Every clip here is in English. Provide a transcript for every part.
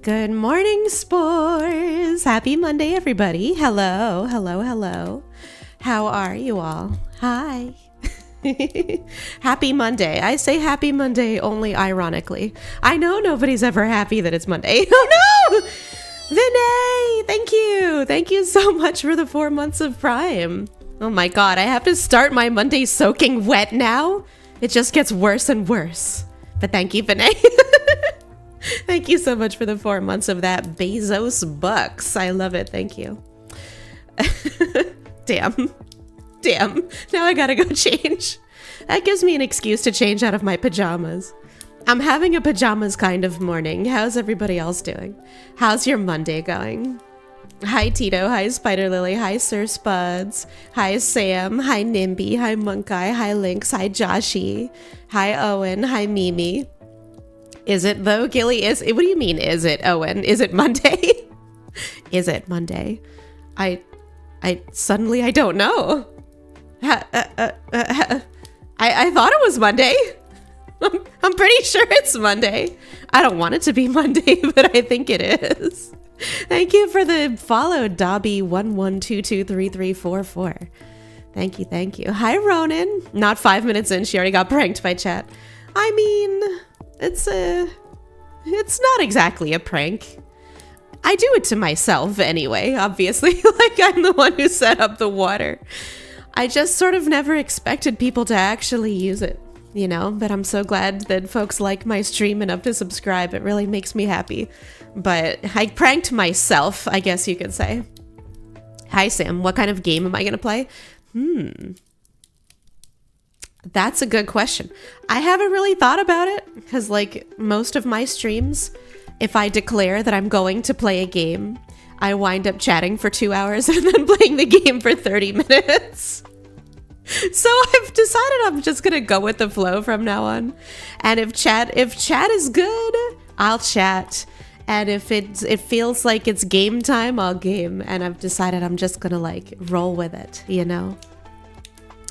Good morning, Spores. Happy Monday, everybody. Hello, hello, hello. How are you all? Hi. Happy Monday. I say happy Monday only ironically. I know nobody's ever happy that it's Monday. Oh no! Vinay, thank you. Thank you so much for the 4 months of Prime. Oh my god, I have to start my Monday soaking wet now? It just gets worse and worse. But thank you, Vinay. Thank you so much for the 4 months of that Bezos bucks. I love it. Thank you. Damn. Now I gotta go change. That gives me an excuse to change out of my pajamas. I'm having a pajamas kind of morning. How's everybody else doing? How's your Monday going? Hi Tito, hi Spider Lily, hi Sir Spuds, hi Sam, hi Nimby, hi Monkai, hi Lynx, hi Joshi, hi Owen, hi Mimi. Is it though, Gillie? What do you mean, is it, Owen? Is it Monday? Is it Monday? I suddenly, I don't know. I thought it was Monday. I'm pretty sure it's Monday. I don't want it to be Monday, but I think it is. Thank you for the follow, Dobby11223344. Thank you. Hi, Ronan. Not 5 minutes in, she already got pranked by chat. I mean, it's not exactly a prank. I do it to myself anyway, obviously. Like, I'm the one who set up the water. I just sort of never expected people to actually use it, you know? But I'm so glad that folks like my stream enough to subscribe. It really makes me happy. But I pranked myself, I guess you could say. Hi, Sam. What kind of game am I going to play? That's a good question. I haven't really thought about it because, like, most of my streams, if I declare that I'm going to play a game, I wind up chatting for 2 hours and then playing the game for 30 minutes. So I've decided I'm just gonna go with the flow from now on. And if chat is good, I'll chat. And if it feels like it's game time, I'll game. And I've decided I'm just gonna like roll with it, you know?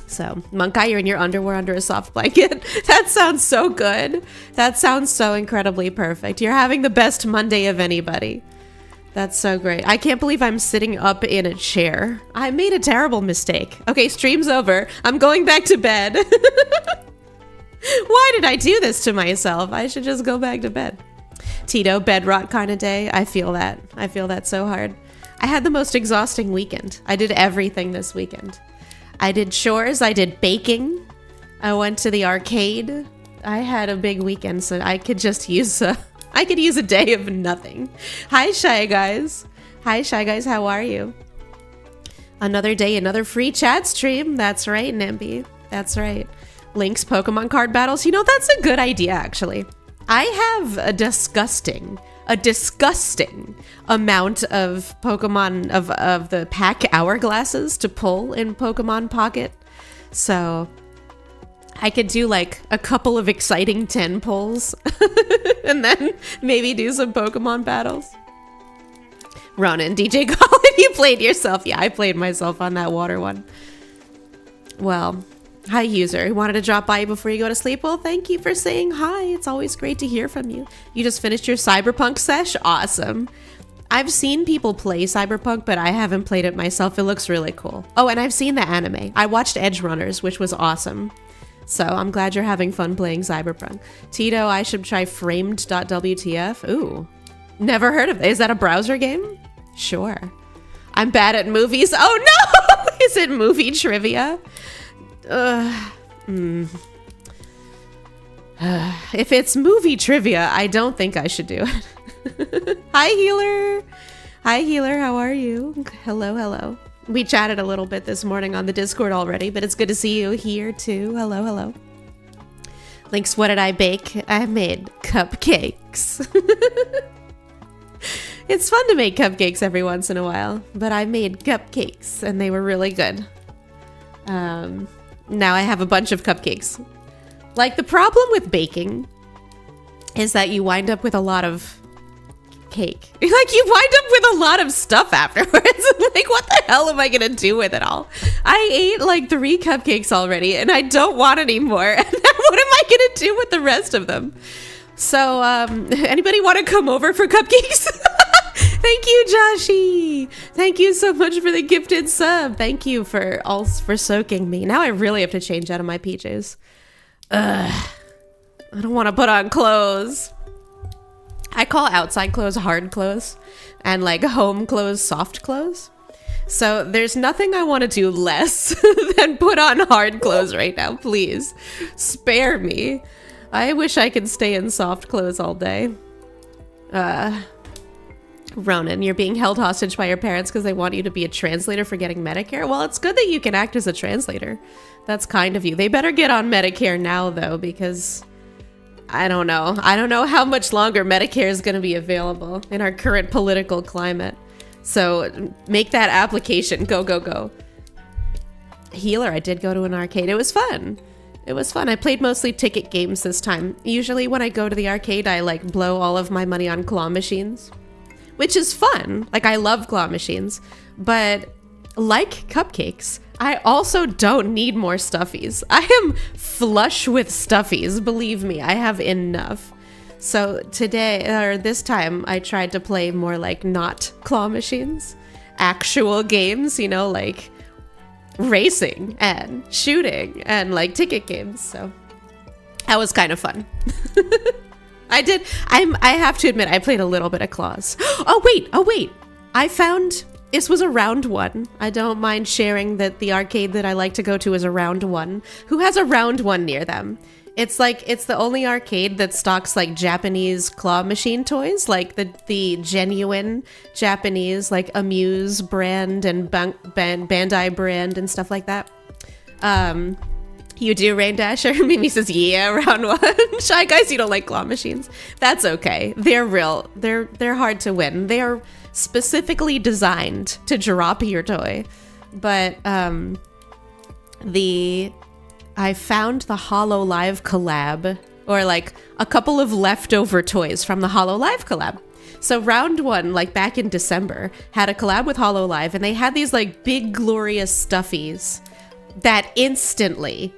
So, Monkai, you're in your underwear under a soft blanket. That sounds so good. That sounds so incredibly perfect. You're having the best Monday of anybody. That's so great. I can't believe I'm sitting up in a chair. I made a terrible mistake. Okay, stream's over. I'm going back to bed. Why did I do this to myself? I should just go back to bed. Tito, bed rot kind of day. I feel that. I feel that so hard. I had the most exhausting weekend. I did everything this weekend. I did chores, I did baking, I went to the arcade. I had a big weekend, so I could just use a day of nothing. Hi, Shy Guys. Hi, Shy Guys, how are you? Another day, another free chat stream. That's right, Nimby. That's right. Link's Pokemon card battles. You know, that's a good idea, actually. I have a disgusting amount of Pokemon of the pack hourglasses to pull in Pokemon Pocket. So I could do like a couple of exciting 10 pulls and then maybe do some Pokemon battles. Ronan, DJ Colin, you played yourself. Yeah, I played myself on that water one. Well, hi, user. You wanted to drop by before you go to sleep? Well, thank you for saying hi. It's always great to hear from you. You just finished your Cyberpunk sesh? Awesome. I've seen people play Cyberpunk, but I haven't played it myself. It looks really cool. Oh, and I've seen the anime. I watched Edge Runners, which was awesome. So I'm glad you're having fun playing Cyberpunk. Tito, I should try framed.wtf. Ooh, never heard of it. Is that a browser game? Sure. I'm bad at movies. Oh no! Is it movie trivia? If it's movie trivia, I don't think I should do it. Hi, Healer. Hi, Healer. How are you? Hello. We chatted a little bit this morning on the Discord already, but it's good to see you here too. Hello. Links, what did I bake? I made cupcakes. It's fun to make cupcakes every once in a while, but I made cupcakes and they were really good. Now I have a bunch of cupcakes. Like, the problem with baking is that you wind up with a lot of cake. Like, you wind up with a lot of stuff afterwards. Like, what the hell am I gonna do with it all? I ate like 3 cupcakes already and I don't want any more. And then what am I gonna do with the rest of them? So, anybody want to come over for cupcakes? Thank you, Joshi. Thank you so much for the gifted sub. Thank you for soaking me. Now I really have to change out of my PJs. Ugh. I don't want to put on clothes. I call outside clothes hard clothes and like home clothes soft clothes. So there's nothing I want to do less than put on hard clothes right now. Please spare me. I wish I could stay in soft clothes all day. Ronan, you're being held hostage by your parents because they want you to be a translator for getting Medicare. Well, it's good that you can act as a translator. That's kind of you. They better get on Medicare now, though, because I don't know. I don't know how much longer Medicare is going to be available in our current political climate. So make that application. Go, go, go. Healer, I did go to an arcade. It was fun. It was fun. I played mostly ticket games this time. Usually when I go to the arcade, I like blow all of my money on claw machines, which is fun. Like, I love claw machines, but like cupcakes, I also don't need more stuffies. I am flush with stuffies. Believe me, I have enough. So today, or this time, I tried to play more like not claw machines, actual games, you know, like racing and shooting and like ticket games. So that was kind of fun. I have to admit, I played a little bit of claws. Oh wait. I found, this was a round one. I don't mind sharing that the arcade that I like to go to is a round one. Who has a round one near them? It's the only arcade that stocks like Japanese claw machine toys, like the genuine Japanese like Amuse brand and Bandai brand and stuff like that. You do, Rain Dasher? Mimi says, yeah, round one. Shy Guys, you don't like claw machines. That's okay. They're real. They're hard to win. They are specifically designed to drop your toy. But I found the HoloLive collab, or like a couple of leftover toys from the HoloLive collab. So round one, like back in December, had a collab with HoloLive, and they had these like big glorious stuffies that instantly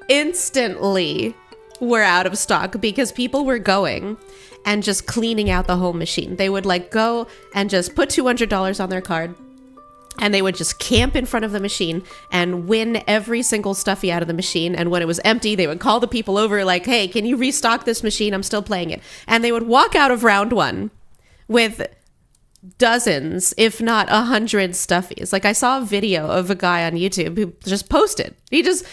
were out of stock because people were going and just cleaning out the whole machine. They would like go and just put $200 on their card, and they would just camp in front of the machine and win every single stuffy out of the machine. And when it was empty, they would call the people over like, hey, can you restock this machine? I'm still playing it. And they would walk out of round one with dozens, if not 100 stuffies. Like, I saw a video of a guy on YouTube who just posted. He just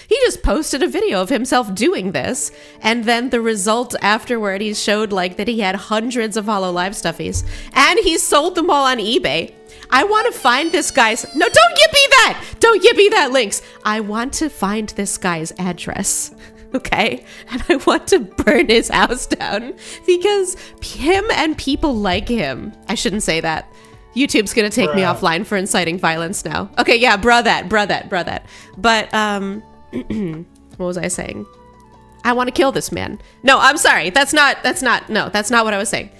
posted a video of himself doing this, and then the result afterward, he showed like that he had hundreds of HoloLive stuffies, and he sold them all on eBay. I want to find this guy's... No, don't yippee that! Don't yippee that, Lynx! I want to find this guy's address, okay? And I want to burn his house down because him and people like him... I shouldn't say that. YouTube's gonna take me offline for inciting violence now. Okay, yeah, bruh that. But, what was I saying? I want to kill this man. No, I'm sorry. That's not what I was saying.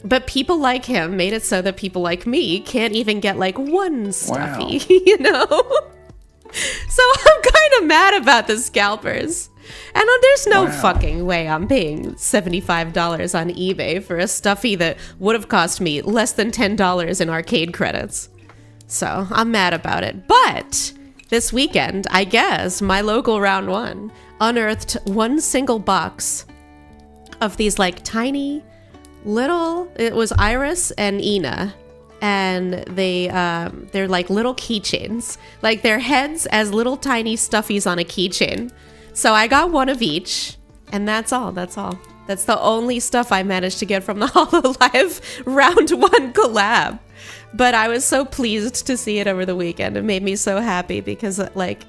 But people like him made it so that people like me can't even get like one stuffy, you know? So I'm kind of mad about the scalpers. And there's no fucking way I'm paying $75 on eBay for a stuffy that would have cost me less than $10 in arcade credits. So I'm mad about it. But this weekend, I guess, my local round one unearthed one single box of these like tiny... it was Iris and Ina, and they're like little keychains, like their heads as little tiny stuffies on a keychain. So I got one of each, and that's all. That's the only stuff I managed to get from the HoloLive round one collab. But I was so pleased to see it over the weekend. It made me so happy because, like,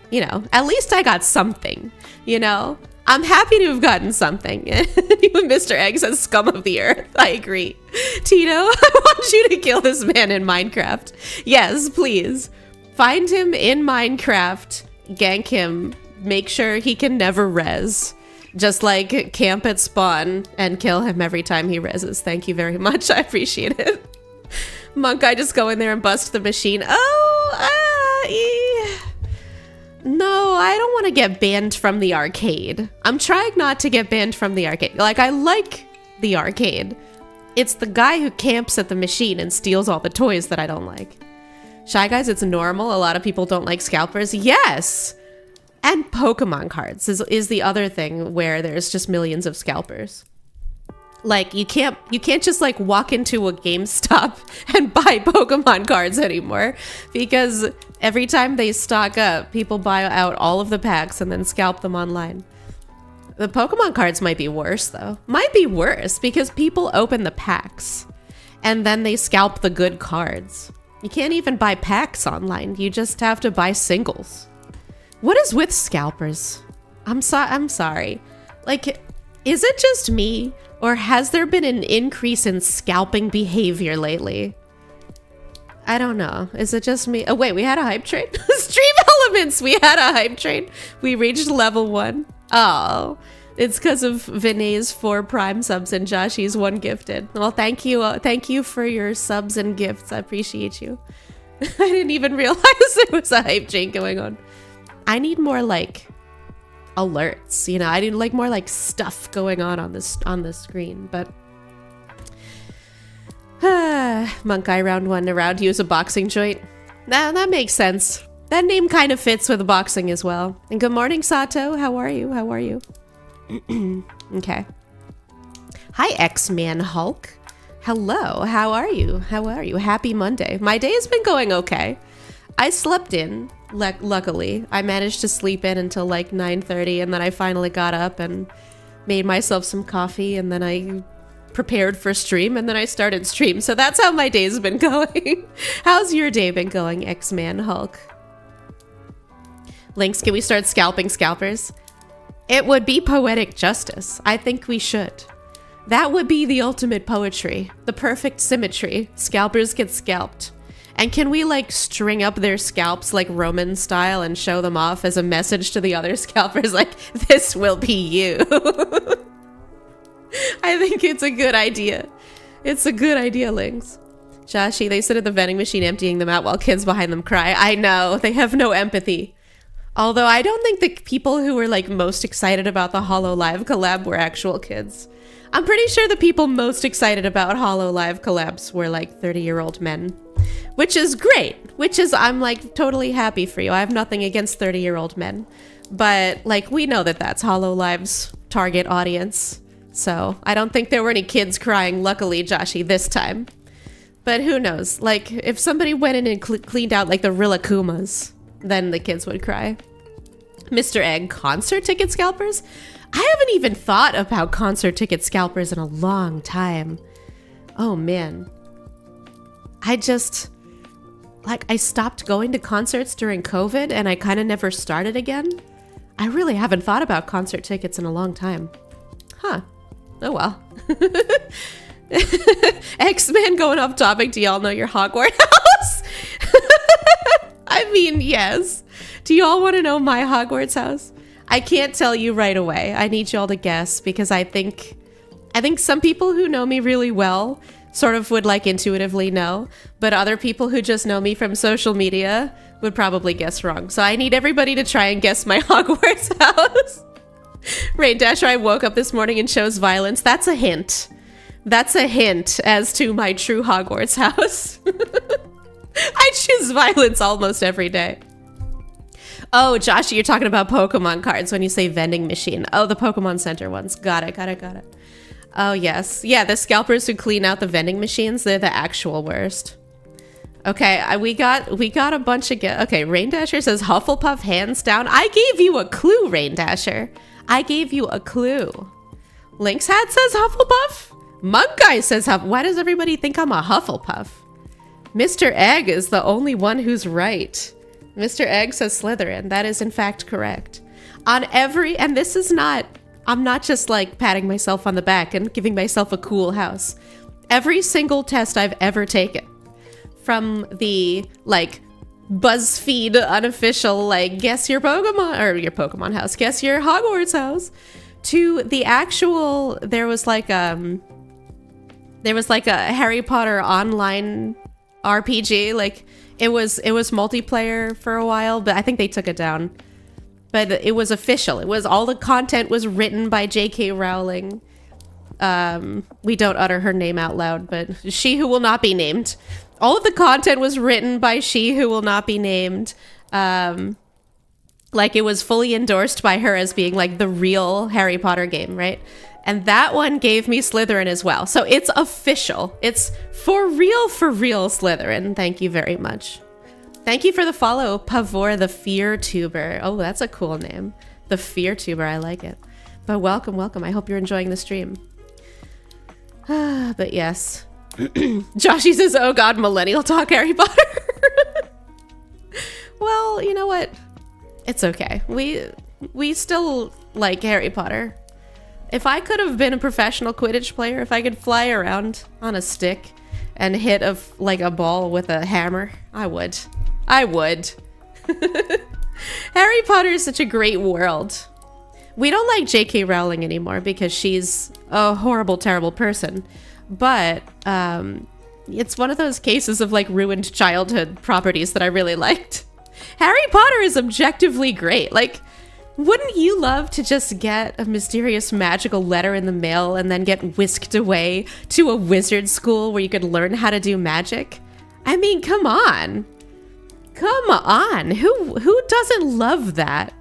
you know, at least I got something, you know? I'm happy to have gotten something. Mr. Egg says scum of the earth. I agree. Tito, I want you to kill this man in Minecraft. Yes, please. Find him in Minecraft, gank him, make sure he can never res. Just like camp at spawn and kill him every time he reses. Thank you very much. I appreciate it. Monk, I just go in there and bust the machine. No, I don't want to get banned from the arcade. I'm trying not to get banned from the arcade. Like, I like the arcade. It's the guy who camps at the machine and steals all the toys that I don't like. Shy Guys, it's normal. A lot of people don't like scalpers. Yes! And Pokemon cards is the other thing where there's just millions of scalpers. Like, you can't just like walk into a GameStop and buy Pokemon cards anymore, because every time they stock up, people buy out all of the packs and then scalp them online. The Pokemon cards might be worse though. Might be worse because people open the packs and then they scalp the good cards. You can't even buy packs online. You just have to buy singles. What is with scalpers? I'm sorry. Like, is it just me, or has there been an increase in scalping behavior lately? I don't know. Is it just me? Oh wait, we had a hype train? Stream Elements! We had a hype train. We reached level 1. Oh, it's because of Vinay's 4 Prime subs and Joshy's 1 gifted. Well, thank you for your subs and gifts. I appreciate you. I didn't even realize there was a hype train going on. I need more like alerts, you know. I need like more like stuff going on this screen. But Monk Eye round 1 around you is a boxing joint. Nah, that makes sense. That name kind of fits with boxing as well. And good morning, Sato. How are you? How are you? Okay. Hi, X-Man Hulk. Hello. How are you? How are you? Happy Monday. My day has been going okay. I slept in. Luckily, I managed to sleep in until like 9:30, and then I finally got up and made myself some coffee, and then I prepared for stream, and then I started stream. So that's how my day's been going. How's your day been going, X-Man Hulk? Lynx, can we start scalping scalpers? It would be poetic justice. I think we should. That would be the ultimate poetry. The perfect symmetry. Scalpers get scalped. And can we like string up their scalps like Roman style and show them off as a message to the other scalpers like, this will be you. I think it's a good idea. It's a good idea, Lynx. Joshy, they sit at the vending machine emptying them out while kids behind them cry. I know, they have no empathy. Although I don't think the people who were like most excited about the HoloLive collab were actual kids. I'm pretty sure the people most excited about HoloLive collabs were like 30-year-old men. Which is great. I'm like totally happy for you. I have nothing against 30-year-old men. But like, we know that that's HoloLive's target audience. So I don't think there were any kids crying, luckily, Joshy, this time. But who knows? Like, if somebody went in and cleaned out like the Rillakumas, then the kids would cry. Mr. Egg, concert ticket scalpers? I haven't even thought about concert ticket scalpers in a long time. Oh man. I stopped going to concerts during COVID and I kind of never started again. I really haven't thought about concert tickets in a long time. Huh. Oh well. X-Men going off topic. Do y'all know your Hogwarts house? I mean, yes. Do y'all want to know my Hogwarts house? I can't tell you right away. I need y'all to guess because I think some people who know me really well sort of would like intuitively know, but other people who just know me from social media would probably guess wrong. So I need everybody to try and guess my Hogwarts house. Rain Dasher, I woke up this morning and chose violence. That's a hint. That's a hint as to my true Hogwarts house. I choose violence almost every day. Oh, Josh, you're talking about Pokemon cards when you say vending machine. Oh, the Pokemon Center ones. Got it. Oh, yes. Yeah, the scalpers who clean out the vending machines, they're the actual worst. Okay, we got a bunch of... Okay, Rain Dasher says Hufflepuff hands down. I gave you a clue, Rain Dasher. I gave you a clue. Lynx Hat says Hufflepuff. Monk Guy says Huff. Why does everybody think I'm a Hufflepuff? Mr. Egg is the only one who's right. Mr. Egg says Slytherin. That is in fact correct. On every... And this is not... I'm not just like patting myself on the back and giving myself a cool house. Every single test I've ever taken, from the like BuzzFeed unofficial like guess your Pokemon or your Pokemon house, guess your Hogwarts house, to the actual there was like a Harry Potter online RPG. Like it was multiplayer for a while, but I think they took it down. But it was official. It was all the content was written by J.K. Rowling. We don't utter her name out loud, but she who will not be named. All of the content was written by she who will not be named. Like it was fully endorsed by her as being like the real Harry Potter game, right? And that one gave me Slytherin as well. So it's official. It's for real Slytherin. Thank you very much. Thank you for the follow, Pavor the VRtuber. Oh, that's a cool name. The VRtuber, I like it. But welcome, welcome. I hope you're enjoying the stream. But yes. Joshy says, oh god, millennial talk Harry Potter. Well, you know what? It's okay. We still like Harry Potter. If I could have been a professional Quidditch player, if I could fly around on a stick and hit like a ball with a hammer, I would. I would. Harry Potter is such a great world. We don't like J.K. Rowling anymore because she's a horrible, terrible person. But it's one of those cases of like ruined childhood properties that I really liked. Harry Potter is objectively great. Like, wouldn't you love to just get a mysterious magical letter in the mail and then get whisked away to a wizard school where you could learn how to do magic? I mean, come on. Come on. Who doesn't love that?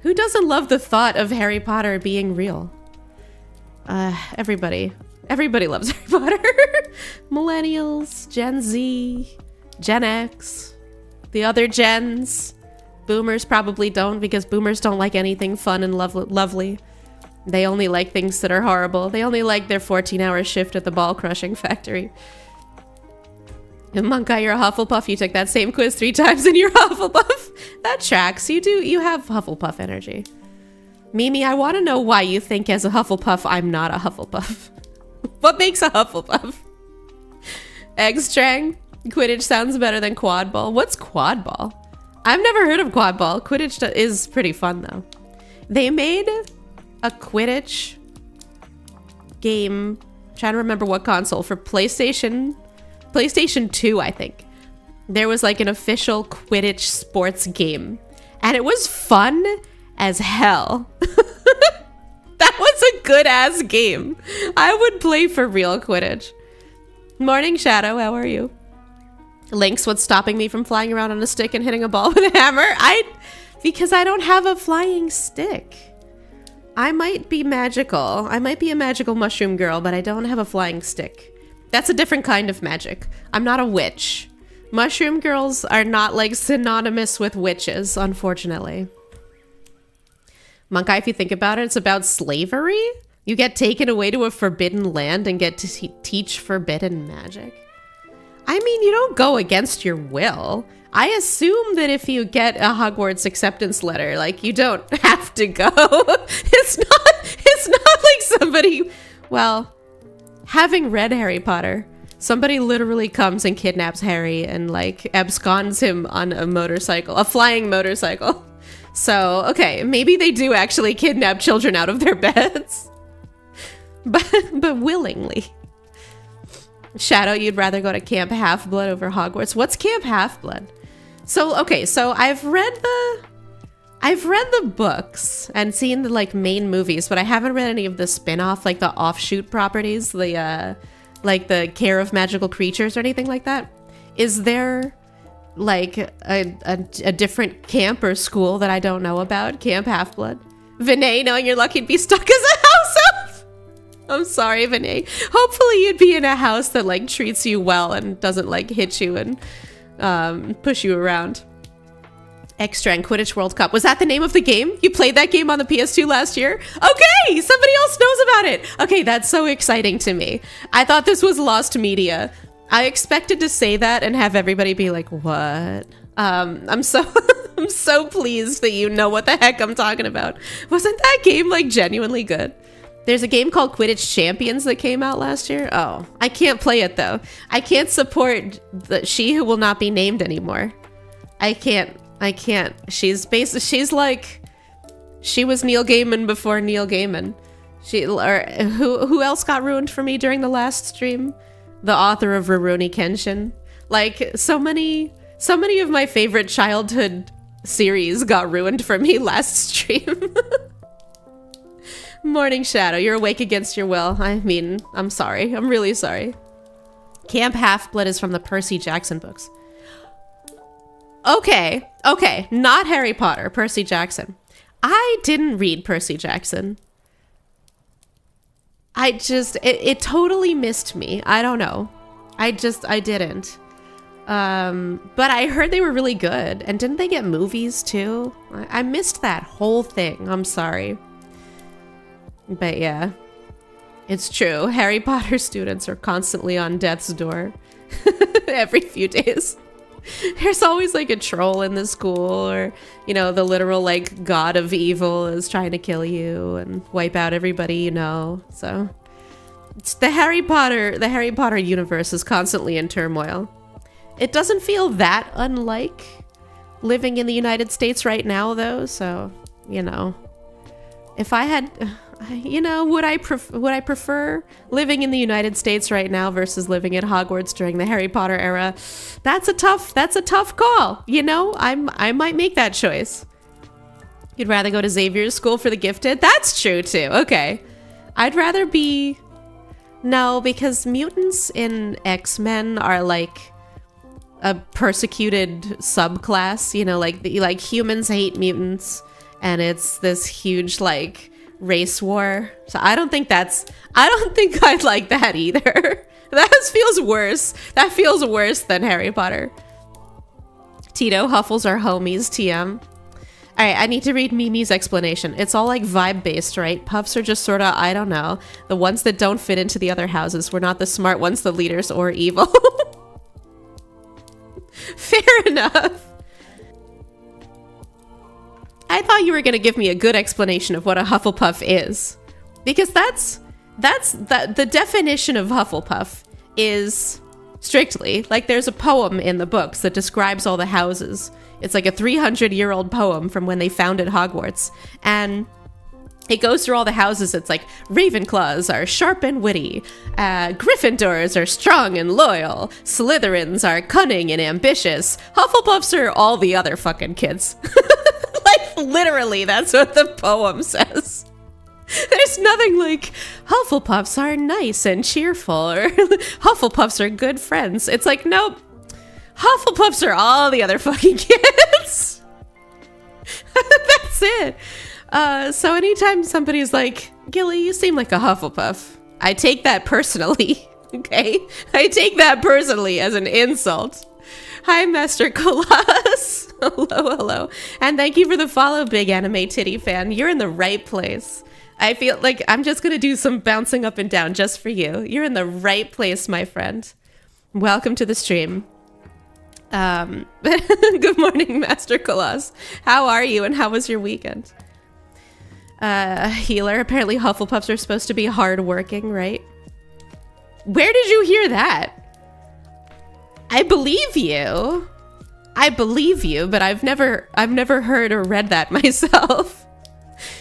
Who doesn't love the thought of Harry Potter being real? Everybody. Everybody loves Harry Potter. Millennials, Gen Z, Gen X, the other gens. Boomers probably don't, because boomers don't like anything fun and lovely. They only like things that are horrible. They only like their 14-hour shift at the ball crushing factory. And Monkai, you're a Hufflepuff. You took that same quiz 3 times and you're Hufflepuff. That tracks. You have Hufflepuff energy. Mimi, I want to know why you think as a Hufflepuff I'm not a Hufflepuff. What makes a Hufflepuff? Eggstrang, Quidditch sounds better than quad ball. What's quad ball? I've never heard of quad ball. Quidditch is pretty fun though. They made a Quidditch game, I'm trying to remember what console, for PlayStation 2, I think. There was like an official Quidditch sports game, and it was fun as hell. That was a good ass game. I would play for real Quidditch. Morning Shadow, how are you? Lynx, what's stopping me from flying around on a stick and hitting a ball with a hammer? Because I don't have a flying stick. I might be magical. I might be a magical mushroom girl, but I don't have a flying stick. That's a different kind of magic. I'm not a witch. Mushroom girls are not like synonymous with witches, unfortunately. Monkai, if you think about it, it's about slavery. You get taken away to a forbidden land and get to teach forbidden magic. I mean, you don't go against your will. I assume that if you get a Hogwarts acceptance letter, like, you don't have to go. It's not like somebody, well, having read Harry Potter, somebody literally comes and kidnaps Harry and like absconds him on a motorcycle, a flying motorcycle. So, okay, maybe they do actually kidnap children out of their beds, but willingly. Shadow, you'd rather go to Camp Half-Blood over Hogwarts. What's Camp Half-Blood? So, okay, so I've read the books and seen the like main movies, but I haven't read any of the spin-off, like the offshoot properties, the like the Care of Magical Creatures or anything like that. Is there like a different camp or school that I don't know about? Camp Half-Blood? Vinay, knowing you're lucky to be stuck as a house elf. I'm sorry, Vinay. Hopefully you'd be in a house that like treats you well and doesn't like hit you and push you around. Extra Quidditch World Cup. Was that the name of the game? You played that game on the PS2 last year? Okay, somebody else knows about it. Okay, that's so exciting to me. I thought this was lost media. I expected to say that and have everybody be like, what? I'm so I'm so pleased that you know what the heck I'm talking about. Wasn't that game like genuinely good? There's a game called Quidditch Champions that came out last year. Oh, I can't play it though. I can't support she who will not be named anymore. I can't. She's like, she was Neil Gaiman before Neil Gaiman. Who else got ruined for me during the last stream? The author of Rurouni Kenshin. Like, so many of my favorite childhood series got ruined for me last stream. Morning Shadow, you're awake against your will. I mean, I'm sorry. I'm really sorry. Camp Half-Blood is from the Percy Jackson books. Okay, okay, not Harry Potter, Percy Jackson. I didn't read Percy Jackson. It totally missed me. I don't know. I didn't. But I heard they were really good. And didn't they get movies too? I missed that whole thing. I'm sorry. But yeah, it's true. Harry Potter students are constantly on death's door every few days. There's always like a troll in the school, or, you know, the literal like god of evil is trying to kill you and wipe out everybody you know. So it's the Harry Potter universe is constantly in turmoil. It doesn't feel that unlike living in the United States right now though, so, you know, if I had, you know, would I prefer living in the United States right now versus living at Hogwarts during the Harry Potter era? That's a tough call. You know, I might make that choice. You'd rather go to Xavier's School for the Gifted? That's true too. Okay. I'd rather be, no, because mutants in X-Men are like a persecuted subclass, you know, like humans hate mutants and it's this huge like race war. So I don't think I'd like that either. That feels worse. That feels worse than Harry Potter. Tito, Huffles are homies, TM. Alright, I need to read Mimi's explanation. It's all like vibe based, right? Puffs are just sorta, I don't know, the ones that don't fit into the other houses. We're not the smart ones, the leaders, or evil. Fair enough. I thought you were going to give me a good explanation of what a Hufflepuff is. Because that's the definition of Hufflepuff is strictly, like there's a poem in the books that describes all the houses. It's like a 300-year-old poem from when they founded Hogwarts. And it goes through all the houses. It's like Ravenclaws are sharp and witty. Gryffindors are strong and loyal. Slytherins are cunning and ambitious. Hufflepuffs are all the other fucking kids. Like, literally, that's what the poem says. There's nothing like, Hufflepuffs are nice and cheerful, or Hufflepuffs are good friends. It's like, nope. Hufflepuffs are all the other fucking kids. That's it. So anytime somebody's like, Gillie, you seem like a Hufflepuff, I take that personally, okay? I take that personally as an insult. Hi, Master Colossus. Hello, hello. And thank you for the follow, big anime titty fan. You're in the right place. I feel like I'm just gonna do some bouncing up and down just for you. You're in the right place, my friend. Welcome to the stream. Good morning, Master Colossus. How are you and how was your weekend? Healer, apparently Hufflepuffs are supposed to be hardworking, right? Where did you hear that? I believe you. I believe you, but I've never heard or read that myself.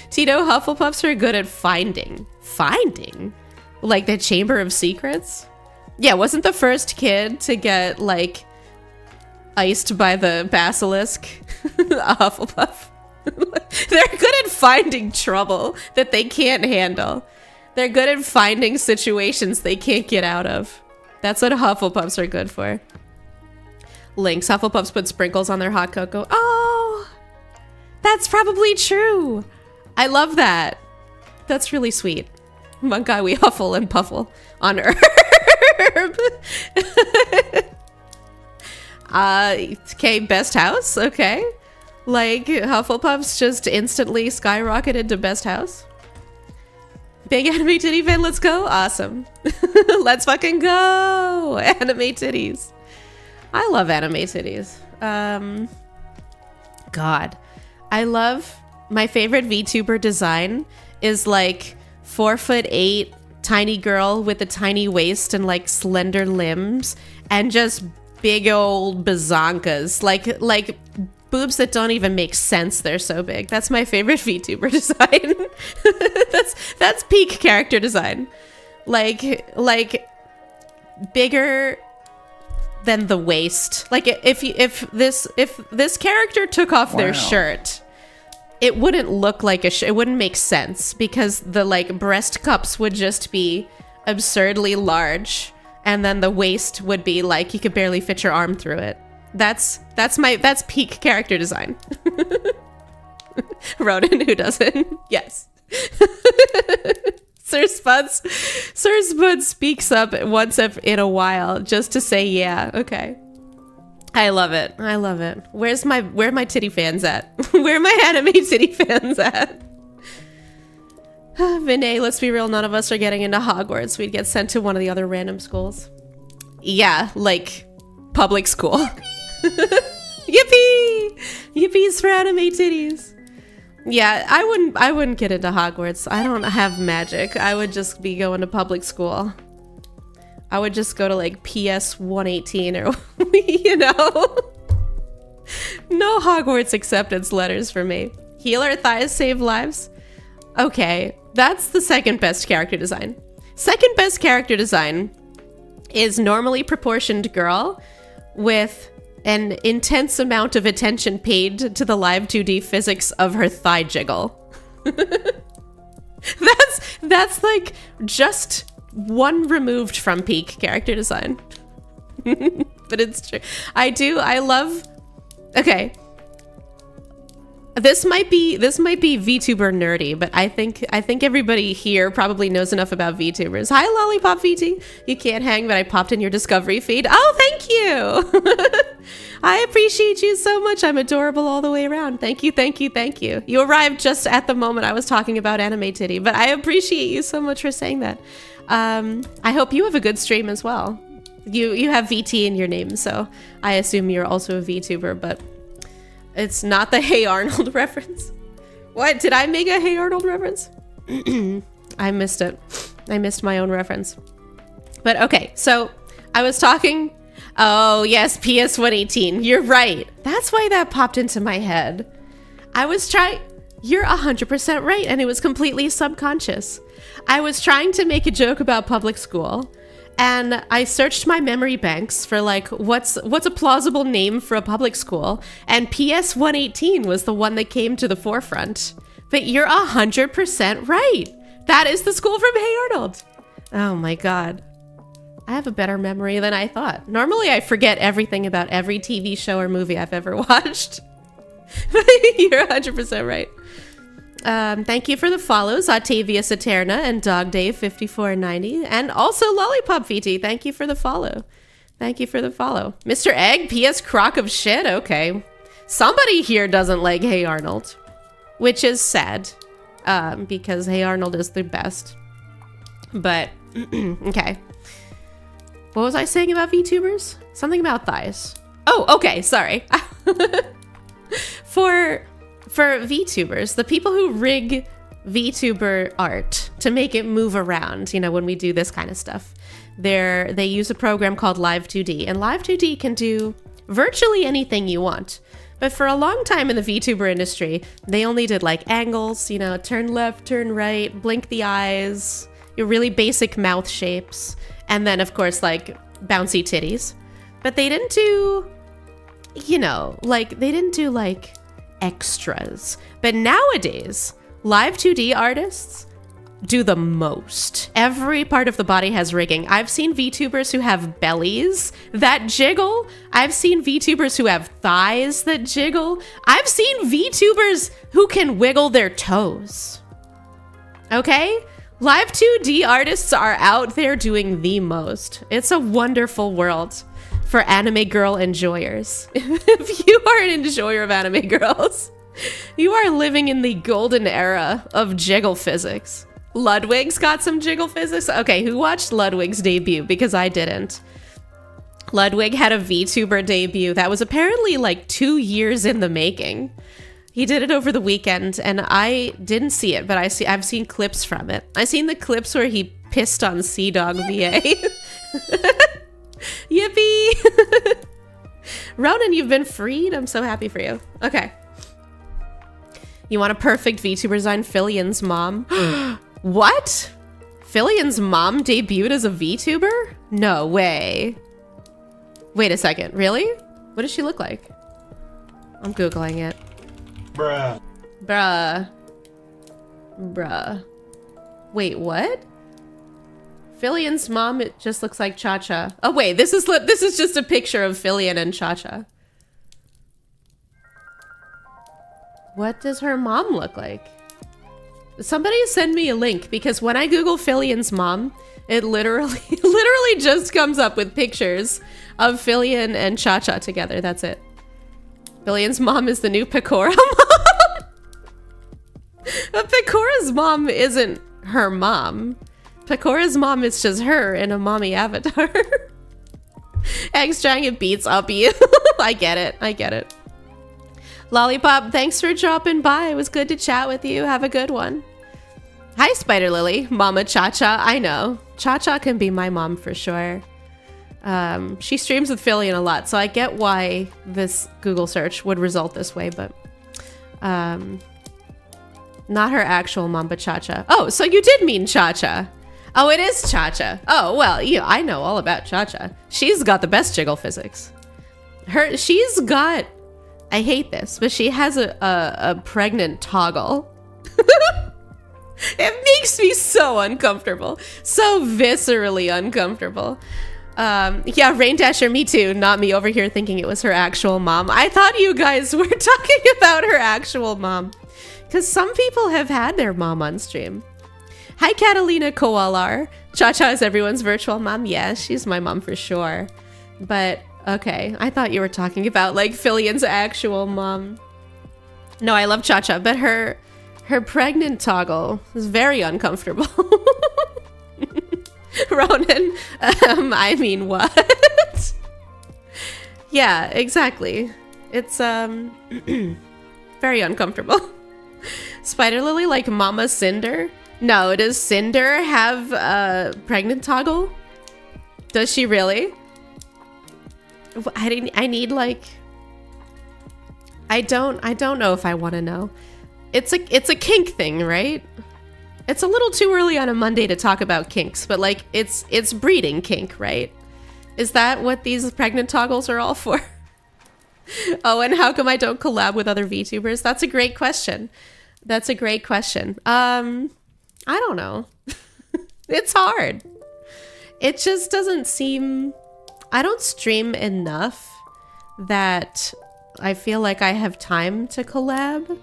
Tito, Hufflepuffs are good at finding. Finding? Like the Chamber of Secrets? Yeah, wasn't the first kid to get, like, iced by the basilisk a Hufflepuff? They're good at finding trouble that they can't handle. They're good at finding situations they can't get out of. That's what Hufflepuffs are good for. Lynx, Hufflepuffs put sprinkles on their hot cocoa. Oh, that's probably true. I love that. That's really sweet. Monkai, we huffle and puffle on herb. Okay, best house, okay. Like, Hufflepuffs just instantly skyrocketed to best house. Big anime titty fan, let's go. Awesome. Let's fucking go. Anime titties. I love anime titties. God. I love, my favorite VTuber design is like 4'8", tiny girl with a tiny waist and like slender limbs and just big old bazonkas. Like boobs that don't even make sense. They're so big. That's my favorite VTuber design. that's peak character design. Like bigger then the waist. Like if this character took off their shirt, it wouldn't look like it wouldn't make sense, because the like breast cups would just be absurdly large, and then the waist would be like you could barely fit your arm through it. That's peak character design. Ronan, who doesn't? Yes. Sir Spud speaks up once in a while just to say yeah. Okay. I love it. I love it. Where are my titty fans at? Where are my anime titty fans at? Vinay, let's be real, none of us are getting into Hogwarts. We'd get sent to one of the other random schools. Yeah, like public school. Yippee! Yippees for anime titties. Yeah, I wouldn't get into Hogwarts. I don't have magic. I would just be going to public school. I would just go to like PS 118 or, you know? No Hogwarts acceptance letters for me. Healer thighs save lives? Okay, that's the second best character design. Second best character design is normally proportioned girl with an intense amount of attention paid to the live 2D physics of her thigh jiggle. That's like just one removed from peak character design. But it's true. I love, okay. This might be VTuber nerdy, but I think everybody here probably knows enough about VTubers. Hi, Lollipop VT. You can't hang, but I popped in your discovery feed. Oh, thank you. I appreciate you so much. I'm adorable all the way around. Thank you, thank you, thank you. You arrived just at the moment I was talking about anime titty, but I appreciate you so much for saying that. I hope you have a good stream as well. You have VT in your name, so I assume you're also a VTuber, but it's not the Hey Arnold reference. What? Did I make a Hey Arnold reference? I missed it. I missed my own reference. But okay, so I was talking. Oh, yes, PS 118. You're right. That's why that popped into my head. I was trying. You're 100% right, and it was completely subconscious. I was trying to make a joke about public school, and I searched my memory banks for like what's a plausible name for a public school, and PS 118 was the one that came to the forefront. But you're 100% right. That is the school from Hey Arnold. Oh my god. I have a better memory than I thought. Normally I forget everything about every TV show or movie I've ever watched. You're 100% right. Thank you for the follows, Octavius Eterna and Dog Dave 5490, and also Lollipop VT. Thank you for the follow. Thank you for the follow. Mr. Egg, PS Crock of Shit. Okay. Somebody here doesn't like Hey Arnold, which is sad, because Hey Arnold is the best. But, okay. What was I saying about VTubers? Something about thighs. Oh, okay, sorry. For VTubers, the people who rig VTuber art to make it move around, you know, when we do this kind of stuff, they use a program called Live 2D, and Live 2D can do virtually anything you want. But for a long time in the VTuber industry, they only did like angles, you know, turn left, turn right, blink the eyes, your really basic mouth shapes, and then of course like bouncy titties. But they didn't do, you know, like they didn't do like extras. But nowadays, Live 2D artists do the most. Every part of the body has rigging. I've seen VTubers who have bellies that jiggle. I've seen VTubers who have thighs that jiggle. I've seen VTubers who can wiggle their toes. Okay? Live 2D artists are out there doing the most. It's a wonderful world for anime girl enjoyers. If you are an enjoyer of anime girls, you are living in the golden era of jiggle physics. Ludwig's got some jiggle physics. Okay, who watched Ludwig's debut? Because I didn't. Ludwig had a VTuber debut that was apparently like 2 years in the making. He did it over the weekend, and I didn't see it, but I've seen clips from it. I've seen the clips where he pissed on Sea Dog VA. Yippee! Ronan, you've been freed. I'm so happy for you. Okay. You want a perfect VTuber design? Fillion's mom. What? Fillion's mom debuted as a VTuber? No way. Wait a second, really? What does she look like? I'm Googling it. Bruh. Bruh. Bruh. Wait, what? Filian's mom, it just looks like Cha-Cha. Oh wait, this is just a picture of Filian and Cha-Cha. What does her mom look like? Somebody send me a link, because when I Google Filian's mom, it literally just comes up with pictures of Filian and Cha-Cha together. That's it. Filian's mom is the new Pecora mom. But Pecora's mom isn't her mom. Pecora's mom is just her in a mommy avatar. Eggs Dragon beats up you. I get it. I get it. Lollipop, thanks for dropping by. It was good to chat with you. Have a good one. Hi, Spider Lily. Mama Cha-Cha. I know. Cha-Cha can be my mom for sure. She streams with Filian a lot, so I get why this Google search would result this way, but not her actual mom, but Cha-Cha. Oh, so you did mean Cha-Cha. Oh, it is Cha-Cha. Oh, well, yeah, I know all about Cha-Cha. She's got the best jiggle physics. She's got, I hate this, but she has a pregnant toggle. It makes me so uncomfortable. So viscerally uncomfortable. Yeah, Rain Dasher, me too. Not me over here thinking it was her actual mom. I thought you guys were talking about her actual mom. Because some people have had their mom on stream. Hi, Catalina Koalar. Cha-Cha is everyone's virtual mom. Yeah, she's my mom for sure. But, okay. I thought you were talking about, like, Filian's actual mom. No, I love Cha-Cha, but her pregnant toggle is very uncomfortable. Ronan, I mean, what? Yeah, exactly. It's, very uncomfortable. Spider Lily, like Mama Cinder? No, does Cinder have a pregnant toggle? Does she really? I need like... I don't know if I want to know. It's a kink thing, right? It's a little too early on a Monday to talk about kinks, but like it's breeding kink, right? Is that what these pregnant toggles are all for? Oh, and how come I don't collab with other VTubers? That's a great question. That's a great question. I don't know. It's hard. It just doesn't seem... I don't stream enough that I feel like I have time to collab.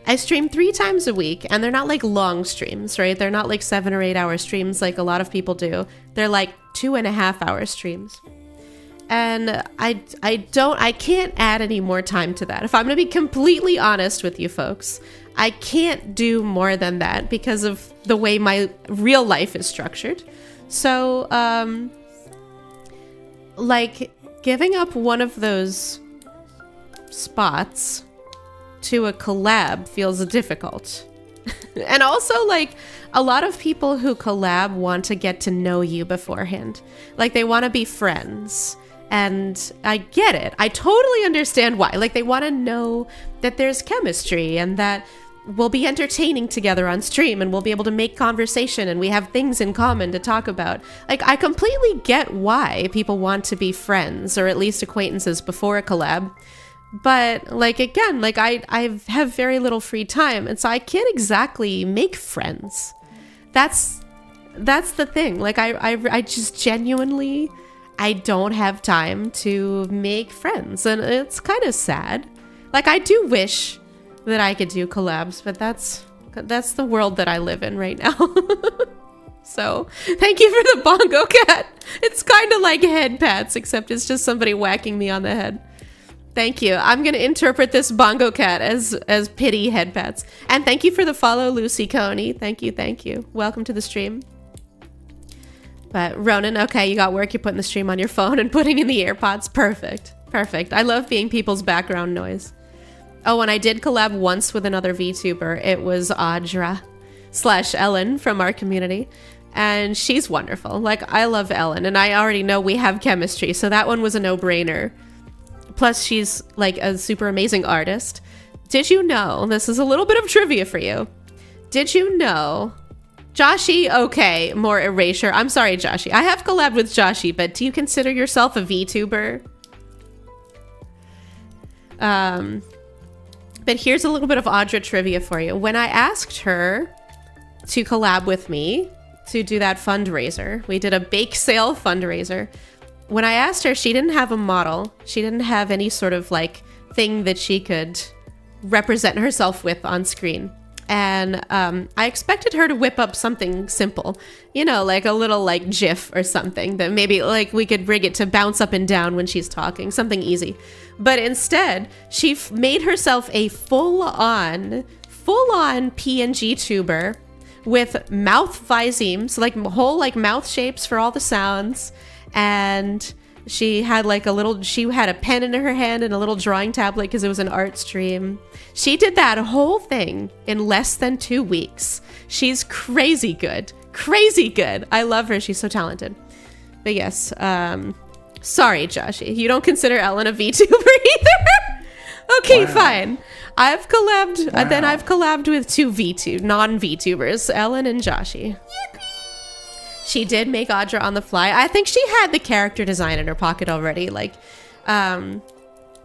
I stream 3 times a week, and they're not like long streams, right? They're not like 7 or 8 hour streams like a lot of people do. They're like 2.5 hour streams. And I can't add any more time to that. If I'm gonna be completely honest with you folks, I can't do more than that because of the way my real life is structured. So, like, giving up one of those spots to a collab feels difficult. And also, like, a lot of people who collab want to get to know you beforehand. Like, they want to be friends. And I get it. I totally understand why. Like, they want to know that there's chemistry and that we'll be entertaining together on stream and we'll be able to make conversation and we have things in common to talk about. Like, I completely get why people want to be friends or at least acquaintances before a collab. But, like, again, like, I have very little free time, and so I can't exactly make friends. That's the thing. Like, I just genuinely... I don't have time to make friends, and it's kind of sad. Like, I do wish that I could do collabs, but that's the world that I live in right now. So, thank you for the bongo cat. It's kind of like head pats, except it's just somebody whacking me on the head. Thank you. I'm going to interpret this bongo cat as pity head pats. And thank you for the follow, Lucy Coney. Thank you, thank you. Welcome to the stream. But Ronan, okay, you got work. You're putting the stream on your phone and putting in the AirPods. Perfect. Perfect. I love being people's background noise. Oh, and I did collab once with another VTuber. It was Audra/Ellen from our community. And she's wonderful. Like, I love Ellen, and I already know we have chemistry, so that one was a no-brainer. Plus, she's, like, a super amazing artist. Did you know, this is a little bit of trivia for you. Did you know Joshi, okay, more erasure. I'm sorry, Joshi. I have collabed with Joshi, but do you consider yourself a VTuber? But here's a little bit of Audra trivia for you. When I asked her to collab with me to do that fundraiser, we did a bake sale fundraiser. When I asked her, she didn't have a model. She didn't have any sort of like thing that she could represent herself with on screen. And I expected her to whip up something simple, you know, like a little like GIF or something that maybe like we could rig it to bounce up and down when she's talking, something easy. But instead, she made herself a full-on PNG tuber with mouth visemes, like whole like mouth shapes for all the sounds. And she had like she had a pen in her hand and a little drawing tablet because it was an art stream. She did that whole thing in less than 2 weeks. She's crazy good. Crazy good. I love her. She's so talented. But yes, sorry, Josh. You don't consider Ellen a VTuber either? Okay, wow. Fine. I've collabed, wow. Then I've collabed with 2 non-VTubers, Ellen and Joshi. She did make Audra on the fly. I think she had the character design in her pocket already. Like,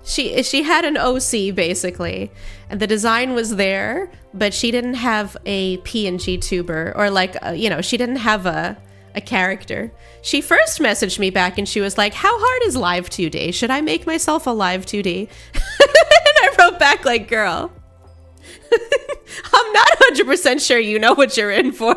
she had an OC basically, and the design was there, but she didn't have a PNG tuber or like, you know, she didn't have a character. She first messaged me back and she was like, "How hard is live 2D? Should I make myself a live 2D?" And I wrote back like, "Girl, I'm not 100% sure you know what you're in for."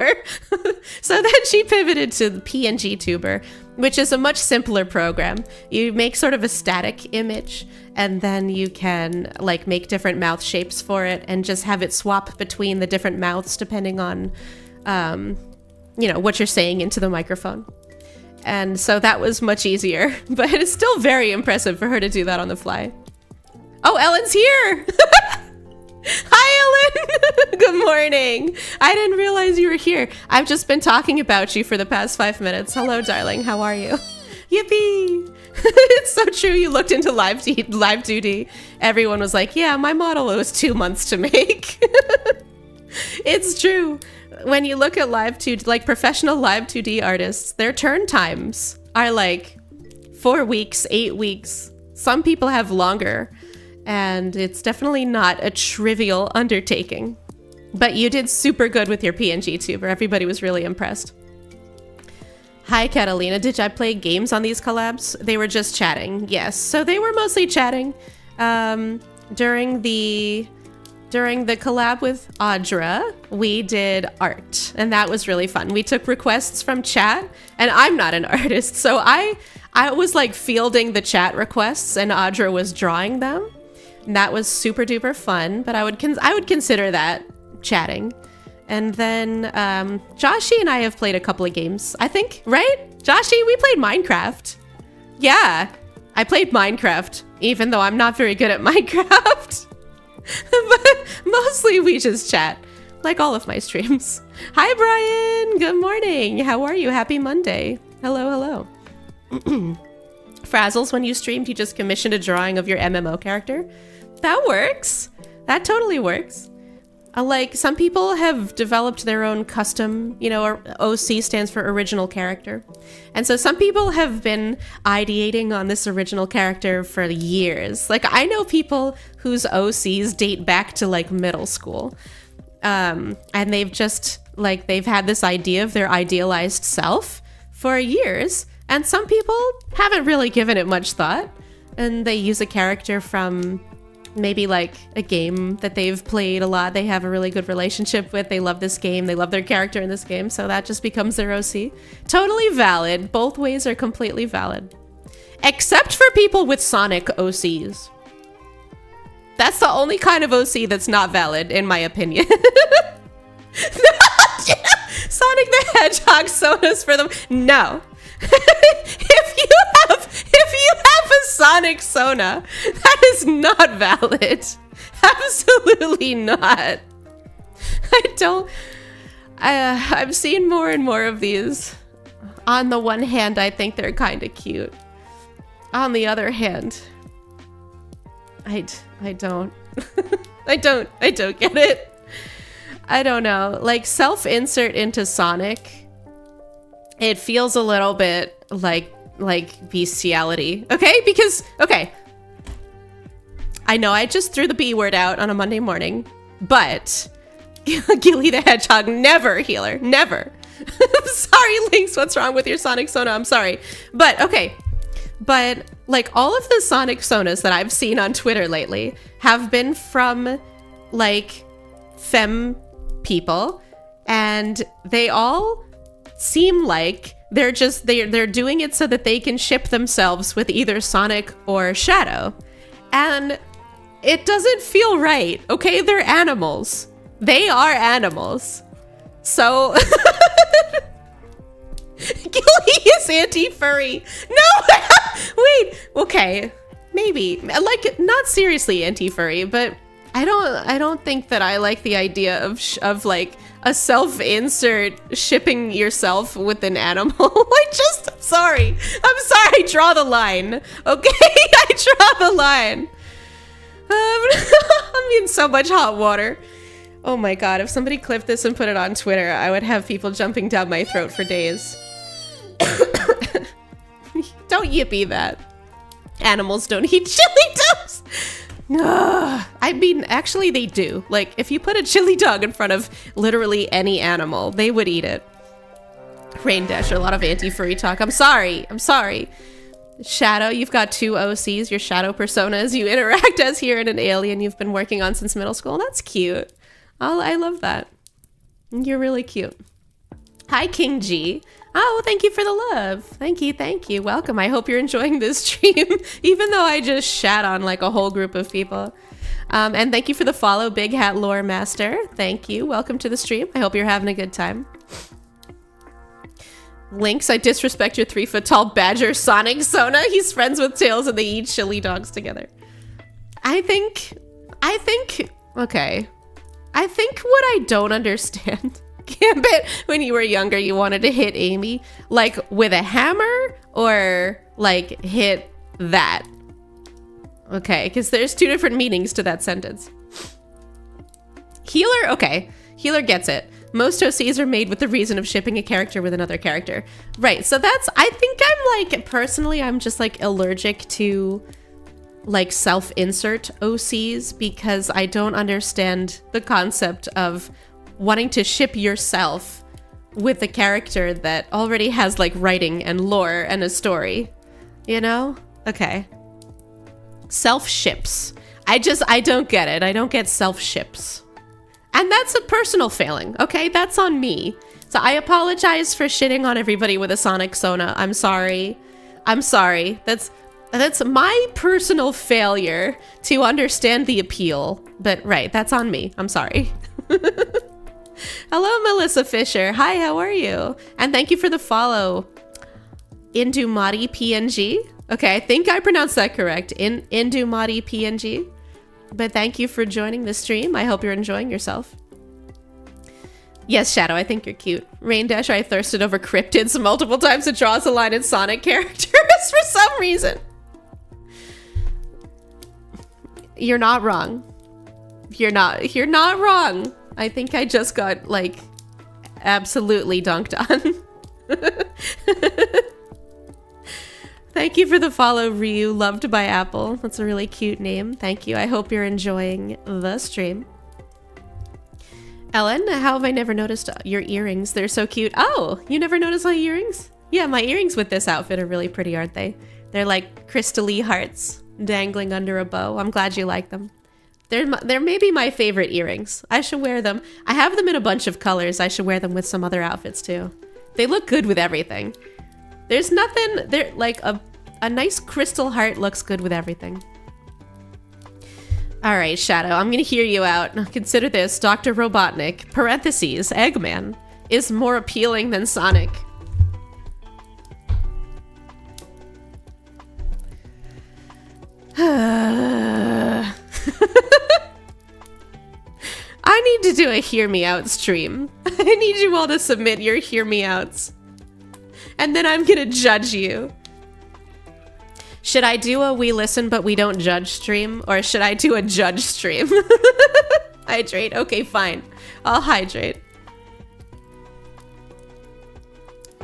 So then she pivoted to the PNG tuber, which is a much simpler program. You make sort of a static image, and then you can like make different mouth shapes for it and just have it swap between the different mouths depending on, you know, what you're saying into the microphone. And so that was much easier, but it's still very impressive for her to do that on the fly. Oh, Ellen's here! Hi, Ellen! Good morning. I didn't realize you were here. I've just been talking about you for the past 5 minutes. Hello, darling. How are you? Yippee! It's so true. You looked into live duty. Everyone was like, yeah, my model, it was 2 months to make. It's true. When you look at like professional live 2D artists, their turn times are like 4 weeks, 8 weeks. Some people have longer. And it's definitely not a trivial undertaking. But you did super good with your PNG tuber. Everybody was really impressed. Hi, Catalina. Did I play games on these collabs? They were just chatting. Yes. So they were mostly chatting. During the collab with Audra, we did art. And that was really fun. We took requests from chat. And I'm not an artist. So I was like fielding the chat requests and Audra was drawing them. And that was super duper fun, but I would consider that chatting. And then Joshi and I have played a couple of games, I think, right? Joshi, we played Minecraft. Yeah, I played Minecraft, even though I'm not very good at Minecraft. But mostly we just chat, like all of my streams. Hi, Brian. Good morning. How are you? Happy Monday. Hello, hello. Frazzles, when you streamed, you just commissioned a drawing of your MMO character. That works. That totally works. Like, some people have developed their own custom, you know, or OC stands for original character. And so some people have been ideating on this original character for years. Like, I know people whose OCs date back to, like, middle school. And they've just, like, they've had this idea of their idealized self for years. And some people haven't really given it much thought. And they use a character from maybe like a game that they've played a lot. They have a really good relationship with. They love this game. They love their character in this game. So that just becomes their OC. Totally valid. Both ways are completely valid. Except for people with Sonic OCs. That's the only kind of OC that's not valid, in my opinion. Sonic the Hedgehog sodas for them. No. If you have a Sonic Sona, that is not valid. Absolutely not. I've seen more and more of these. On the one hand, I think they're kind of cute. On the other hand, I don't. I don't get it. I don't know. Like, self-insert into Sonic, it feels a little bit like bestiality. Okay? Because, okay. I know I just threw the B word out on a Monday morning, but Gillie the Hedgehog, never healer. Never. I'm sorry, Lynx. What's wrong with your Sonic Sona? I'm sorry. But, okay. But, like, all of the Sonic Sonas that I've seen on Twitter lately have been from, like, femme people, and they all seem like they're doing it so that they can ship themselves with either Sonic or Shadow. And it doesn't feel right, okay? They're animals. They are animals. So... Gillie is anti-furry. No! Wait. Okay. Maybe. Like, not seriously anti-furry, but I don't think that I like the idea of like a self-insert shipping yourself with an animal. I'm sorry. Draw the line. Okay? I draw the line. I'm in so much hot water. Oh my god, if somebody clipped this and put it on Twitter, I would have people jumping down my throat for days. Don't yippee that. Animals don't eat chili dogs. I mean, actually they do. Like, if you put a chili dog in front of literally any animal, they would eat it. Rain Dasher, a lot of anti-furry talk. I'm sorry. Shadow, you've got 2 OCs, your shadow personas you interact as here in an alien you've been working on since middle school. That's cute. I love that. You're really cute. Hi, King G. Oh, thank you for the love. Thank you. Welcome. I hope you're enjoying this stream, even though I just shat on like a whole group of people. And thank you for the follow, Big Hat Lore Master. Thank you. Welcome to the stream. I hope you're having a good time. Lynx, I disrespect your 3-foot-tall badger Sonic Sona. He's friends with Tails and they eat chili dogs together. I think, okay. I think what I don't understand, Gambit, when you were younger, you wanted to hit Amy, like with a hammer or like hit that. Okay, because there's 2 different meanings to that sentence. Healer, okay. Healer gets it. Most OCs are made with the reason of shipping a character with another character. Right, so that's, I think I'm like, personally, I'm just like allergic to like self-insert OCs because I don't understand the concept of wanting to ship yourself with a character that already has like writing and lore and a story, you know? Okay. Self-ships. I don't get it. I don't get self-ships. And that's a personal failing, okay? That's on me. So I apologize for shitting on everybody with a Sonic Sona. I'm sorry. That's my personal failure to understand the appeal. But right, that's on me. I'm sorry. Hello, Melissa Fisher. Hi, how are you? And thank you for the follow. Indumati PNG. Okay, I think I pronounced that correct. Indumati PNG. But thank you for joining the stream. I hope you're enjoying yourself. Yes, Shadow, I think you're cute. Rain Dasher, I thirsted over cryptids multiple times. It draws a line in Sonic characters for some reason. You're not wrong. You're not wrong. I think I just got, like, absolutely dunked on. Thank you for the follow, Ryu, loved by Apple. That's a really cute name. Thank you. I hope you're enjoying the stream. Ellen, how have I never noticed your earrings? They're so cute. Oh, you never noticed my earrings? Yeah, my earrings with this outfit are really pretty, aren't they? They're like crystal-y hearts dangling under a bow. I'm glad you like them. They're maybe my favorite earrings. I should wear them. I have them in a bunch of colors. I should wear them with some other outfits too. They look good with everything. There's nothing, they're like a nice crystal heart looks good with everything. All right, Shadow, I'm gonna hear you out. Consider this, Dr. Robotnik, parentheses, Eggman, is more appealing than Sonic. I need to do a hear me out stream. I need you all to submit your hear me outs. And then I'm gonna judge you. Should I do a we listen but we don't judge stream? Or should I do a judge stream? Hydrate. Okay, fine. I'll hydrate.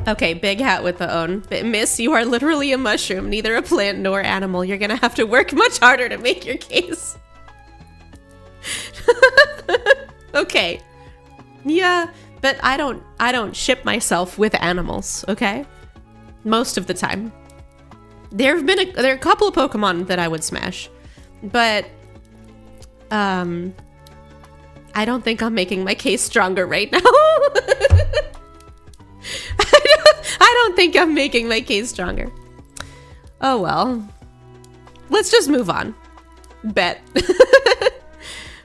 Okay, big hat with the own. Miss, you are literally a mushroom, neither a plant nor animal. You're gonna have to work much harder to make your case. Okay. Yeah, but I don't ship myself with animals, okay? Most of the time. There are a couple of Pokemon that I would smash, but I don't think I'm making my case stronger right now. I don't think I'm making my case stronger. Oh well. Let's just move on. Bet.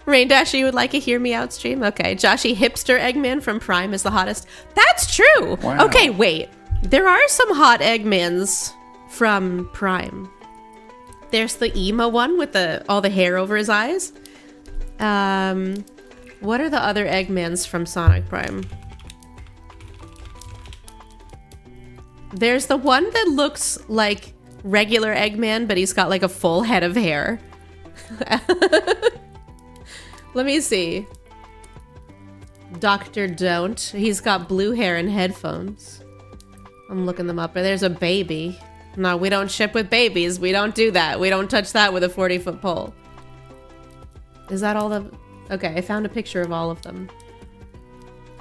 Rain Dasher, you would like a Hear Me Out stream? Okay. Joshy Hipster Eggman from Prime is the hottest. That's true! Wow. Okay, wait. There are some hot Eggmans from Prime. There's the emo one with all the hair over his eyes. What are the other Eggmans from Sonic Prime? There's the one that looks like regular Eggman, but he's got like a full head of hair. Let me see. Dr. Don't. He's got blue hair and headphones. I'm looking them up. There's a baby. No, we don't ship with babies. We don't do that. We don't touch that with a 40-foot pole. Is that all the... Okay, I found a picture of all of them.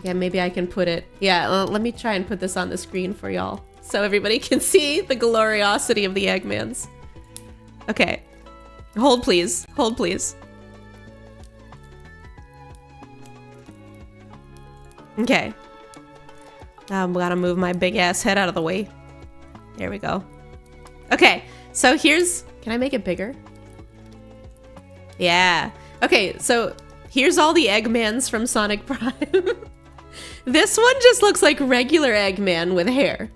Yeah, maybe I can put it... Yeah, let me try and put this on the screen for y'all, so everybody can see the gloriosity of the Eggmans. Okay. Hold, please. Hold, please. Okay. I'm gonna move my big-ass head out of the way. There we go. Okay, so here's... Can I make it bigger? Yeah. Okay, so here's all the Eggmans from Sonic Prime. This one just looks like regular Eggman with hair.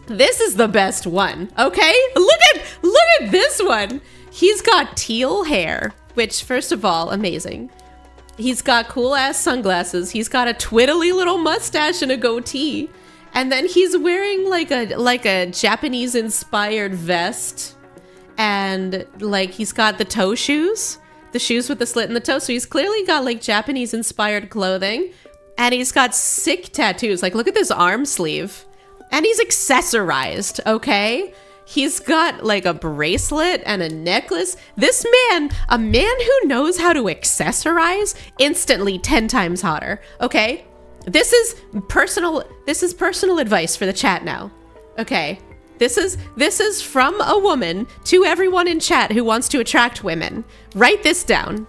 This is the best one, okay? Look at this one. He's got teal hair, which, first of all, amazing. He's got cool-ass sunglasses. He's got a twiddly little mustache and a goatee. And then he's wearing like a Japanese-inspired vest. And like he's got the toe shoes. The shoes with the slit in the toe. So he's clearly got like Japanese-inspired clothing. And he's got sick tattoos. Like, look at this arm sleeve. And he's accessorized, okay? He's got like a bracelet and a necklace. This man, a man who knows how to accessorize, instantly 10 times hotter, okay? This is personal advice for the chat now, okay? This is from a woman to everyone in chat who wants to attract women. Write this down.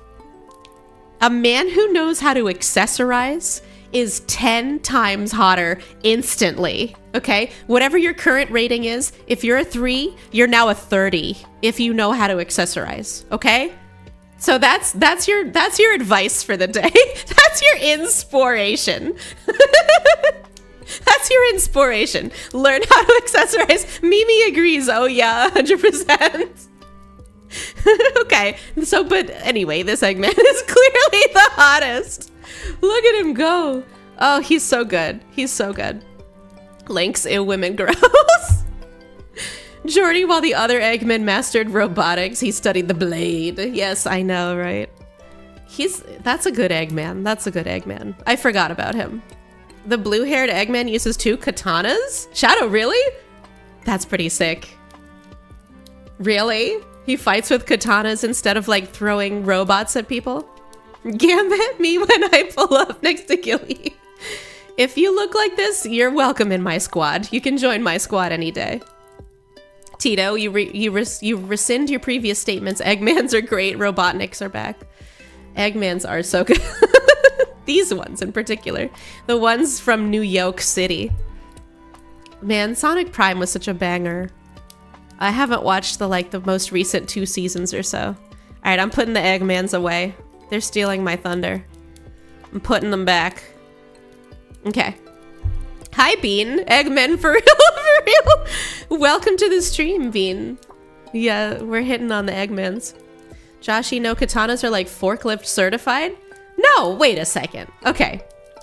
A man who knows how to accessorize is 10 times hotter instantly, okay? Whatever your current rating is, if you're a 3, you're now a 30 if you know how to accessorize, okay? So that's your advice for the day. That's your inspiration. That's your inspiration. Learn how to accessorize. Mimi agrees. Oh yeah, 100%. Okay, so but anyway, this Eggman is clearly the hottest. Look at him go. Oh, he's so good. He's so good. Link's ew, women gross. Jordy, while the other Eggman mastered robotics, he studied the blade. Yes, I know, right? That's a good Eggman. That's a good Eggman. I forgot about him. The blue-haired Eggman uses 2 katanas? Shadow, really? That's pretty sick. Really? He fights with katanas instead of like throwing robots at people? Gambit me when I pull up next to Gillie. If you look like this, you're welcome in my squad. You can join my squad any day. Tito, you rescind your previous statements. Eggmans are great. Robotniks are back. Eggmans are so good. These ones in particular. The ones from New York City. Man, Sonic Prime was such a banger. I haven't watched the most recent 2 seasons or so. All right, I'm putting the Eggmans away. They're stealing my thunder. I'm putting them back. Okay. Hi, Bean. Eggman for real, for real. Welcome to the stream, Bean. Yeah, we're hitting on the Eggmans. Joshy, no katanas are like forklift certified? No, wait a second. Okay.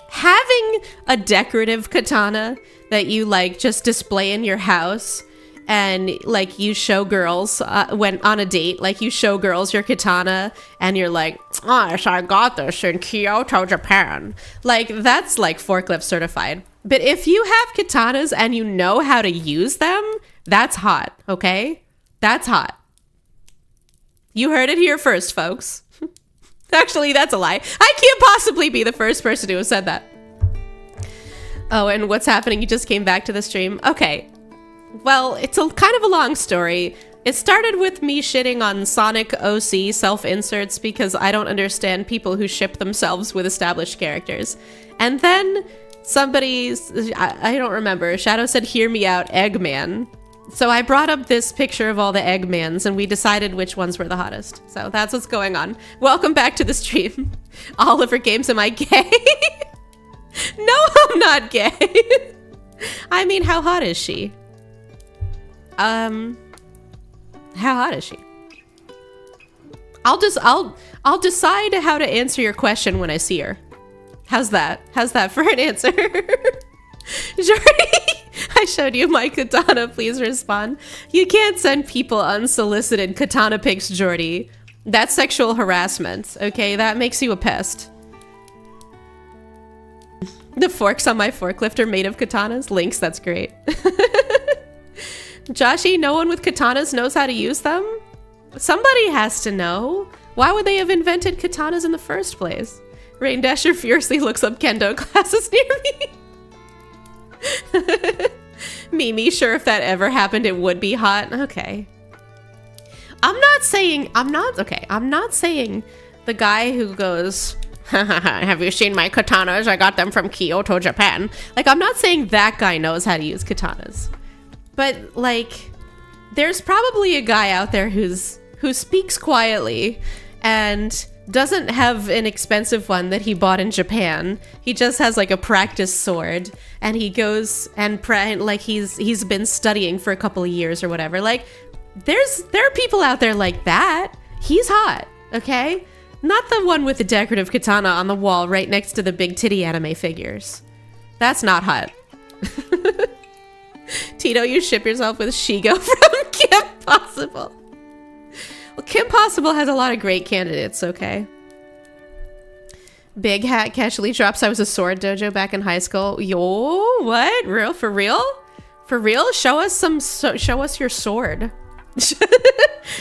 Having a decorative katana that you like just display in your house and like you show girls when on a date, like you show girls your katana and you're like, oh, I got this in Kyoto, Japan. Like that's like forklift certified. But if you have katanas and you know how to use them, that's hot, okay? That's hot. You heard it here first, folks. Actually, that's a lie. I can't possibly be the first person to have said that. Oh, and what's happening? You just came back to the stream. Okay. Well, it's a kind of a long story. It started with me shitting on Sonic OC self-inserts because I don't understand people who ship themselves with established characters. And then I don't remember, Shadow said, hear me out, Eggman. So I brought up this picture of all the Eggmans and we decided which ones were the hottest. So that's what's going on. Welcome back to the stream. Oliver Games, am I gay? No, I'm not gay. I mean, how hot is she? How hot is she? I'll decide how to answer your question when I see her. How's that? How's that for an answer? Jordy, I showed you my katana. Please respond. You can't send people unsolicited katana pics, Jordy. That's sexual harassment, okay? That makes you a pest. The forks on my forklift are made of katanas. Links, that's great. Joshi, no one with katanas knows how to use them? Somebody has to know. Why would they have invented katanas in the first place? Rain Dasher fiercely looks up kendo classes near me. Mimi, sure, if that ever happened, it would be hot. Okay. I'm not saying the guy who goes, have you seen my katanas? I got them from Kyoto, Japan. Like, I'm not saying that guy knows how to use katanas. But, like, there's probably a guy out there who speaks quietly and doesn't have an expensive one that he bought in Japan. He just has, like, a practice sword, and he goes and he's been studying for a couple of years or whatever. Like, there are people out there like that. He's hot, okay? Not the one with the decorative katana on the wall right next to the big titty anime figures. That's not hot. Tito, you ship yourself with Shigo from Kim Possible. Well, Kim Possible has a lot of great candidates, okay? Big Hat casually drops, I was a sword dojo back in high school. Yo, what? Real? For real? For real? Show us your sword.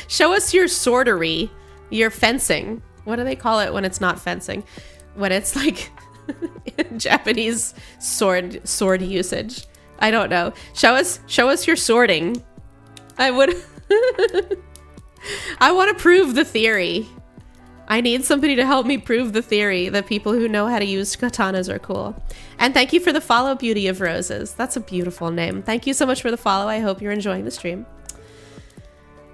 Show us your swordery. Your fencing. What do they call it when it's not fencing? When it's like Japanese sword usage. I don't know. Show us your sorting. I would I want to prove the theory. I need somebody to help me prove the theory that people who know how to use katanas are cool. And thank you for the follow, Beauty of Roses. That's a beautiful name. Thank you so much for the follow. I hope you're enjoying the stream.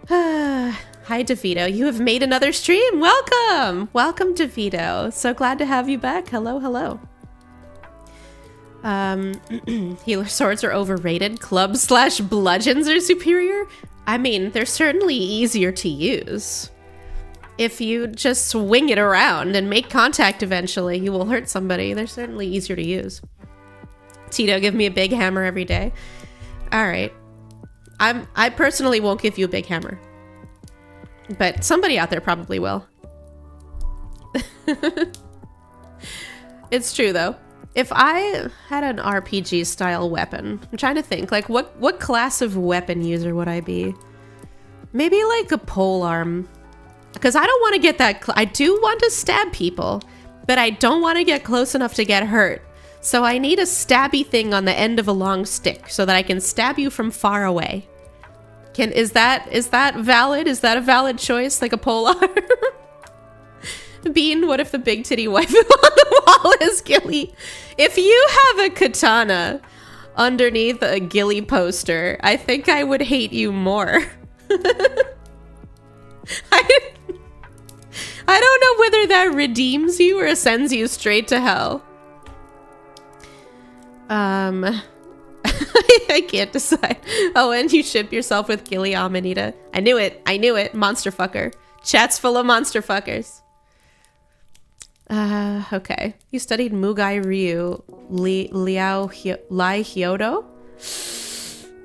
Hi, DeVito. You have made another stream. Welcome. Welcome, DeVito. So glad to have you back. Hello, hello. Healer swords are overrated. Clubs/bludgeons are superior. I mean, they're certainly easier to use. If you just swing it around and make contact eventually, you will hurt somebody. They're certainly easier to use. Tito, give me a big hammer every day. All right. I personally won't give you a big hammer. But somebody out there probably will. It's true, though. If I had an RPG style weapon, I'm trying to think, like what class of weapon user would I be? Maybe like a polearm, because I don't want to get that. I do want to stab people, but I don't want to get close enough to get hurt. So I need a stabby thing on the end of a long stick so that I can stab you from far away. Is that valid? Is that a valid choice? Like a polearm? Bean, what if the big titty wife on the wall is Gillie? If you have a katana underneath a Gillie poster, I think I would hate you more. I don't know whether that redeems you or sends you straight to hell. I can't decide. Oh, and you ship yourself with Gillie Amanita. I knew it. I knew it. Monster fucker. Chat's full of monster fuckers. Okay. You studied Mugai Ryu Lai Hyodo?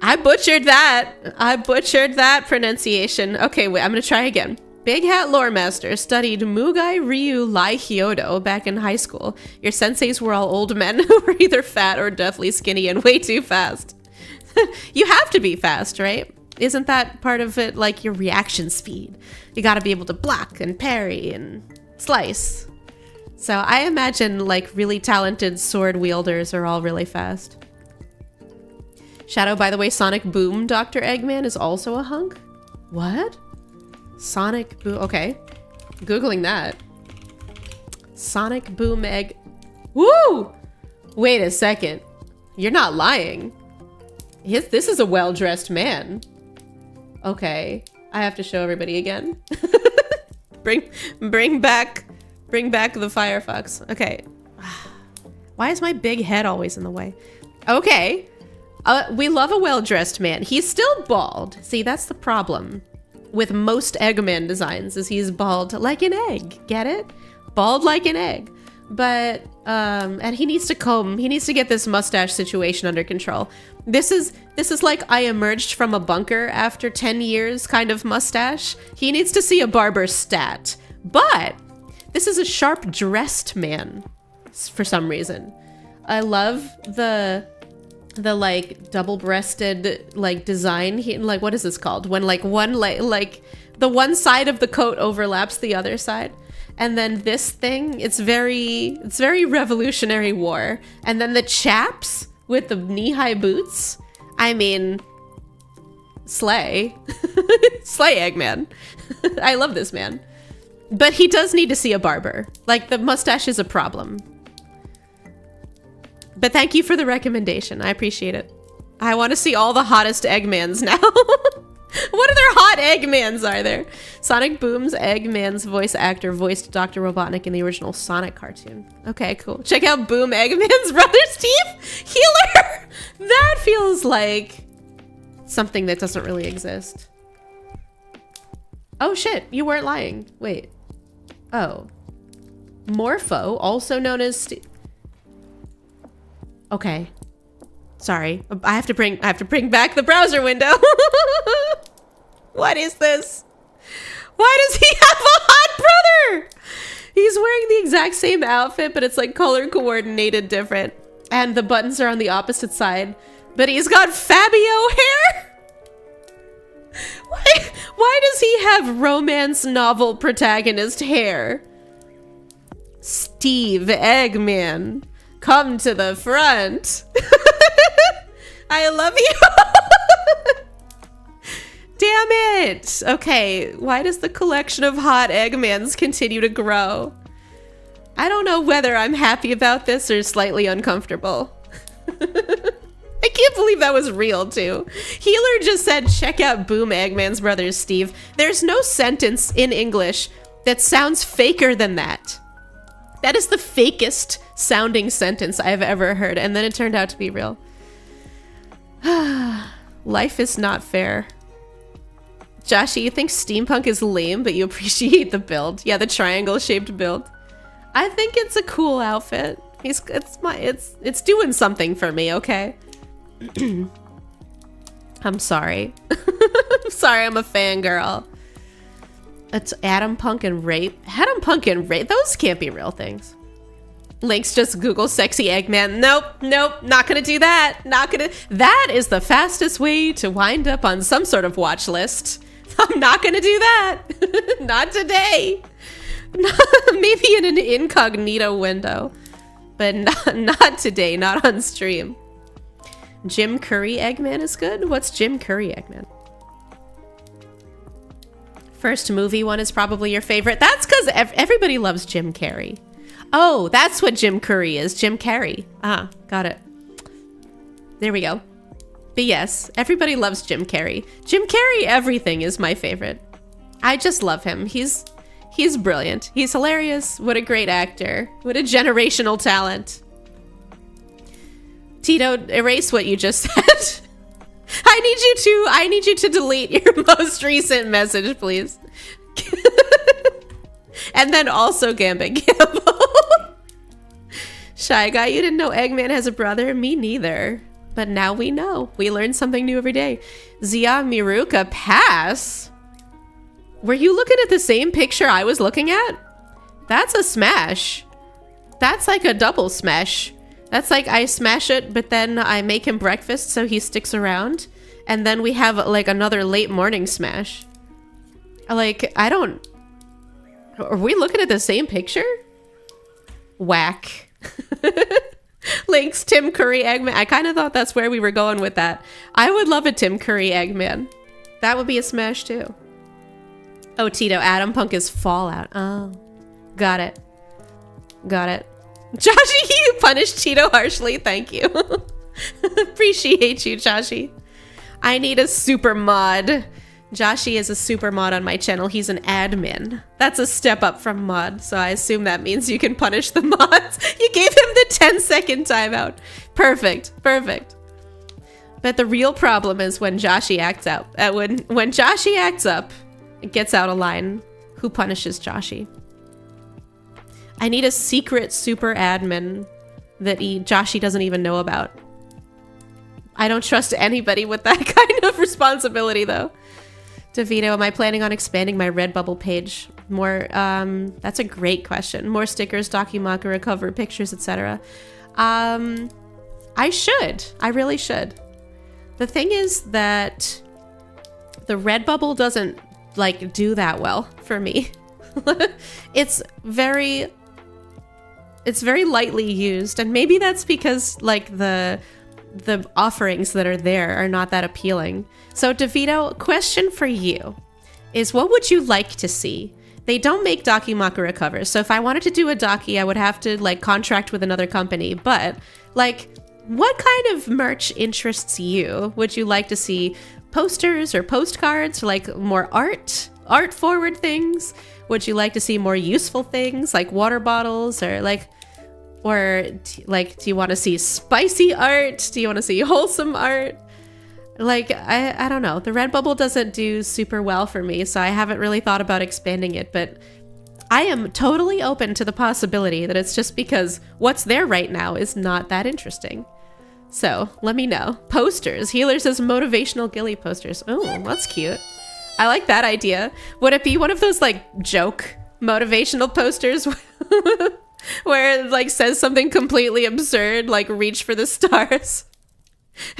I butchered that. I butchered that pronunciation. Okay, wait, I'm gonna try again. Big Hat Lore Master studied Mugai Ryu Lai Hyodo back in high school. Your senseis were all old men who were either fat or deathly skinny and way too fast. You have to be fast, right? Isn't that part of it, like your reaction speed? You gotta be able to block and parry and slice. So I imagine like really talented sword wielders are all really fast. Shadow, by the way, Sonic Boom Dr. Eggman is also a hunk? What? Sonic Boom, okay. Googling that. Sonic Boom Egg. Woo! Wait a second. You're not lying. This is a well-dressed man. Okay. I have to show everybody again. bring back the Firefox. Okay. Why is my big head always in the way? Okay. We love a well-dressed man. He's still bald. See, that's the problem with most Eggman designs, is he's bald like an egg. Get it? Bald like an egg. But, and he needs to comb. He needs to get this mustache situation under control. This is like I emerged from a bunker after 10 years kind of mustache. He needs to see a barber stat. But this is a sharp dressed man for some reason. I love the like double-breasted like design. Like, what is this called? When like like the one side of the coat overlaps the other side. And then this thing, it's very Revolutionary War. And then the chaps with the knee-high boots. I mean, slay. Slay, Eggman. I love this man. But he does need to see a barber. Like, the mustache is a problem. But thank you for the recommendation. I appreciate it. I want to see all the hottest Eggmans now. What other hot Eggmans are there? Sonic Boom's Eggman's voice actor voiced Dr. Robotnik in the original Sonic cartoon. Okay, cool. Check out Boom Eggman's brother Steve Healer. That feels like something that doesn't really exist. Oh shit, you weren't lying. Wait. Oh. Morpho, also known as Okay. Sorry. I have to bring back the browser window. What is this? Why does he have a hot brother? He's wearing the exact same outfit, but it's like color coordinated different. And the buttons are on the opposite side. But he's got Fabio hair? Why does he have romance novel protagonist hair? Steve Eggman, come to the front. I love you. Damn it. Okay, why does the collection of hot Eggmans continue to grow? I don't know whether I'm happy about this or slightly uncomfortable. I can't believe that was real, too. Healer just said, check out Boom Eggman's brother Steve. There's no sentence in English that sounds faker than that. That is the fakest sounding sentence I've ever heard, and then it turned out to be real. Life is not fair. Joshy, you think steampunk is lame, but you appreciate the build. Yeah, the triangle-shaped build. I think it's a cool outfit. It's doing something for me, okay? I'm sorry. I'm sorry, I'm a fangirl. It's Adam Punk and Rape. Adam Punk and Rape, those can't be real things. Link's just Google sexy Eggman. Nope, not gonna do that. That is the fastest way to wind up on some sort of watch list. I'm not gonna do that. Not today. Maybe in an incognito window, but not today, not on stream. Jim Curry Eggman is good? What's Jim Curry Eggman? First movie one is probably your favorite. That's because everybody loves Jim Carrey. Oh, that's what Jim Curry is. Jim Carrey. Ah, got it. There we go. But yes, everybody loves Jim Carrey. Jim Carrey everything is my favorite. I just love him. He's brilliant. He's hilarious. What a great actor. What a generational talent. Tito, erase what you just said. I need you to delete your most recent message, please. And then also Gambit Gamble. Shy Guy, you didn't know Eggman has a brother? Me neither. But now we know. We learn something new every day. Zia Miruka, pass? Were you looking at the same picture I was looking at? That's a smash. That's like a double smash. That's like I smash it, but then I make him breakfast so he sticks around. And then we have like another late morning smash. Like, I don't... Are we looking at the same picture? Whack. Links, Tim Curry, Eggman. I kind of thought that's where we were going with that. I would love a Tim Curry, Eggman. That would be a smash too. Oh, Tito, Adam Punk is Fallout. Oh, got it. Got it. Joshi, you punished Tito harshly. Thank you. Appreciate you, Joshi. I need a super mod. Joshi is a super mod on my channel. He's an admin. That's a step up from mod, so I assume that means you can punish the mods. You gave him the 10-second timeout. Perfect, perfect. But the real problem is when Joshi acts out. When Joshi acts up, it gets out of line. Who punishes Joshi? I need a secret super admin that Joshi doesn't even know about. I don't trust anybody with that kind of responsibility, though. DeVito, am I planning on expanding my Redbubble page? More, that's a great question. More stickers, Documakara cover, pictures, etc. I should. I really should. The thing is that the Redbubble doesn't, like, do that well for me. It's very lightly used, and maybe that's because, like, the offerings that are there are not that appealing. So DeVito, question for you is, what would you like to see? They don't make Documakara covers, so if I wanted to do a Doki, I would have to like contract with another company. But like, what kind of merch interests you? Would you like to see posters or postcards, or like more art forward things? Would you like to see more useful things like water bottles, or like, do you want to see spicy art? Do you want to see wholesome art? Like, I don't know. The Redbubble doesn't do super well for me, so I haven't really thought about expanding it, but I am totally open to the possibility that it's just because what's there right now is not that interesting. So, let me know. Posters. Healer says motivational Gillie posters. Oh, that's cute. I like that idea. Would it be one of those, like, joke motivational posters where it, like, says something completely absurd, like, reach for the stars?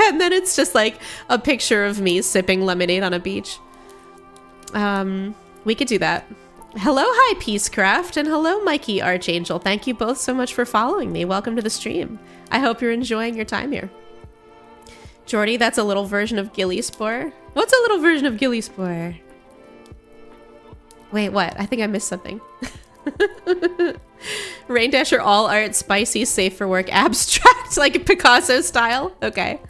And then it's just like a picture of me sipping lemonade on a beach. We could do that. Hello, Hi Peacecraft, and hello, Mikey Archangel. Thank you both so much for following me. Welcome to the stream. I hope you're enjoying your time here. Jordy, that's a little version of Gillie Spore. What's a little version of Gillie Spore? Wait, what? I think I missed something. Rain Dasher, all art, spicy, safe for work, abstract, like Picasso style. Okay.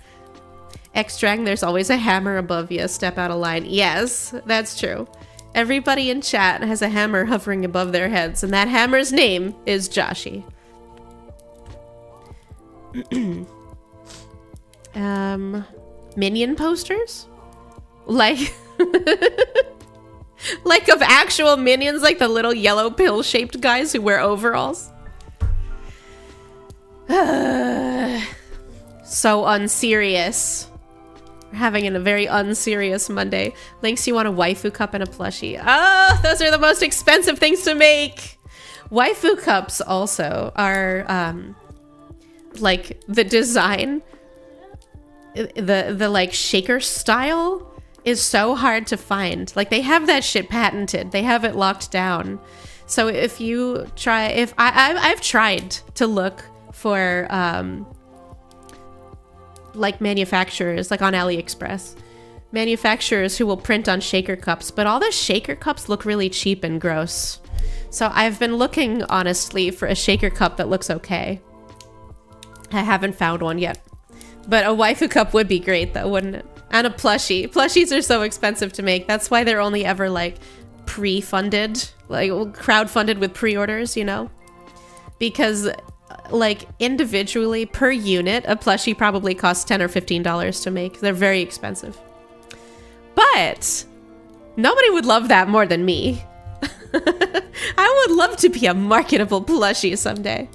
Extrang, there's always a hammer above you. Step out of line. Yes, that's true. Everybody in chat has a hammer hovering above their heads, and that hammer's name is Joshi. Minion posters? Like... like of actual minions, like the little yellow pill-shaped guys who wear overalls. So unserious. We're having a very unserious Monday. Links, you want a waifu cup and a plushie. Oh, those are the most expensive things to make. Waifu cups also are, like, the design, the like shaker style is so hard to find. Like, they have that shit patented. They have it locked down. So if you try, I've tried to look for like manufacturers, like on AliExpress, manufacturers who will print on shaker cups, but all the shaker cups look really cheap and gross. So I've been looking, honestly, for a shaker cup that looks okay. I haven't found one yet. But a waifu cup would be great, though, wouldn't it? And a plushie. Plushies are so expensive to make. That's why they're only ever, like, pre-funded. Like, crowdfunded with pre-orders, you know? Because, like, individually, per unit, a plushie probably costs $10 or $15 to make. They're very expensive. But nobody would love that more than me. I would love to be a marketable plushie someday.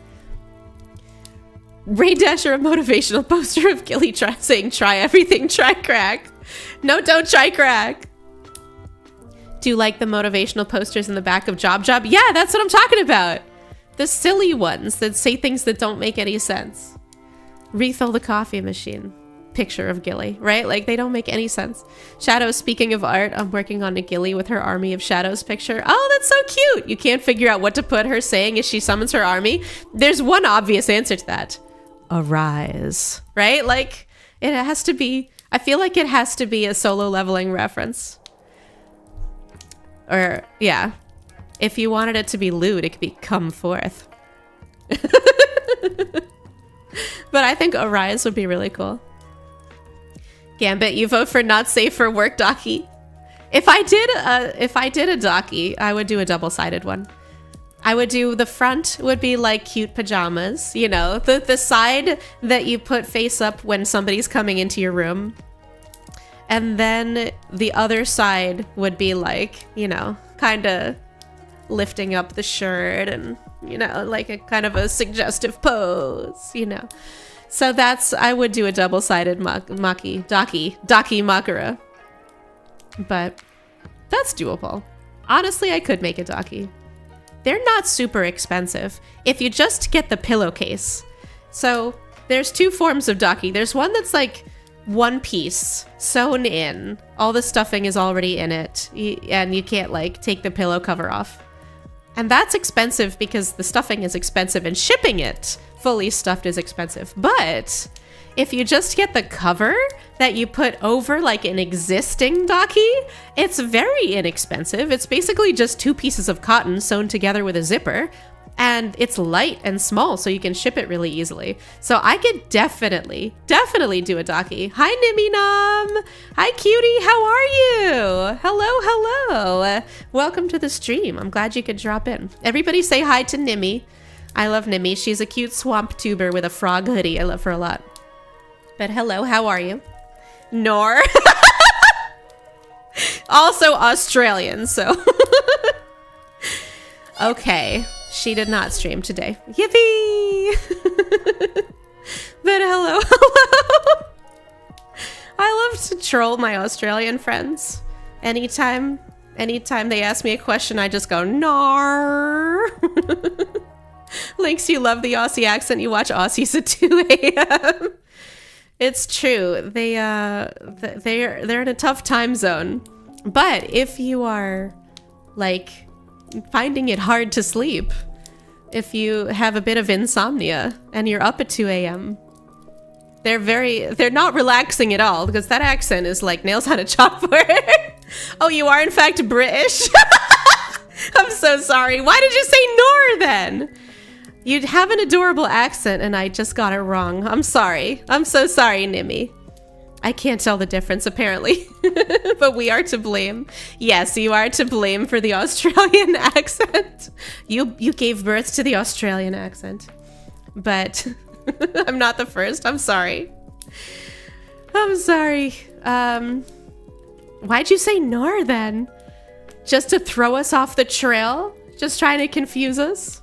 Rain Dasher, a motivational poster of Gillie saying, try everything, try crack. No, don't try crack. Do you like the motivational posters in the back of Job Job? Yeah, that's what I'm talking about. The silly ones that say things that don't make any sense. Refill the coffee machine. Picture of Gillie, right? Like, they don't make any sense. Shadow, speaking of art, I'm working on a Gillie with her army of shadows picture. Oh, that's so cute. You can't figure out what to put her saying as she summons her army. There's one obvious answer to that. Arise, right? Like, it has to be, I feel like it has to be a solo leveling reference. Or, yeah. If you wanted it to be lewd, it could be come forth. But I think Arise would be really cool. Gambit, you vote for not safe for work docky. If I did a docky, I would do a double-sided one. I would do, the front would be like cute pajamas, you know, the side that you put face up when somebody's coming into your room. And then the other side would be like, you know, kind of lifting up the shirt and, you know, like a kind of a suggestive pose, you know. So that's, I would do a double-sided docky makara. But that's doable. Honestly, I could make a docky. They're not super expensive if you just get the pillowcase. So there's two forms of docky. There's one that's like one piece sewn in. All the stuffing is already in it, and you can't like take the pillow cover off. And that's expensive because the stuffing is expensive and shipping it fully stuffed is expensive. But if you just get the cover that you put over like an existing docky, it's very inexpensive. It's basically just two pieces of cotton sewn together with a zipper, and it's light and small, so you can ship it really easily. So I could definitely do a docky. Hi, Nimmy Nom. Hi, cutie. How are you? Hello. Welcome to the stream. I'm glad you could drop in. Everybody say hi to Nimmy. I love Nimmy. She's a cute swamp tuber with a frog hoodie. I love her a lot. But hello, how are you? Nor. Also Australian, so. Okay. She did not stream today. Yippee! But hello. I love to troll my Australian friends. Anytime they ask me a question, I just go, nar. Lynx, you love the Aussie accent. You watch Aussies at 2 a.m. It's true. They're in a tough time zone. But if you are like finding it hard to sleep, if you have a bit of insomnia and you're up at 2 a.m., they're not relaxing at all, because that accent is like nails on a chalkboard. Oh, you are in fact British? I'm so sorry. Why did you say nor then? You'd have an adorable accent and I just got it wrong. I'm sorry. I'm so sorry, Nimmy. I can't tell the difference, apparently. But we are to blame. Yes, you are to blame for the Australian accent. You gave birth to the Australian accent. But I'm not the first. I'm sorry. I'm sorry. Why'd you say nor then? Just to throw us off the trail? Just trying to confuse us?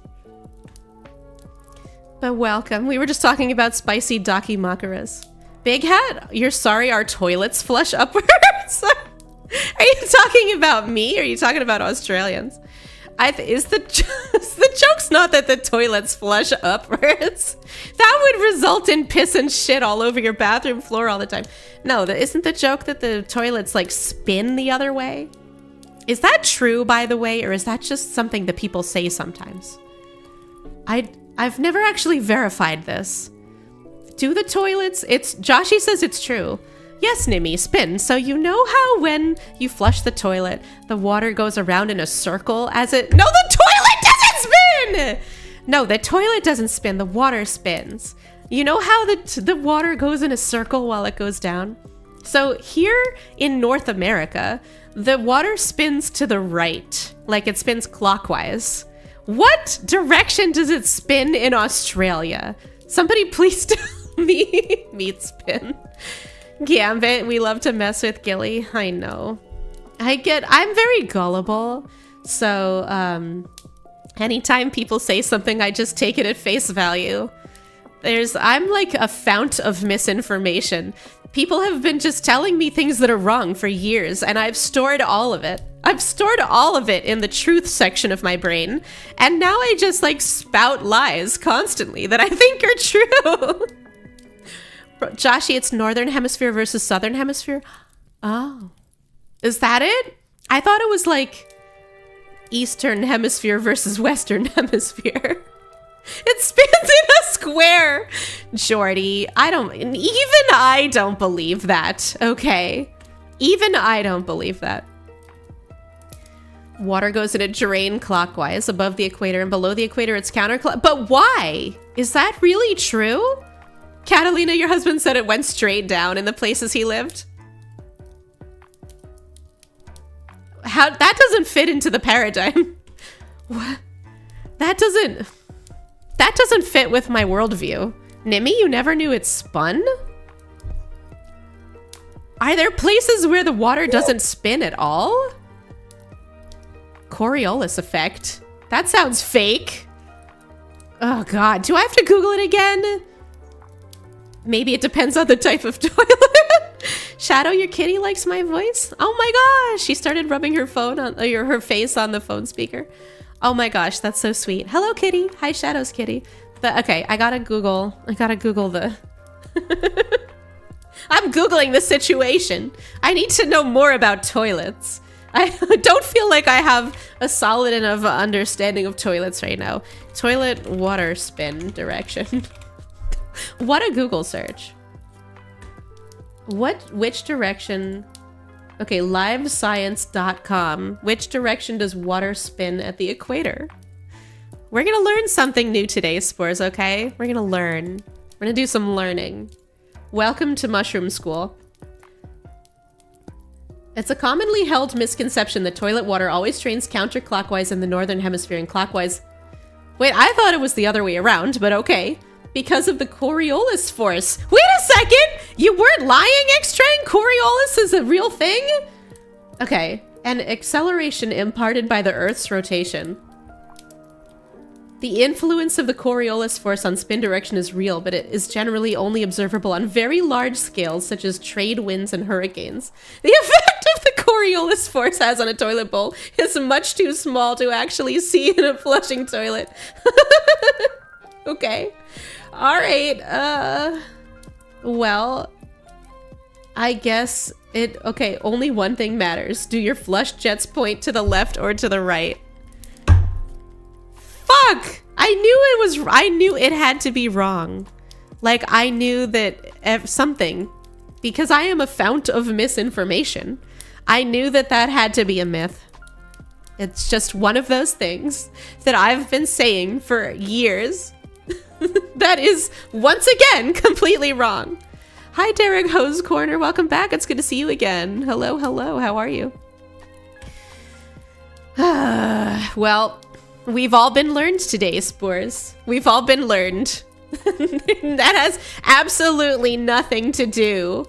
But welcome. We were just talking about spicy docky makaras. Big Hat, you're sorry our toilets flush upwards? Are you talking about me or are you talking about Australians? Is the joke's not that the toilets flush upwards? That would result in piss and shit all over your bathroom floor all the time. No, isn't the joke that the toilets like spin the other way? Is that true, by the way, or is that just something that people say sometimes? I've never actually verified this. Do the toilets, Joshy says it's true. Yes, Nimmy, spin. So you know how when you flush the toilet, the water goes around in a circle as it... No, the toilet doesn't spin! No, the toilet doesn't spin, the water spins. You know how the water goes in a circle while it goes down? So here in North America, the water spins to the right, like it spins clockwise. What direction does it spin in Australia? Somebody please tell me. Meat spin. Gambit, we love to mess with Gillie. I know. I'm very gullible. So anytime people say something, I just take it at face value. I'm like a fount of misinformation. People have been just telling me things that are wrong for years, and I've stored all of it. I've stored all of it in the truth section of my brain, and now I just like spout lies constantly that I think are true. Joshy, it's Northern Hemisphere versus Southern Hemisphere? Oh. Is that it? I thought it was like Eastern Hemisphere versus Western Hemisphere. It spins in a square. Jordy, even I don't believe that, okay? Even I don't believe that. Water goes in a drain clockwise above the equator, and below the equator it's counterclockwise. But why? Is that really true? Catalina, your husband said it went straight down in the places he lived. How that doesn't fit into the paradigm. What? That doesn't fit with my worldview. Nimmy, you never knew it spun? Are there places where the water doesn't spin at all? Coriolis effect. That sounds fake. Oh god, do I have to Google it again? Maybe it depends on the type of toilet. Shadow, your kitty likes my voice? Oh my gosh, she started rubbing her phone on her face on the phone speaker. Oh my gosh, that's so sweet. Hello, kitty. Hi, Shadow's kitty. Okay, I gotta Google the... I'm Googling the situation. I need to know more about toilets. I don't feel like I have a solid enough understanding of toilets right now. Toilet water spin direction. What a Google search. Which direction... Okay, livescience.com. Which direction does water spin at the equator? We're gonna learn something new today, Spores, okay? We're gonna learn. We're gonna do some learning. Welcome to Mushroom School. It's a commonly held misconception that toilet water always drains counterclockwise in the northern hemisphere and clockwise... Wait, I thought it was the other way around, but okay. Because of the Coriolis force. Wait a second! You weren't lying, X-Train? Coriolis is a real thing? Okay. An acceleration imparted by the Earth's rotation. The influence of the Coriolis force on spin direction is real, but it is generally only observable on very large scales, such as trade winds and hurricanes. The effect of the Coriolis force has on a toilet bowl is much too small to actually see in a flushing toilet. Okay. All right, well, I guess okay, only one thing matters. Do your flush jets point to the left or to the right? Fuck! I knew it had to be wrong. Like, I knew that something, because I am a fount of misinformation. I knew that had to be a myth. It's just one of those things that I've been saying for years. That is, once again, completely wrong. Hi, Derek Hose Corner. Welcome back. It's good to see you again. Hello, hello. How are you? Well, we've all been learned today, Spores. We've all been learned. That has absolutely nothing to do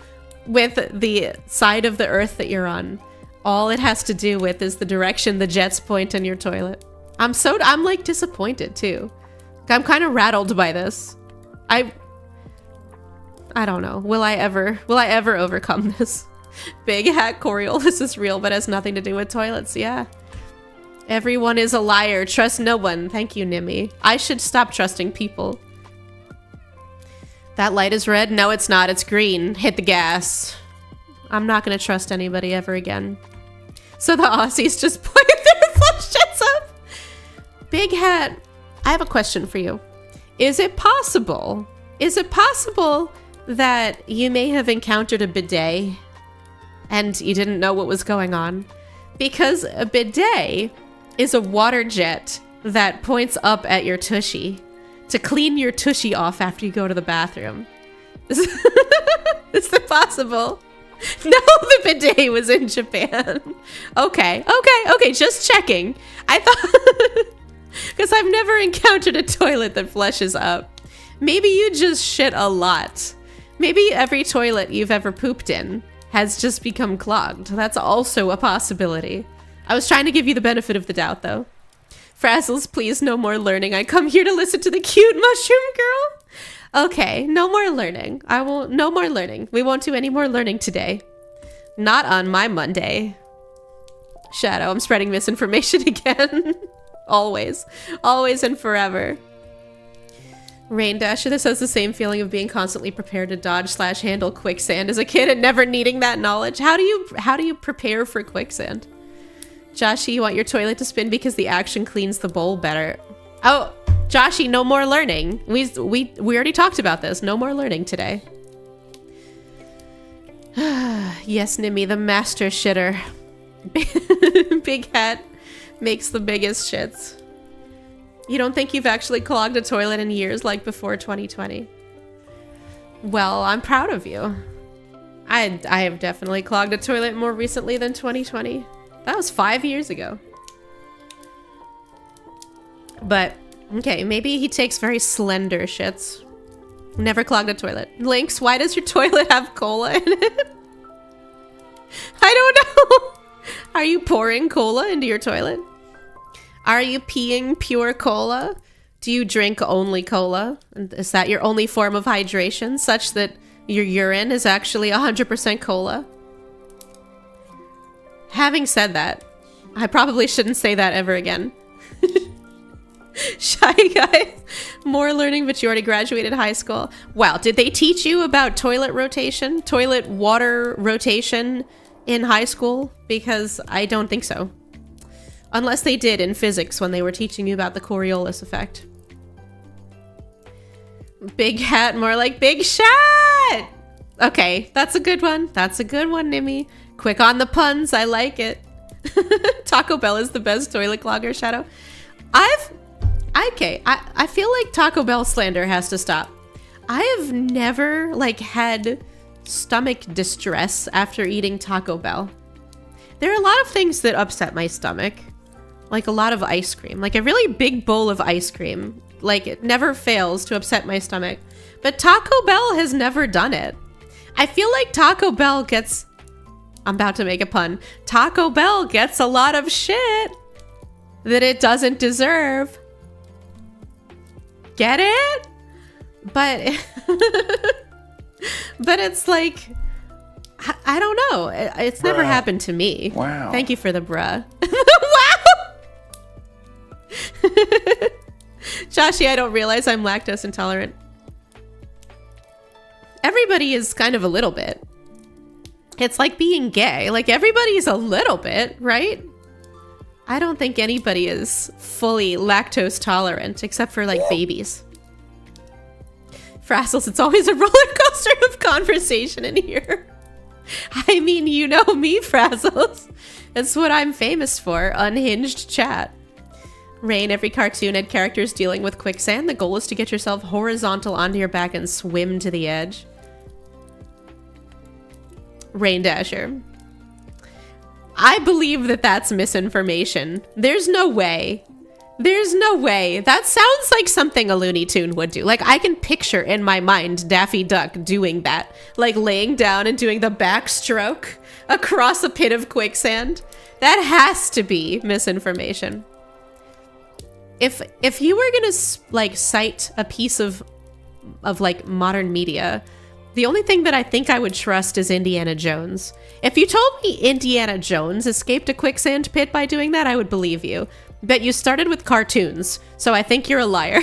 with the side of the Earth that you're on. All it has to do with is the direction the jets point in your toilet. I'm like disappointed too. I'm kind of rattled by this. I don't know. Will I ever overcome this? Big hat Coriolis is real, but has nothing to do with toilets. Yeah. Everyone is a liar. Trust no one. Thank you, Nimmy. I should stop trusting people. That light is red? No, it's not. It's green. Hit the gas. I'm not gonna trust anybody ever again. So the Aussies just point their flush jets up. Big hat. I have a question for you. Is it possible that you may have encountered a bidet and you didn't know what was going on? Because a bidet is a water jet that points up at your tushy to clean your tushy off after you go to the bathroom. Is that possible? No, the bidet was in Japan. Okay, just checking. I thought... Because I've never encountered a toilet that flushes up. Maybe you just shit a lot. Maybe every toilet you've ever pooped in has just become clogged. That's also a possibility. I was trying to give you the benefit of the doubt, though. Frazzles, please, no more learning. I come here to listen to the cute mushroom girl. Okay, no more learning. No more learning. We won't do any more learning today. Not on my Monday. Shadow, I'm spreading misinformation again. Always. Always and forever. Rain Dasher, this has the same feeling of being constantly prepared to dodge / handle quicksand as a kid and never needing that knowledge. How do you prepare for quicksand? Joshy, you want your toilet to spin because the action cleans the bowl better. Oh, Joshy, no more learning. We already talked about this. No more learning today. Yes, Nimmy, the master shitter. Big Hat makes the biggest shits. You don't think you've actually clogged a toilet in years like before 2020? Well, I'm proud of you. I have definitely clogged a toilet more recently than 2020. That was 5 years ago. But, okay, maybe he takes very slender shits. Never clogged a toilet. Lynx, why does your toilet have cola in it? I don't know. Are you pouring cola into your toilet? Are you peeing pure cola? Do you drink only cola? And is that your only form of hydration, such that your urine is actually 100% cola? Having said that, I probably shouldn't say that ever again. Shy Guy, more learning, but you already graduated high school. Wow, did they teach you about toilet rotation, toilet water rotation in high school? Because I don't think so. Unless they did in physics when they were teaching you about the Coriolis effect. Big Hat, more like Big Shot! Okay, that's a good one. That's a good one, Nimmy. Quick on the puns, I like it. Taco Bell is the best toilet clogger, Shadow. I feel like Taco Bell slander has to stop. I have never, like, had stomach distress after eating Taco Bell. There are a lot of things that upset my stomach. Like a lot of ice cream. Like a really big bowl of ice cream. Like it never fails to upset my stomach. But Taco Bell has never done it. I feel like Taco Bell gets... I'm about to make a pun. Taco Bell gets a lot of shit that it doesn't deserve. Get it? But... but it's like... I don't know. It's never happened to me. Wow. Thank you for the bruh. Joshy, I don't realize I'm lactose intolerant. Everybody is kind of a little bit. It's like being gay. Like everybody's a little bit, right? I don't think anybody is fully lactose tolerant except for like babies. Frazzles, it's always a roller coaster of conversation in here. I mean, you know me, Frazzles. That's what I'm famous for, unhinged chat. Rain, every cartoon had characters dealing with quicksand. The goal is to get yourself horizontal onto your back and swim to the edge. Rain Dasher. I believe that that's misinformation. There's no way. There's no way. That sounds like something a Looney Tune would do. Like, I can picture in my mind Daffy Duck doing that. Like, laying down and doing the backstroke across a pit of quicksand. That has to be misinformation. If you were gonna like cite a piece of like modern media, the only thing that I think I would trust is Indiana Jones. If you told me Indiana Jones escaped a quicksand pit by doing that, I would believe you. But you started with cartoons, so I think you're a liar.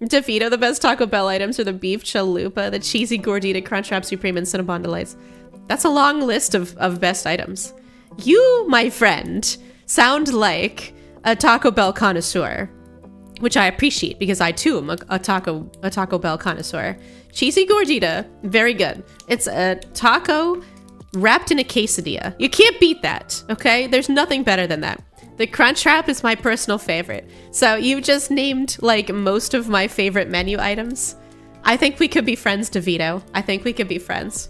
DeVito, the best Taco Bell items are the beef chalupa, the cheesy gordita, Crunchwrap Supreme, and Cinnabon Delights. That's a long list of best items. You, my friend, sound like a Taco Bell connoisseur, which I appreciate because I too am a Taco Bell connoisseur. Cheesy gordita, very good. It's a taco wrapped in a quesadilla. You can't beat that, okay? There's nothing better than that. The Crunchwrap is my personal favorite. So you just named like most of my favorite menu items. I think we could be friends, DeVito. I think we could be friends.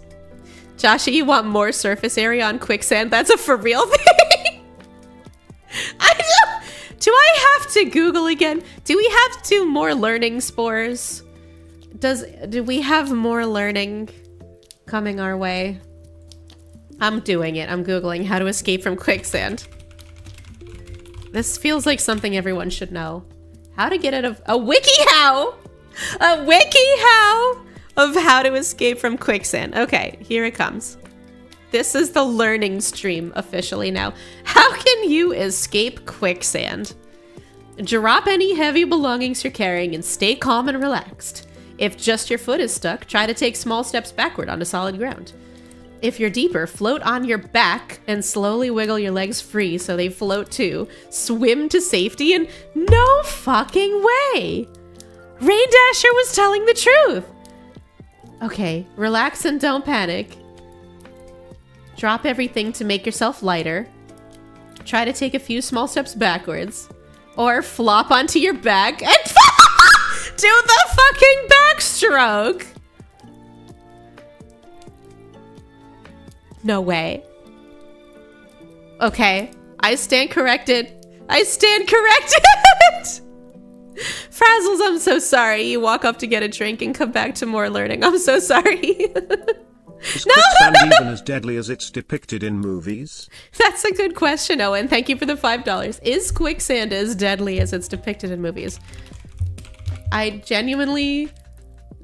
Joshy, you want more surface area on quicksand? That's a for real thing. Do I have to Google again? Do we have to do more learning, Spores? Do we have more learning coming our way? I'm doing it. I'm Googling how to escape from quicksand. This feels like something everyone should know. How to get out of a WikiHow? A WikiHow of how to escape from quicksand. Okay, here it comes. This is the learning stream officially now. How can you escape quicksand? Drop any heavy belongings you're carrying and stay calm and relaxed. If just your foot is stuck, try to take small steps backward onto solid ground. If you're deeper, float on your back and slowly wiggle your legs free so they float too. Swim to safety and no fucking way! Rain Dasher was telling the truth! Okay, relax and don't panic. Drop everything to make yourself lighter. Try to take a few small steps backwards. Or flop onto your back and do the fucking backstroke! No way. Okay, I stand corrected. I stand corrected! Frazzles, I'm so sorry. You walk up to get a drink and come back to more learning. I'm so sorry. Is quicksand even as deadly as it's depicted in movies? That's a good question, Owen. Thank you for the $5. Is quicksand as deadly as it's depicted in movies? I genuinely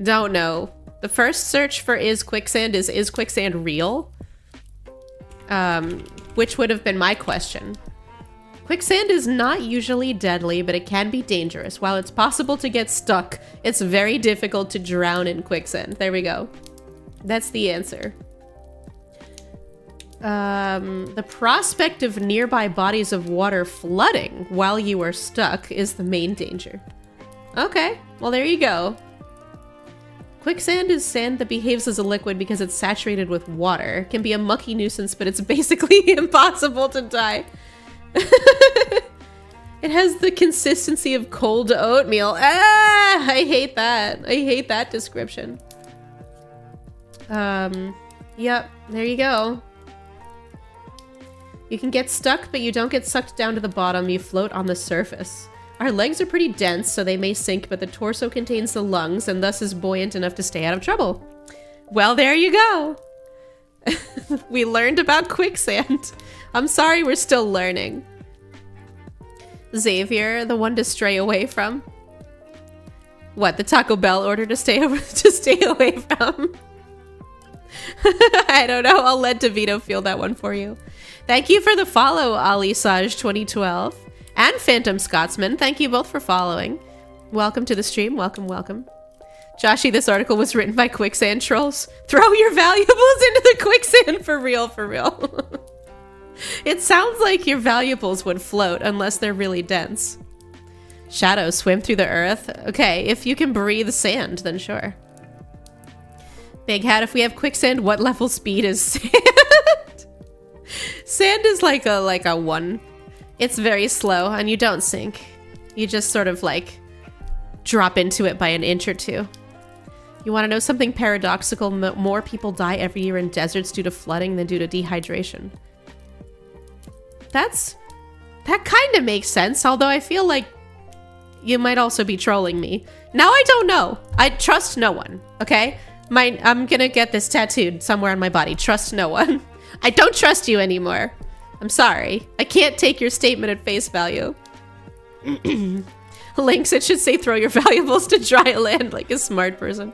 don't know. The first search for is quicksand real? Which would have been my question. Quicksand is not usually deadly, but it can be dangerous. While it's possible to get stuck, it's very difficult to drown in quicksand. There we go. That's the answer. The prospect of nearby bodies of water flooding while you are stuck is the main danger. Okay, well there you go. Quicksand is sand that behaves as a liquid because it's saturated with water. It can be a mucky nuisance, but it's basically impossible to die. It has the consistency of cold oatmeal. Ah, I hate that. I hate that description. Yep, there you go. You can get stuck, but you don't get sucked down to the bottom. You float on the surface. Our legs are pretty dense, so they may sink, but the torso contains the lungs and thus is buoyant enough to stay out of trouble. Well, there you go. We learned about quicksand. I'm sorry we're still learning. Xavier, the one to stray away from. What, the Taco Bell order to stay away from? I don't know. I'll let DeVito feel that one for you. Thank you for the follow, Ali Saj 2012 and Phantom Scotsman. Thank you both for following. Welcome to the stream. Welcome, welcome. Joshy, this article was written by quicksand trolls. Throw your valuables into the quicksand for real, for real. It sounds like your valuables would float unless they're really dense. Shadows swim through the earth. Okay, if you can breathe sand, then sure. Big Hat, if we have quicksand, what level speed is sand? Sand is like a 1. It's very slow and you don't sink. You just sort of like drop into it by an inch or two. You want to know something paradoxical? More people die every year in deserts due to flooding than due to dehydration. That kind of makes sense, although I feel like you might also be trolling me. Now I don't know. I trust no one, okay? I'm gonna get this tattooed somewhere on my body. Trust no one. I don't trust you anymore. I'm sorry. I can't take your statement at face value. Links, it should say throw your valuables to dry land like a smart person.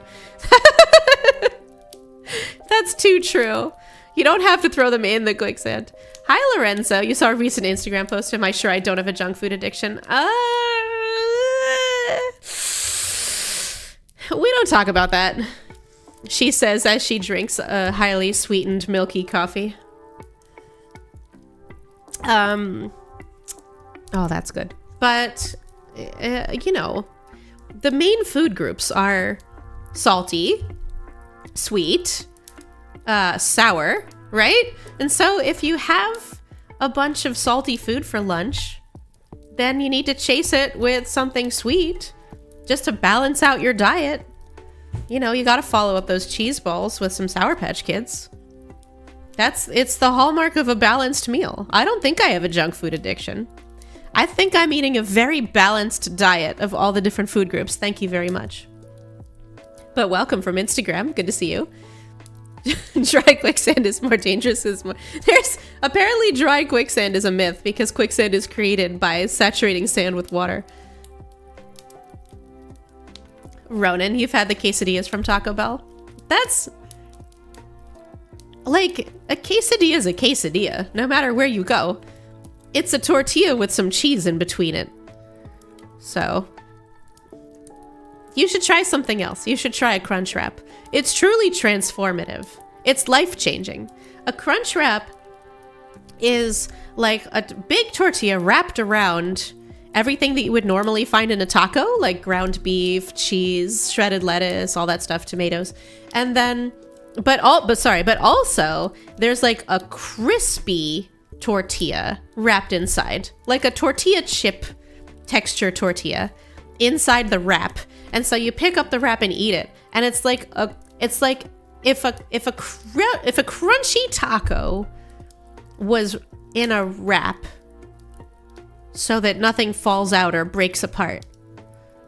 That's too true. You don't have to throw them in the quicksand. Hi, Lorenzo. You saw a recent Instagram post. Am I sure I don't have a junk food addiction? We don't talk about that. She says as she drinks a highly sweetened milky coffee. Oh, that's good. But, you know, the main food groups are salty, sweet, sour, right? And so if you have a bunch of salty food for lunch, then you need to chase it with something sweet just to balance out your diet. You know, you gotta follow up those cheese balls with some Sour Patch Kids. It's the hallmark of a balanced meal. I don't think I have a junk food addiction. I think I'm eating a very balanced diet of all the different food groups. Thank you very much. But welcome from Instagram. Good to see you. Dry quicksand is more dangerous. There's apparently dry quicksand is a myth because quicksand is created by saturating sand with water. Ronan, you've had the quesadillas from Taco Bell. That's like a quesadilla is a quesadilla, no matter where you go. It's a tortilla with some cheese in between it. So you should try something else. You should try a crunch wrap. It's truly transformative. It's life-changing. A crunch wrap is like a big tortilla wrapped around everything that you would normally find in a taco, like ground beef, cheese, shredded lettuce, all that stuff, tomatoes. And then, but also there's like a crispy tortilla wrapped inside, like a tortilla chip texture tortilla inside the wrap. And so you pick up the wrap and eat it. And it's like if a crunchy taco was in a wrap so that nothing falls out or breaks apart.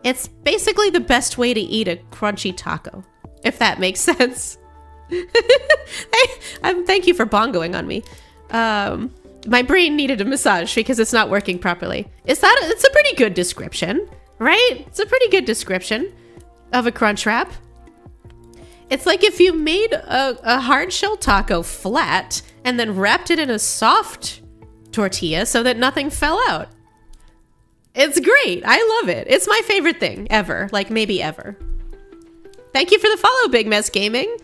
It's basically the best way to eat a crunchy taco, if that makes sense. Thank you for bongoing on me. My brain needed a massage because it's not working properly. It's a pretty good description, right? It's a pretty good description of a crunch wrap. It's like if you made a hard shell taco flat and then wrapped it in a soft tortilla so that nothing fell out. It's great. I love it. It's my favorite thing ever. Like maybe ever. Thank you for the follow, Big Mess Gaming.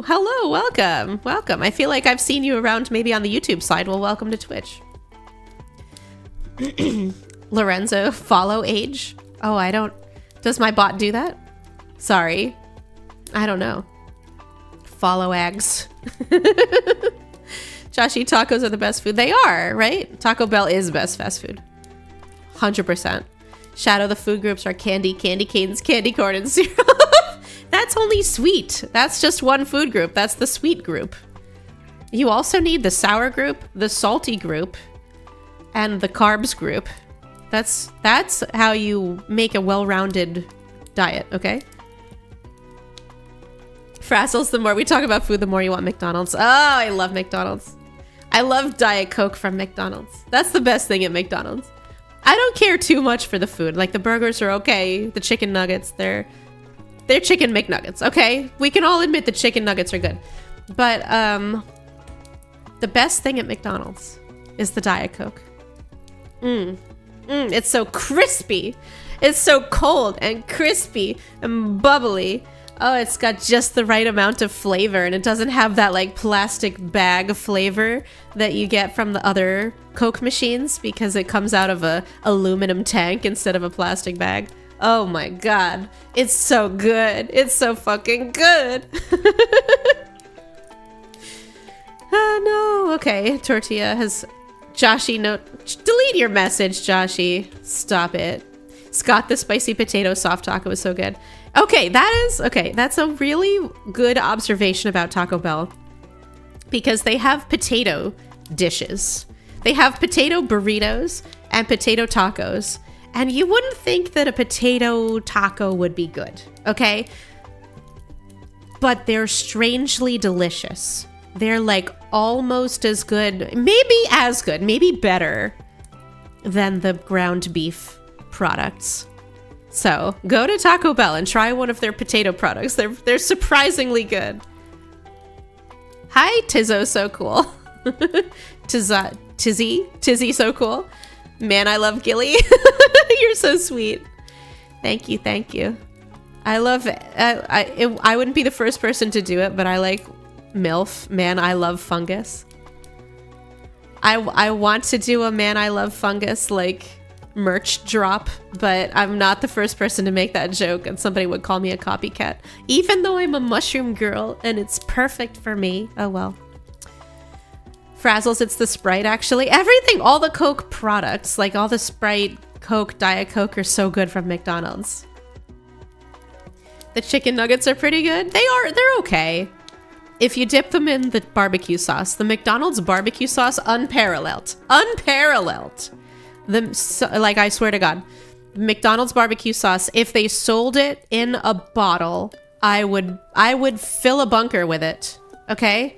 Hello, welcome. Welcome. I feel like I've seen you around maybe on the YouTube side. Well, welcome to Twitch. Lorenzo, follow age. Oh, I don't. Does my bot do that? Sorry. I don't know. Follow ags. Joshi, tacos are the best food. They are, right? Taco Bell is best fast food. 100%. Shadow, the food groups are candy canes, candy corn, and syrup. That's only sweet. That's just one food group. That's the sweet group. You also need the sour group, the salty group, and the carbs group. That's how you make a well-rounded diet, okay? Frazzles, the more we talk about food, the more you want McDonald's. Oh, I love McDonald's. I love Diet Coke from McDonald's. That's the best thing at McDonald's. I don't care too much for the food. Like the burgers are okay. The chicken nuggets, they're chicken McNuggets, okay? We can all admit the chicken nuggets are good. But the best thing at McDonald's is the Diet Coke. It's so crispy. It's so cold and crispy and bubbly. Oh, it's got just the right amount of flavor, and it doesn't have that like plastic bag flavor that you get from the other Coke machines because it comes out of a aluminum tank instead of a plastic bag. Oh my god. It's so good. It's so fucking good. Oh no. Okay, Tortilla has... Joshi, no... Delete your message, Joshi. Stop it. Scott, the spicy potato soft taco is so good. Okay, that's a really good observation about Taco Bell. Because they have potato dishes. They have potato burritos and potato tacos. And you wouldn't think that a potato taco would be good, okay? But they're strangely delicious. They're like almost as good, maybe better than the ground beef products. So go to Taco Bell and try one of their potato products. They're surprisingly good. Hi, Tizzo, so cool. Tizzy, so cool. Man, I love Gillie. You're so sweet. Thank you. I love it. I wouldn't be the first person to do it, but I like MILF. Man, I love fungus. I want to do a Man, I love fungus like merch drop, but I'm not the first person to make that joke, and somebody would call me a copycat, even though I'm a mushroom girl and it's perfect for me. Oh well. Frazzles, it's the Sprite actually. Everything, all the Coke products, like all the Sprite, Coke, Diet Coke are so good from McDonald's. The chicken nuggets are pretty good. They're okay. If you dip them in the barbecue sauce, the McDonald's barbecue sauce, unparalleled. Like, I swear to God, McDonald's barbecue sauce, if they sold it in a bottle, I would fill a bunker with it. Okay?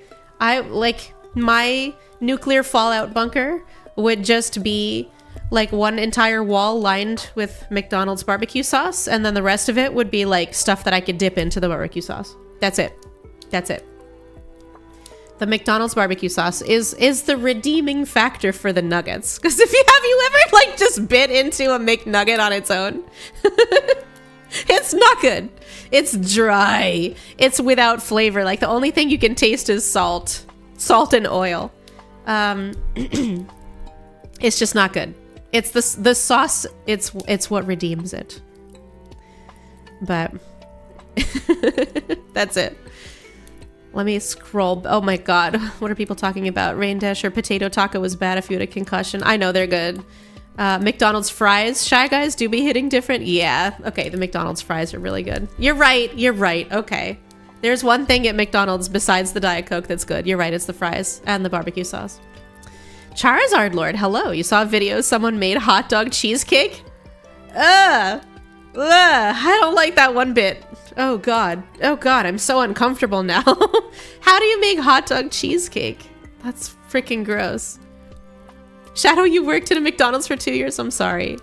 My nuclear fallout bunker would just be like one entire wall lined with McDonald's barbecue sauce, and then the rest of it would be like stuff that I could dip into the barbecue sauce. That's it. That's it. The McDonald's barbecue sauce is the redeeming factor for the nuggets. Because have you ever like just bit into a McNugget on its own? It's not good. It's dry. It's without flavor. Like the only thing you can taste is salt and oil. It's just not good. It's the sauce. It's what redeems it. But that's it. Let me scroll. Oh my god, what are people talking about? Rain Dash or potato taco was bad if you had a concussion. I know they're good. McDonald's fries. Shy Guys do be hitting different. Yeah. Okay, the McDonald's fries are really good. You're right. You're right. Okay. There's one thing at McDonald's besides the Diet Coke that's good. You're right. It's the fries and the barbecue sauce. Charizard Lord, hello. You saw a video someone made hot dog cheesecake? I don't like that one bit. Oh god. Oh god, I'm so uncomfortable now. How do you make hot dog cheesecake? That's freaking gross. Shadow, you worked at a McDonald's for 2 years? I'm sorry.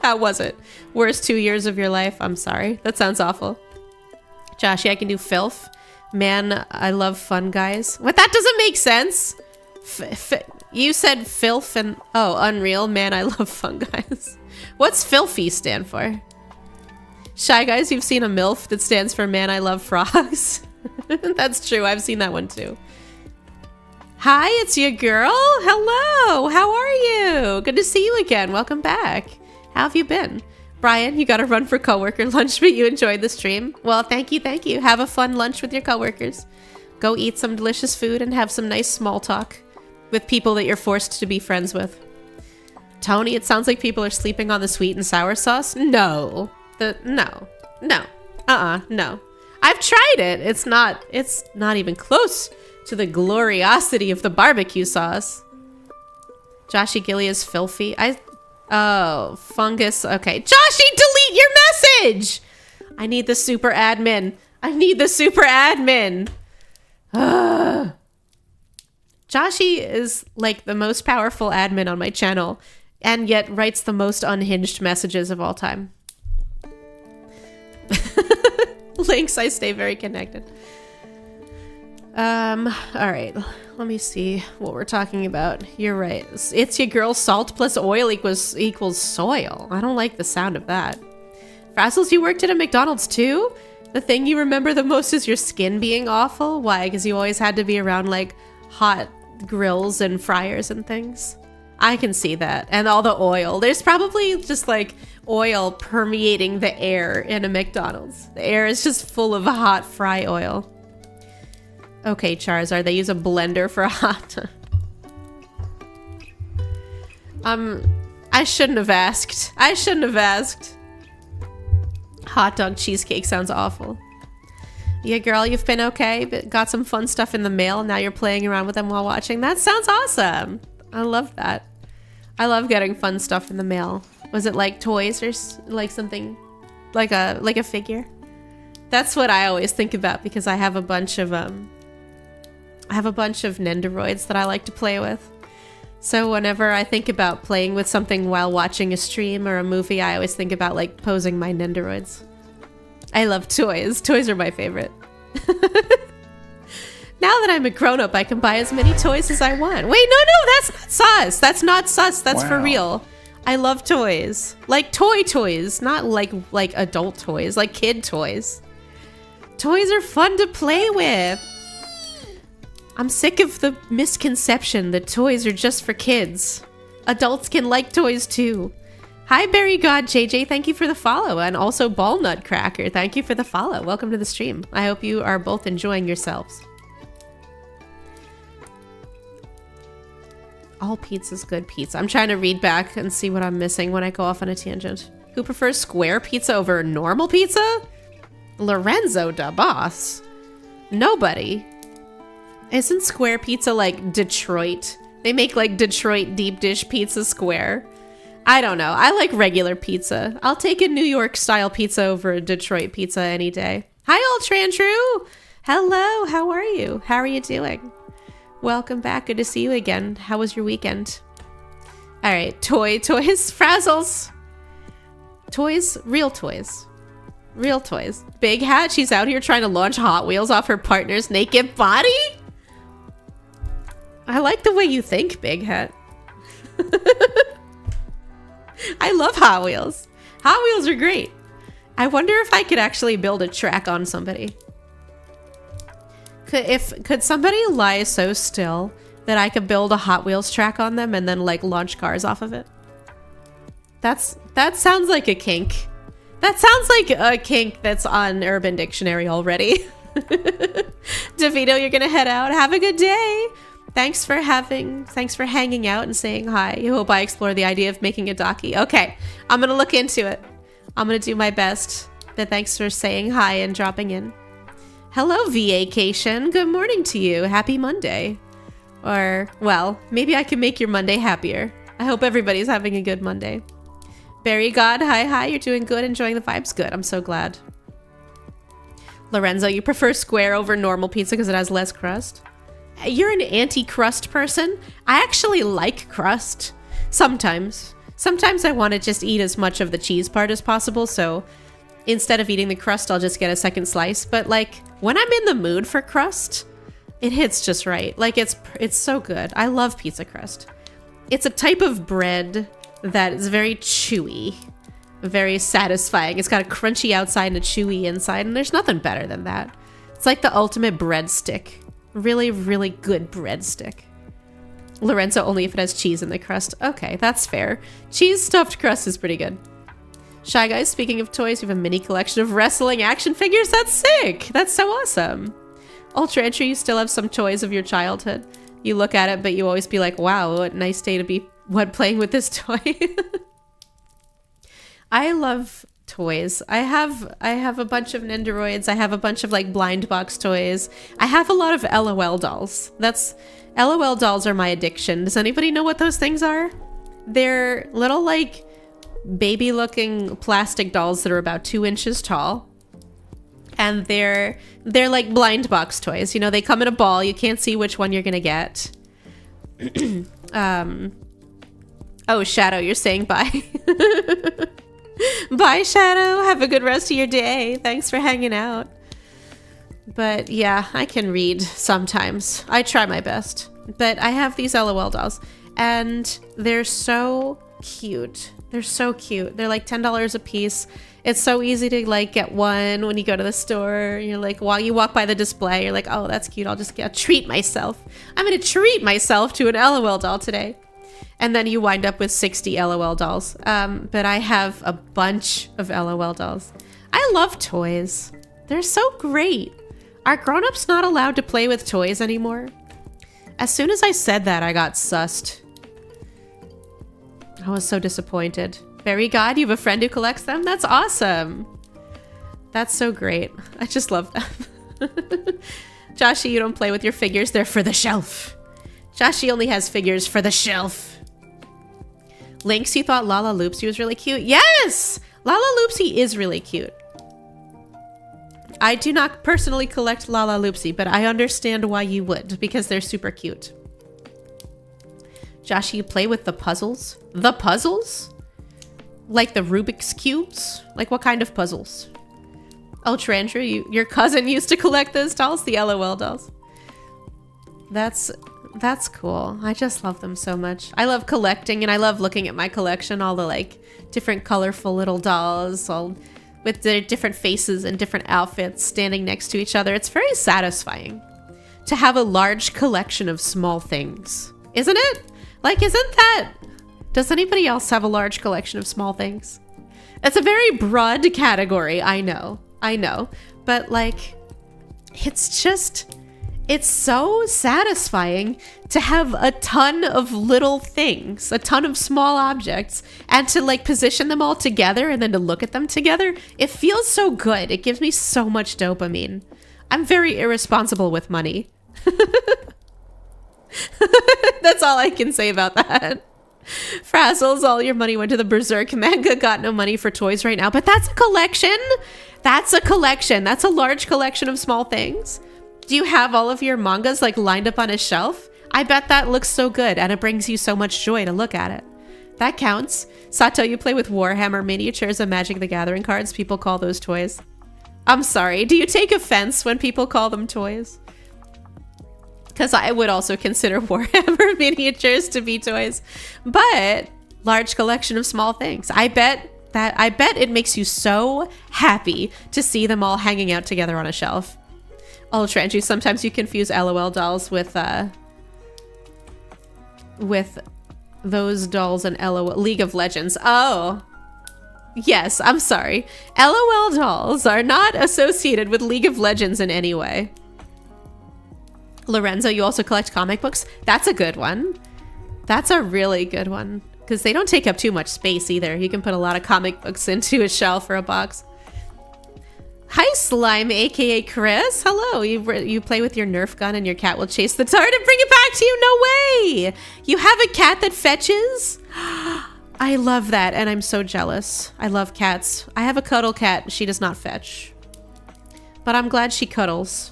How was it? Worst 2 years of your life? I'm sorry. That sounds awful. Joshy, I can do filth. Man, I love fun guys. What? That doesn't make sense. You said filth and... Oh, Unreal. Man, I love fun guys. What's filthy stand for? Shy Guys, you've seen a MILF that stands for Man, I Love Frogs. That's true. I've seen that one too. Hi, it's your girl. Hello. How are you? Good to see you again. Welcome back. How have you been? Brian, you got to run for coworker lunch, but you enjoyed the stream. Well, thank you. Thank you. Have a fun lunch with your coworkers. Go eat some delicious food and have some nice small talk with people that you're forced to be friends with. Tony, it sounds like people are sleeping on the sweet and sour sauce. No. No. No. I've tried it. It's not even close to the gloriosity of the barbecue sauce. Joshy Gillie is filthy. Oh, fungus. Okay. Joshy, delete your message! I need the super admin. Ugh. Joshy is like the most powerful admin on my channel, and yet writes the most unhinged messages of all time. Links, I stay very connected. All right. Let me see what we're talking about. You're right. It's your girl. Salt plus oil equals soil. I don't like the sound of that. Frazzles, you worked at a McDonald's too? The thing you remember the most is your skin being awful? Why? Because you always had to be around like hot grills and fryers and things. I can see that. And all the oil. There's probably just like oil permeating the air in a McDonald's. The air is just full of hot fry oil. Okay, Charizard, they use a blender for hot. I shouldn't have asked. Hot dog cheesecake sounds awful. Yeah, girl, you've been okay, but got some fun stuff in the mail. Now you're playing around with them while watching. That sounds awesome. I love that. I love getting fun stuff in the mail. Was it like toys or like something like a figure? That's what I always think about because I have a bunch of Nendoroids that I like to play with. So whenever I think about playing with something while watching a stream or a movie, I always think about like posing my Nendoroids. I love toys. Toys are my favorite. Now that I'm a grown-up, I can buy as many toys as I want. Wait, no, that's not sus. That's not sus. That's for real. I love toys. Like toys, not like adult toys, like kid toys. Toys are fun to play with. I'm sick of the misconception that toys are just for kids. Adults can like toys too. Hi, Berry God JJ, thank you for the follow. And also Ball Nutcracker, thank you for the follow. Welcome to the stream. I hope you are both enjoying yourselves. All pizza's good pizza. I'm trying to read back and see what I'm missing when I go off on a tangent. Who prefers square pizza over normal pizza? Lorenzo da Boss. Nobody. Isn't square pizza like Detroit? They make like Detroit deep dish pizza square. I don't know. I like regular pizza. I'll take a New York style pizza over a Detroit pizza any day. Hi, Ultrandrew. Hello. How are you? How are you doing? Welcome back. Good to see you again. How was your weekend? All right, toys, Frazzles. Toys, real toys. Real toys. Big Hat, she's out here trying to launch Hot Wheels off her partner's naked body? I like the way you think, Big Hat. I love Hot Wheels. Hot Wheels are great. I wonder if I could actually build a track on somebody. Could somebody lie so still that I could build a Hot Wheels track on them and then like launch cars off of it? That sounds like a kink. That sounds like a kink that's on Urban Dictionary already. DeVito, you're gonna head out. Have a good day. Thanks for hanging out and saying hi. I hope I explore the idea of making a docky. Okay, I'm gonna look into it. I'm gonna do my best. But thanks for saying hi and dropping in. Hello, VAcation. Good morning to you. Happy Monday. Or, well, maybe I can make your Monday happier. I hope everybody's having a good Monday. Barry God, hi, you're doing good, enjoying the vibes. Good, I'm so glad. Lorenzo, you prefer square over normal pizza because it has less crust? You're an anti-crust person? I actually like crust. Sometimes. Sometimes I want to just eat as much of the cheese part as possible, so instead of eating the crust, I'll just get a second slice. But like, when I'm in the mood for crust, it hits just right. Like, it's so good. I love pizza crust. It's a type of bread that is very chewy, very satisfying. It's got a crunchy outside and a chewy inside, and there's nothing better than that. It's like the ultimate breadstick. Really, really good breadstick. Lorenzo, only if it has cheese in the crust. Okay, that's fair. Cheese stuffed crust is pretty good. Shy Guys, speaking of toys, you have a mini collection of wrestling action figures. That's sick. That's so awesome. Ultra Entry, you still have some toys of your childhood. You look at it, but you always be like, wow, what a nice day to be playing with this toy. I love toys. I have a bunch of Nendoroids. I have a bunch of like blind box toys. I have a lot of LOL dolls. LOL dolls are my addiction. Does anybody know what those things are? They're little like baby looking plastic dolls that are about 2 inches tall. And they're like blind box toys. You know, they come in a ball. You can't see which one you're gonna get. Oh, Shadow, you're saying bye. Bye, Shadow. Have a good rest of your day. Thanks for hanging out. But yeah, I can read sometimes. I try my best. But I have these LOL dolls, and they're so cute. They're so cute. They're like $10 a piece. It's so easy to like get one when you go to the store. You're like, while you walk by the display, you're like, oh, that's cute. I'll just treat myself. I'm gonna treat myself to an LOL doll today. And then you wind up with 60 LOL dolls. But I have a bunch of LOL dolls. I love toys. They're so great. Are grown-ups not allowed to play with toys anymore? As soon as I said that, I got sussed. I was so disappointed. Very God, you have a friend who collects them? That's awesome. That's so great. I just love them. Joshy, you don't play with your figures. They're for the shelf. Joshy only has figures for the shelf. Lynx, you thought Lala Loopsy was really cute? Yes! Lala Loopsy is really cute. I do not personally collect Lala Loopsy, but I understand why you would, because they're super cute. Josh, you play with the puzzles? The puzzles? Like the Rubik's Cubes? Like what kind of puzzles? Ultra Andrew, your cousin used to collect those dolls? The LOL dolls. That's cool. I just love them so much. I love collecting, and I love looking at my collection, all the like different colorful little dolls, all with their different faces and different outfits standing next to each other. It's very satisfying to have a large collection of small things. Isn't it? Like, isn't that... Does anybody else have a large collection of small things? It's a very broad category, I know. But like, it's just... It's so satisfying to have a ton of little things, a ton of small objects, and to like position them all together and then to look at them together. It feels so good. It gives me so much dopamine. I'm very irresponsible with money. That's all I can say about that. Frazzles, all your money went to the Berserk manga. Got no money for toys right now, but that's a collection. That's a collection. That's a large collection of small things. Do you have all of your mangas like lined up on a shelf? I bet that looks so good and it brings you so much joy to look at it. That counts. Sato, you play with Warhammer miniatures and Magic the Gathering cards. People call those toys. I'm sorry. Do you take offense when people call them toys? Because I would also consider Warhammer miniatures to be toys. But large collection of small things. I bet it makes you so happy to see them all hanging out together on a shelf. Ultra Andrew, sometimes you confuse LOL dolls with those dolls and LOL League of Legends. Oh, yes, I'm sorry. LOL dolls are not associated with League of Legends in any way. Lorenzo, you also collect comic books? That's a good one. That's a really good one. Because they don't take up too much space either. You can put a lot of comic books into a shelf or a box. Hi, Slime, aka Chris. Hello. You play with your Nerf gun and your cat will chase the dart and bring it back to you? No way! You have a cat that fetches? I love that, and I'm so jealous. I love cats. I have a cuddle cat. She does not fetch. But I'm glad she cuddles.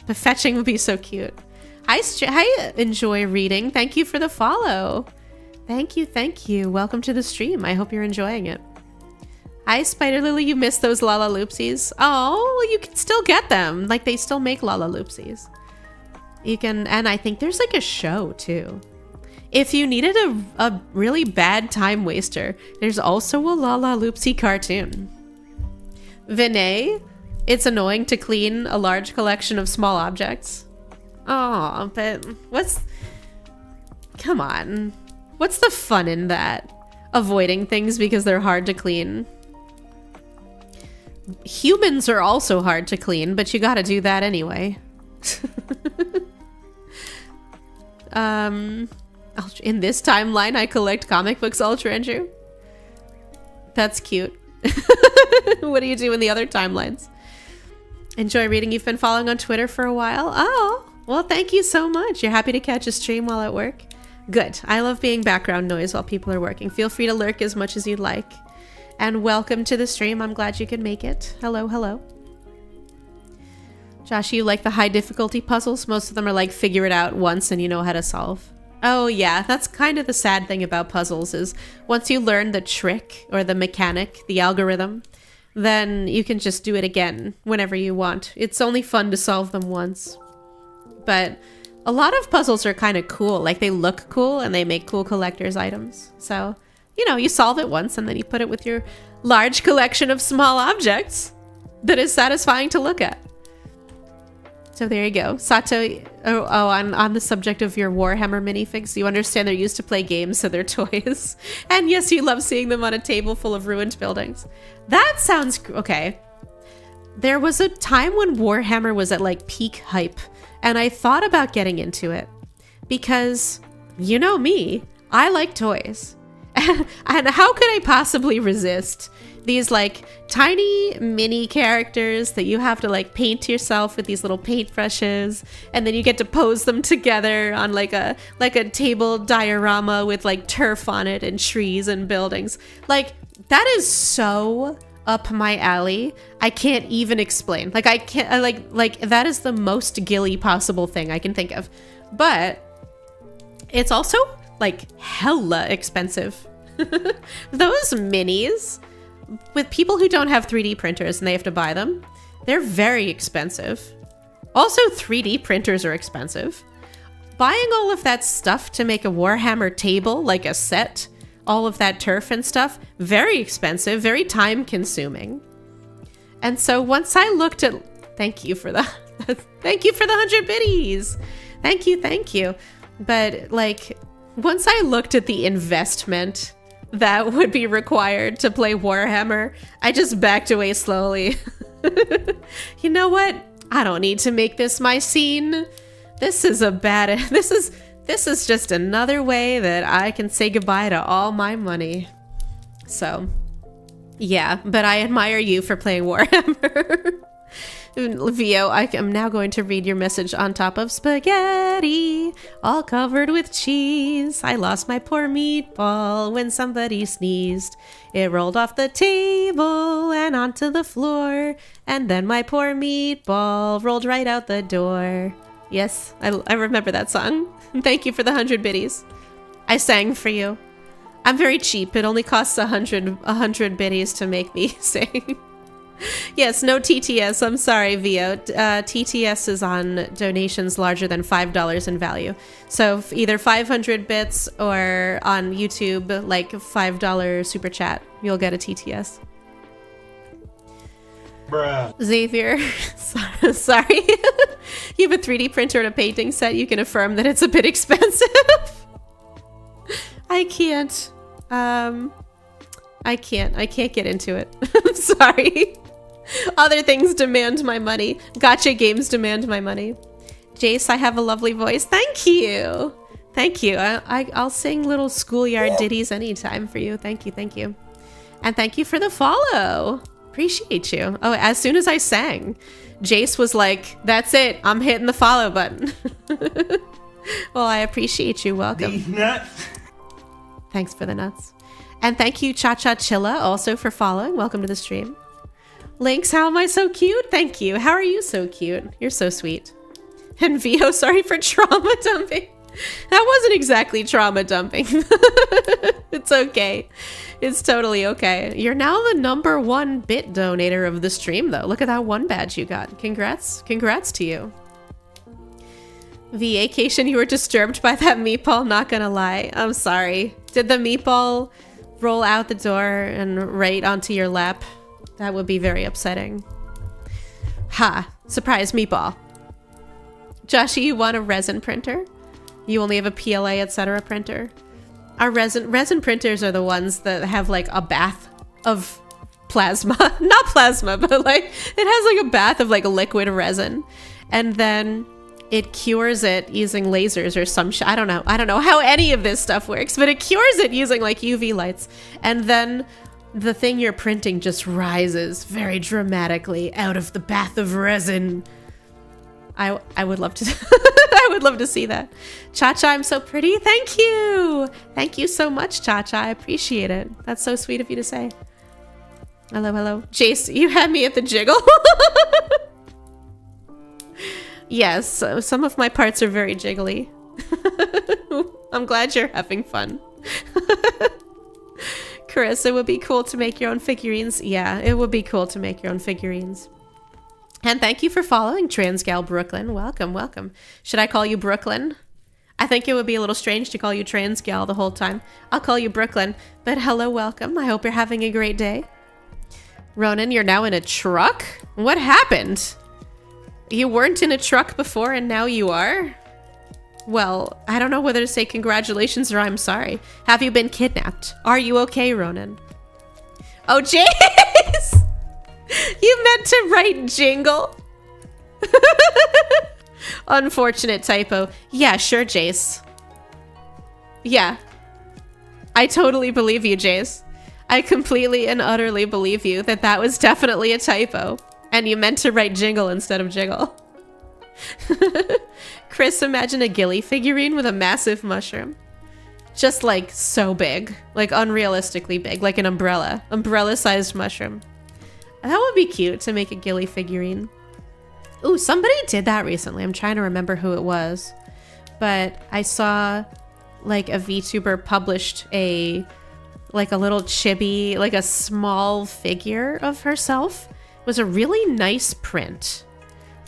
But fetching would be so cute. Hi, Enjoy Reading. Thank you for the follow. Thank you, thank you. Welcome to the stream. I hope you're enjoying it. Hi, Spider Lily. You missed those Lala Loopsies. Oh, you can still get them. Like, they still make Lala Loopsies. You can, and I think there's like a show too. If you needed a really bad time waster, there's also a Lala Loopsie cartoon. Vinay, it's annoying to clean a large collection of small objects. Oh, but come on. What's the fun in that? Avoiding things because they're hard to clean. Humans are also hard to clean, but you gotta do that anyway. In this timeline, I collect comic books, Ultra Andrew. That's cute. What do you do in the other timelines? Enjoy Reading. You've been following on Twitter for a while. Oh, well, thank you so much. You're happy to catch a stream while at work? Good. I love being background noise while people are working. Feel free to lurk as much as you'd like. And welcome to the stream. I'm glad you could make it. Hello, hello. Josh, you like the high difficulty puzzles? Most of them are like figure it out once and you know how to solve. Oh yeah, that's kind of the sad thing about puzzles is once you learn the trick or the mechanic, the algorithm, then you can just do it again whenever you want. It's only fun to solve them once. But a lot of puzzles are kind of cool. Like they look cool and they make cool collector's items. So, you know, you solve it once and then you put it with your large collection of small objects that is satisfying to look at. So there you go. Sato, on the subject of your Warhammer minifigs, you understand they're used to play games, so they're toys. And yes, you love seeing them on a table full of ruined buildings. That sounds okay. There was a time when Warhammer was at like peak hype, and I thought about getting into it because, you know me, I like toys. And how could I possibly resist these like tiny mini characters that you have to like paint yourself with these little paintbrushes, and then you get to pose them together on like a table diorama with like turf on it and trees and buildings. Like that is so up my alley. I can't even explain. Like I can't like that is the most Gillie possible thing I can think of. But it's also like hella expensive. Those minis with people who don't have 3D printers and they have to buy them, they're very expensive. Also, 3D printers are expensive. Buying all of that stuff to make a Warhammer table, like a set, all of that turf and stuff, very expensive, very time consuming. And so once I looked at, thank you for the 100 biddies. Thank you. But like, once I looked at the investment that would be required to play Warhammer, I just backed away slowly. You know what? I don't need to make this my scene. This is just another way that I can say goodbye to all my money. So, yeah, but I admire you for playing Warhammer. Vio, I am now going to read your message on top of spaghetti, all covered with cheese. I lost my poor meatball when somebody sneezed. It rolled off the table and onto the floor, and then my poor meatball rolled right out the door. Yes, I remember that song. Thank you for the 100 biddies. I sang for you. I'm very cheap. It only costs 100 biddies to make me sing. Yes, no TTS. I'm sorry, Vio. TTS is on donations larger than $5 in value. So either 500 bits or on YouTube, like $5 super chat, you'll get a TTS. Bruh. Xavier, sorry. You have a 3D printer and a painting set. You can affirm that it's a bit expensive. I can't. I can't get into it. I'm sorry. Other things demand my money. Gacha games demand my money. Jace, I have a lovely voice. Thank you. Thank you. I'll sing little schoolyard ditties anytime for you. Thank you. Thank you. And thank you for the follow. Appreciate you. Oh, as soon as I sang, Jace was like, that's it. I'm hitting the follow button. Well, I appreciate you. Welcome. These nuts. Thanks for the nuts. And thank you, Cha Cha Chilla, also for following. Welcome to the stream. Lynx, how am I so cute? Thank you. How are you so cute? You're so sweet. And Vio, sorry for trauma dumping. That wasn't exactly trauma dumping. It's okay. It's totally okay. You're now the #1 bit donator of the stream, though. Look at that one badge you got. Congrats. Congrats to you. Vacation, you were disturbed by that meatball, not gonna lie. I'm sorry. Did the meatball roll out the door and right onto your lap? That would be very upsetting. Ha! Surprise meatball. Joshy, you want a resin printer? You only have a PLA, etc. printer? Our resin printers are the ones that have like a bath of plasma. Not plasma, but like it has like a bath of like liquid resin. And then it cures it using lasers or some shit. I don't know how any of this stuff works, but it cures it using like UV lights. And then the thing you're printing just rises very dramatically out of the bath of resin. I would love to I would love to see that. Cha-Cha, I'm so pretty. Thank you. Thank you so much, Cha-Cha. I appreciate it. That's so sweet of you to say. Hello, hello. Jace, you had me at the jiggle. Yes, some of my parts are very jiggly. I'm glad you're having fun. Chris, it would be cool to make your own figurines. Yeah, it would be cool to make your own figurines. And thank you for following Transgal Brooklyn. Welcome, welcome. Should I call you Brooklyn? I think it would be a little strange to call you Transgal the whole time. I'll call you Brooklyn, but hello, welcome. I hope you're having a great day. Ronan, you're now in a truck? What happened? You weren't in a truck before and now you are? Well, I don't know whether to say congratulations or I'm sorry. Have you been kidnapped? Are you okay, Ronan? Oh, Jace! You meant to write jingle? Unfortunate typo. Yeah, sure, Jace. Yeah. I totally believe you, Jace. I completely and utterly believe you that that was definitely a typo. And you meant to write jingle instead of jiggle. Chris, imagine a Gillie figurine with a massive mushroom. Just like so big. Like unrealistically big. Like an umbrella. Umbrella-sized mushroom. That would be cute to make a Gillie figurine. Ooh, somebody did that recently. I'm trying to remember who it was. But I saw like a VTuber published a little chibi, like a small figure of herself. It was a really nice print.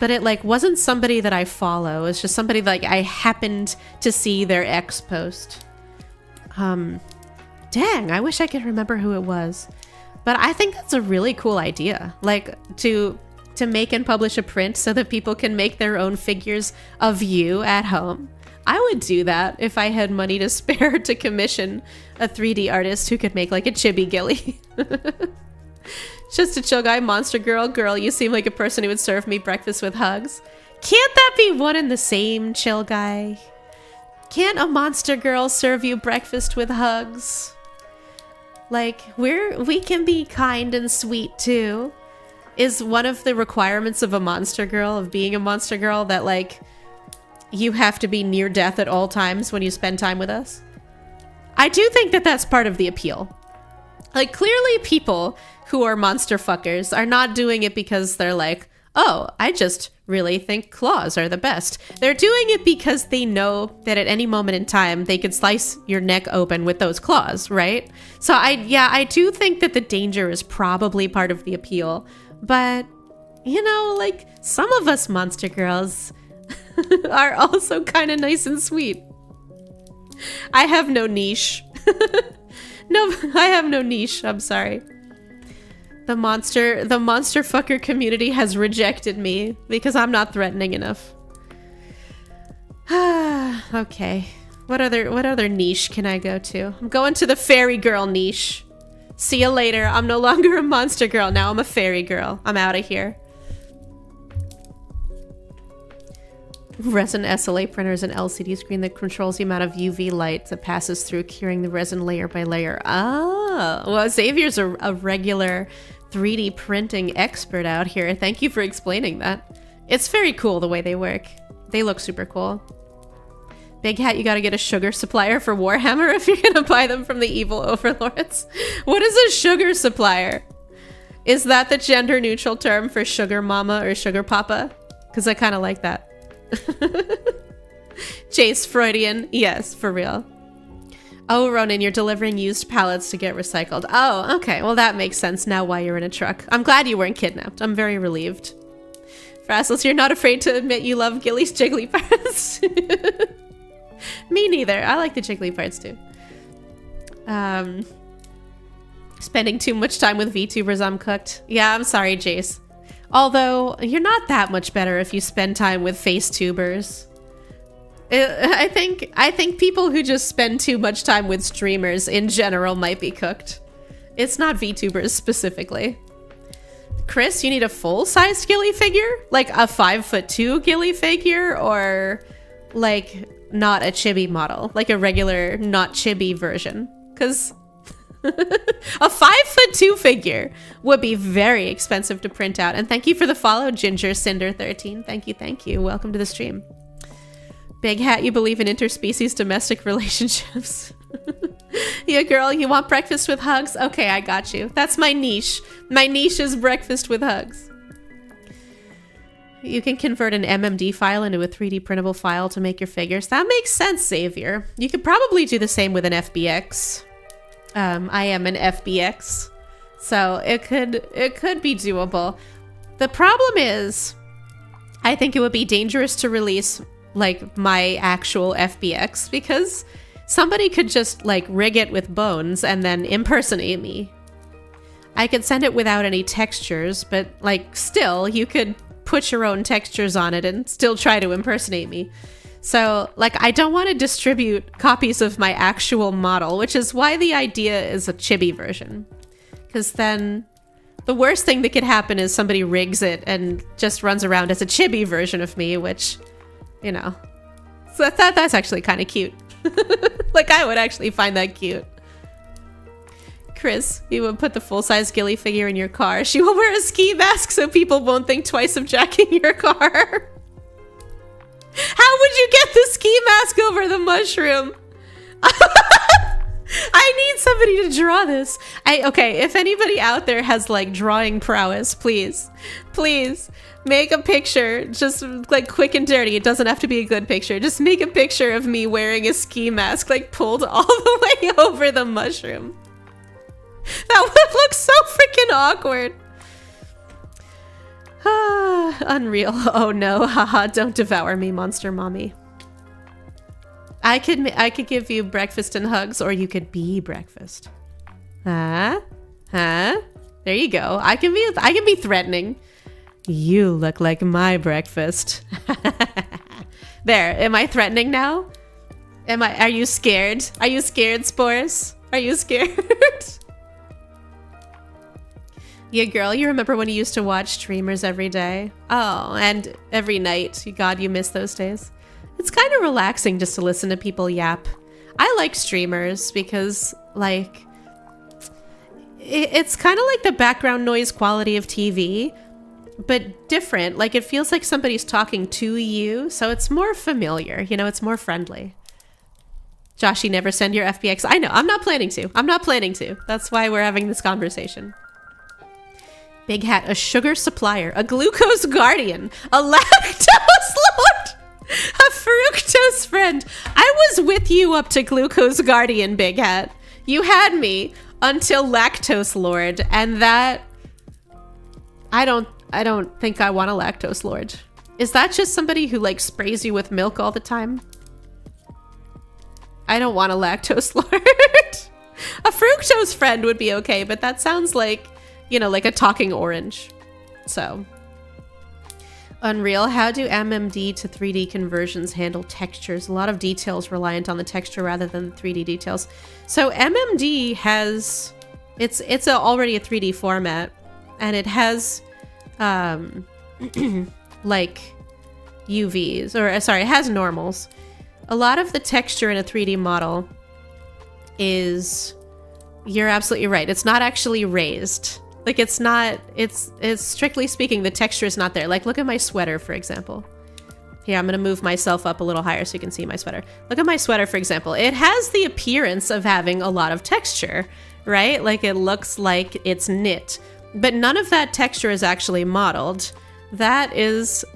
But it like wasn't somebody that I follow. It's just somebody like I happened to see their X post. Dang, I wish I could remember who it was. But I think that's a really cool idea. Like to make and publish a print so that people can make their own figures of you at home. I would do that if I had money to spare to commission a 3D artist who could make like a chibi Gillie. Just a chill guy, monster girl, you seem like a person who would serve me breakfast with hugs. Can't that be one and the same, chill guy? Can't a monster girl serve you breakfast with hugs? Like, we can be kind and sweet too. Is one of the requirements of a monster girl, of being a monster girl, that like, you have to be near death at all times when you spend time with us? I do think that that's part of the appeal. Like, clearly people who are monster fuckers are not doing it because they're like, oh, I just really think claws are the best. They're doing it because they know that at any moment in time, they could slice your neck open with those claws, right? So I do think that the danger is probably part of the appeal. But, you know, like, some of us monster girls are also kind of nice and sweet. I have no niche. No, I have no niche. I'm sorry. The monster fucker community has rejected me because I'm not threatening enough. Okay. What other niche can I go to? I'm going to the fairy girl niche. See you later. I'm no longer a monster girl. Now I'm a fairy girl. I'm out of here. Resin SLA printer is an LCD screen that controls the amount of UV light that passes through, curing the resin layer by layer. Oh, well, Xavier's a regular 3D printing expert out here. Thank you for explaining that. It's very cool the way they work. They look super cool. Big Hat, you gotta get a sugar supplier for Warhammer if you're gonna buy them from the evil overlords. What is a sugar supplier? Is that the gender neutral term for sugar mama or sugar papa? Because I kind of like that. Chase Freudian. Yes, for real. Oh, Ronan, you're delivering used pallets to get recycled. Oh, okay. Well, that makes sense now why you're in a truck. I'm glad you weren't kidnapped. I'm very relieved. Frassels, you're not afraid to admit you love Gillie's jiggly parts. Me neither. I like the jiggly parts too. Spending too much time with VTubers, I'm cooked. Yeah, I'm sorry, Jace. Although, you're not that much better if you spend time with face tubers. I think people who just spend too much time with streamers in general might be cooked. It's not VTubers specifically. Chris, you need a full-size Gillie figure? Like a 5'2" Gillie figure? Or like not a chibi model? Like a regular, not chibi version? Because a 5'2" figure would be very expensive to print out. And thank you for the follow, Ginger Cinder 13. Thank you, thank you. Welcome to the stream. Big Hat, you believe in interspecies domestic relationships. Yeah, girl, you want breakfast with hugs? Okay, I got you. That's my niche. My niche is breakfast with hugs. You can convert an MMD file into a 3D printable file to make your figures. That makes sense, Xavier. You could probably do the same with an FBX. I am an FBX, so it could be doable. The problem is, I think it would be dangerous to release like my actual FBX because somebody could just like rig it with bones and then impersonate me. I could send it without any textures, but like still you could put your own textures on it and still try to impersonate me. So, like, I don't want to distribute copies of my actual model, which is why the idea is a chibi version. Because then the worst thing that could happen is somebody rigs it and just runs around as a chibi version of me, which, you know, so that's actually kind of cute. Like, I would actually find that cute. Chris, you would put the full-size Gillie figure in your car. She will wear a ski mask so people won't think twice of jacking your car. How would you get the ski mask over the mushroom? I need somebody to draw this. Okay, if anybody out there has like drawing prowess, please make a picture, just like quick and dirty. It doesn't have to be a good picture. Just make a picture of me wearing a ski mask, like pulled all the way over the mushroom. That would look so freaking awkward. Unreal. Oh no, haha, don't devour me, monster mommy. I could give you breakfast and hugs, or you could be breakfast. Huh? There you go. I can be threatening. You look like my breakfast. There, am I threatening now? Are you scared? Are you scared, Spores? Are you scared? Yeah, girl, you remember when you used to watch streamers every day? Oh, and every night. God, you miss those days. It's kind of relaxing just to listen to people yap. I like streamers because, like, it's kind of like the background noise quality of TV, but different. Like, it feels like somebody's talking to you, so it's more familiar. You know, it's more friendly. Joshy, never send your FBX. I know, I'm not planning to. I'm not planning to. That's why we're having this conversation. Big Hat, a sugar supplier, a glucose guardian, a lactose lord, a fructose friend. I was with you up to glucose guardian, Big Hat. You had me until lactose lord, and that I don't think I want a lactose lord. Is that just somebody who like sprays you with milk all the time? I don't want a lactose lord. A fructose friend would be okay, but that sounds like, you know, like a talking orange. So, Unreal, how do MMD to 3D conversions handle textures? A lot of details reliant on the texture rather than the 3D details. So MMD has, it's already a 3D format, and it has like UVs, or sorry, it has normals. A lot of the texture in a 3D model is, you're absolutely right, it's not actually raised. Like it's not, it's strictly speaking, the texture is not there. Like look at my sweater, for example. Here, I'm gonna move myself up a little higher so you can see my sweater. Look at my sweater, for example. It has the appearance of having a lot of texture, right? Like it looks like it's knit, but none of that texture is actually modeled. That is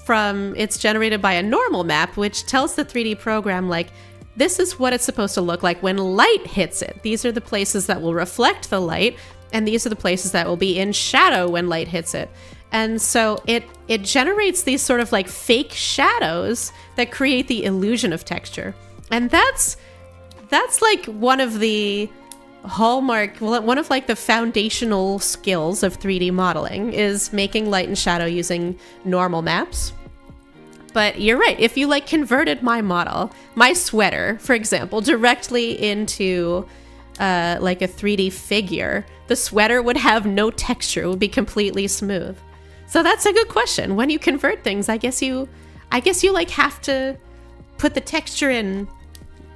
from, it's generated by a normal map, which tells the 3D program like, this is what it's supposed to look like when light hits it. These are the places that will reflect the light, and these are the places that will be in shadow when light hits it. And so it generates these sort of like fake shadows that create the illusion of texture. And that's like one of the hallmark, well, one of like the foundational skills of 3D modeling is making light and shadow using normal maps. But you're right, if you like converted my model, my sweater, for example, directly into like a 3D figure, the sweater would have no texture, it would be completely smooth. So that's a good question. When you convert things, I guess you like have to put the texture in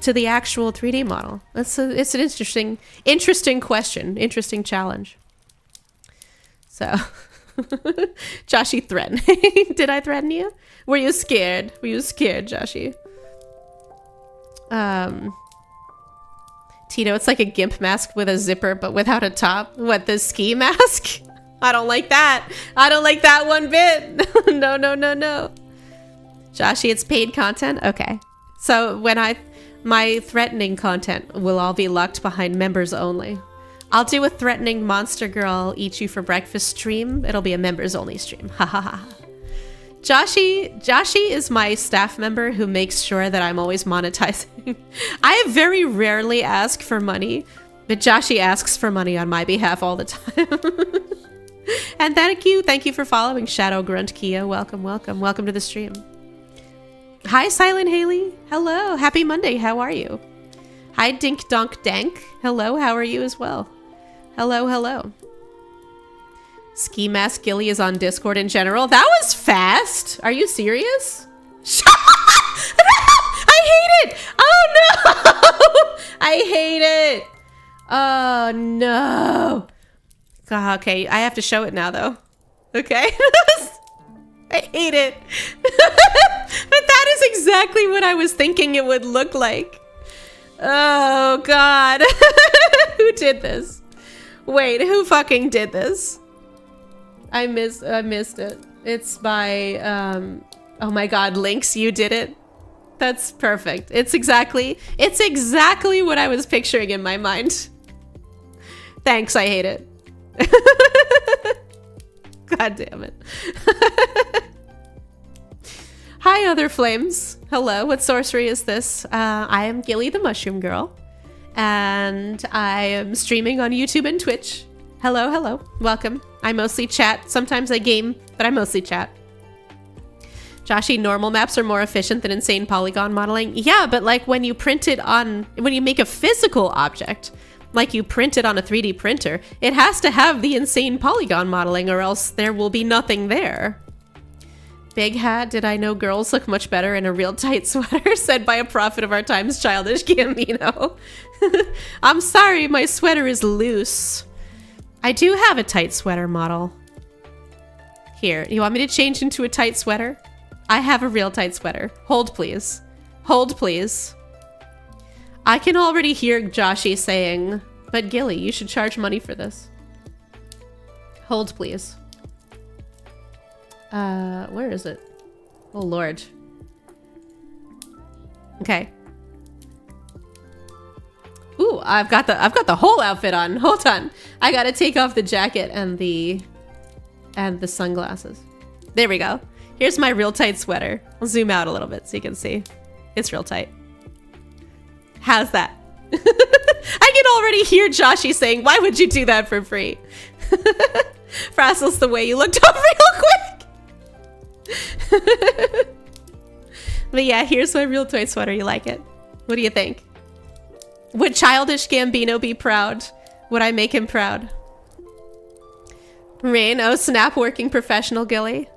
to the actual 3D model. It's an interesting question, interesting challenge. So, Joshy threatening. Did I threaten you? Were you scared? Were you scared, Joshy? Tito, it's like a GIMP mask with a zipper, but without a top. What, the ski mask? I don't like that. I don't like that one bit. No, no, no, no. Joshy, it's paid content? Okay. So my threatening content will all be locked behind members only. I'll do a threatening monster girl eat you for breakfast stream. It'll be a members only stream. Ha ha ha. Joshy is my staff member who makes sure that I'm always monetizing. I very rarely ask for money, but Joshy asks for money on my behalf all the time. And thank you for following Shadow Grunt Kia. Welcome to the stream. Hi Silent Haley. Hello, happy Monday. How are you? Hi Dink Donk Dank. Hello, how are you as well? Hello. Ski Mask Gillie is on Discord in general. That was fast. Are you serious? I hate it. Oh no. I hate it. Oh no. God, okay, I have to show it now though. Okay. I hate it. But that is exactly what I was thinking it would look like. Oh God. Who did this? Wait, who fucking did this? I missed it. It's by, oh my God, Lynx, you did it. That's perfect. It's exactly what I was picturing in my mind. Thanks, I hate it. God damn it. Hi, Other Flames. Hello, what sorcery is this? I am Gillie the Mushroom Girl, and I am streaming on YouTube and Twitch. Hello. Welcome. I mostly chat. Sometimes I game, but I mostly chat. Joshy, normal maps are more efficient than insane polygon modeling. Yeah, but like when you make a physical object, like you print it on a 3D printer, it has to have the insane polygon modeling or else there will be nothing there. Big Hat, did I know girls look much better in a real tight sweater? Said by a prophet of our times, Childish Gambino. I'm sorry, my sweater is loose. I do have a tight sweater model. Here, you want me to change into a tight sweater? I have a real tight sweater. Hold, please. Hold, please. I can already hear Joshy saying, but Gillie, you should charge money for this. Hold, please. Where is it? Oh, Lord. Okay. Ooh, I've got the whole outfit on. Hold on. I gotta take off the jacket and the sunglasses. There we go. Here's my real tight sweater. I'll zoom out a little bit so you can see. It's real tight. How's that? I can already hear Joshy saying, why would you do that for free? Frassel's the way you looked up real quick. But yeah, here's my real toy sweater. You like it? What do you think? Would childish Gambino be proud? Would I make him proud? Rain, oh snap, working professional Gillie.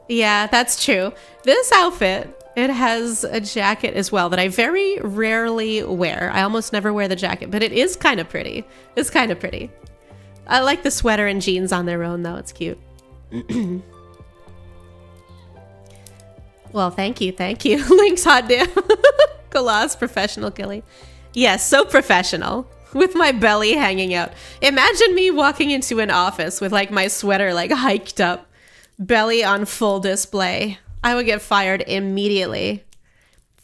Yeah, that's true. This outfit, it has a jacket as well that I very rarely wear. I almost never wear the jacket, but it is kind of pretty. It's kind of pretty. I like the sweater and jeans on their own though. It's cute. Well, thank you. Link's hot damn. Galas, professional Gillie. Yes, so professional. With my belly hanging out. Imagine me walking into an office with like my sweater like hiked up. Belly on full display. I would get fired immediately.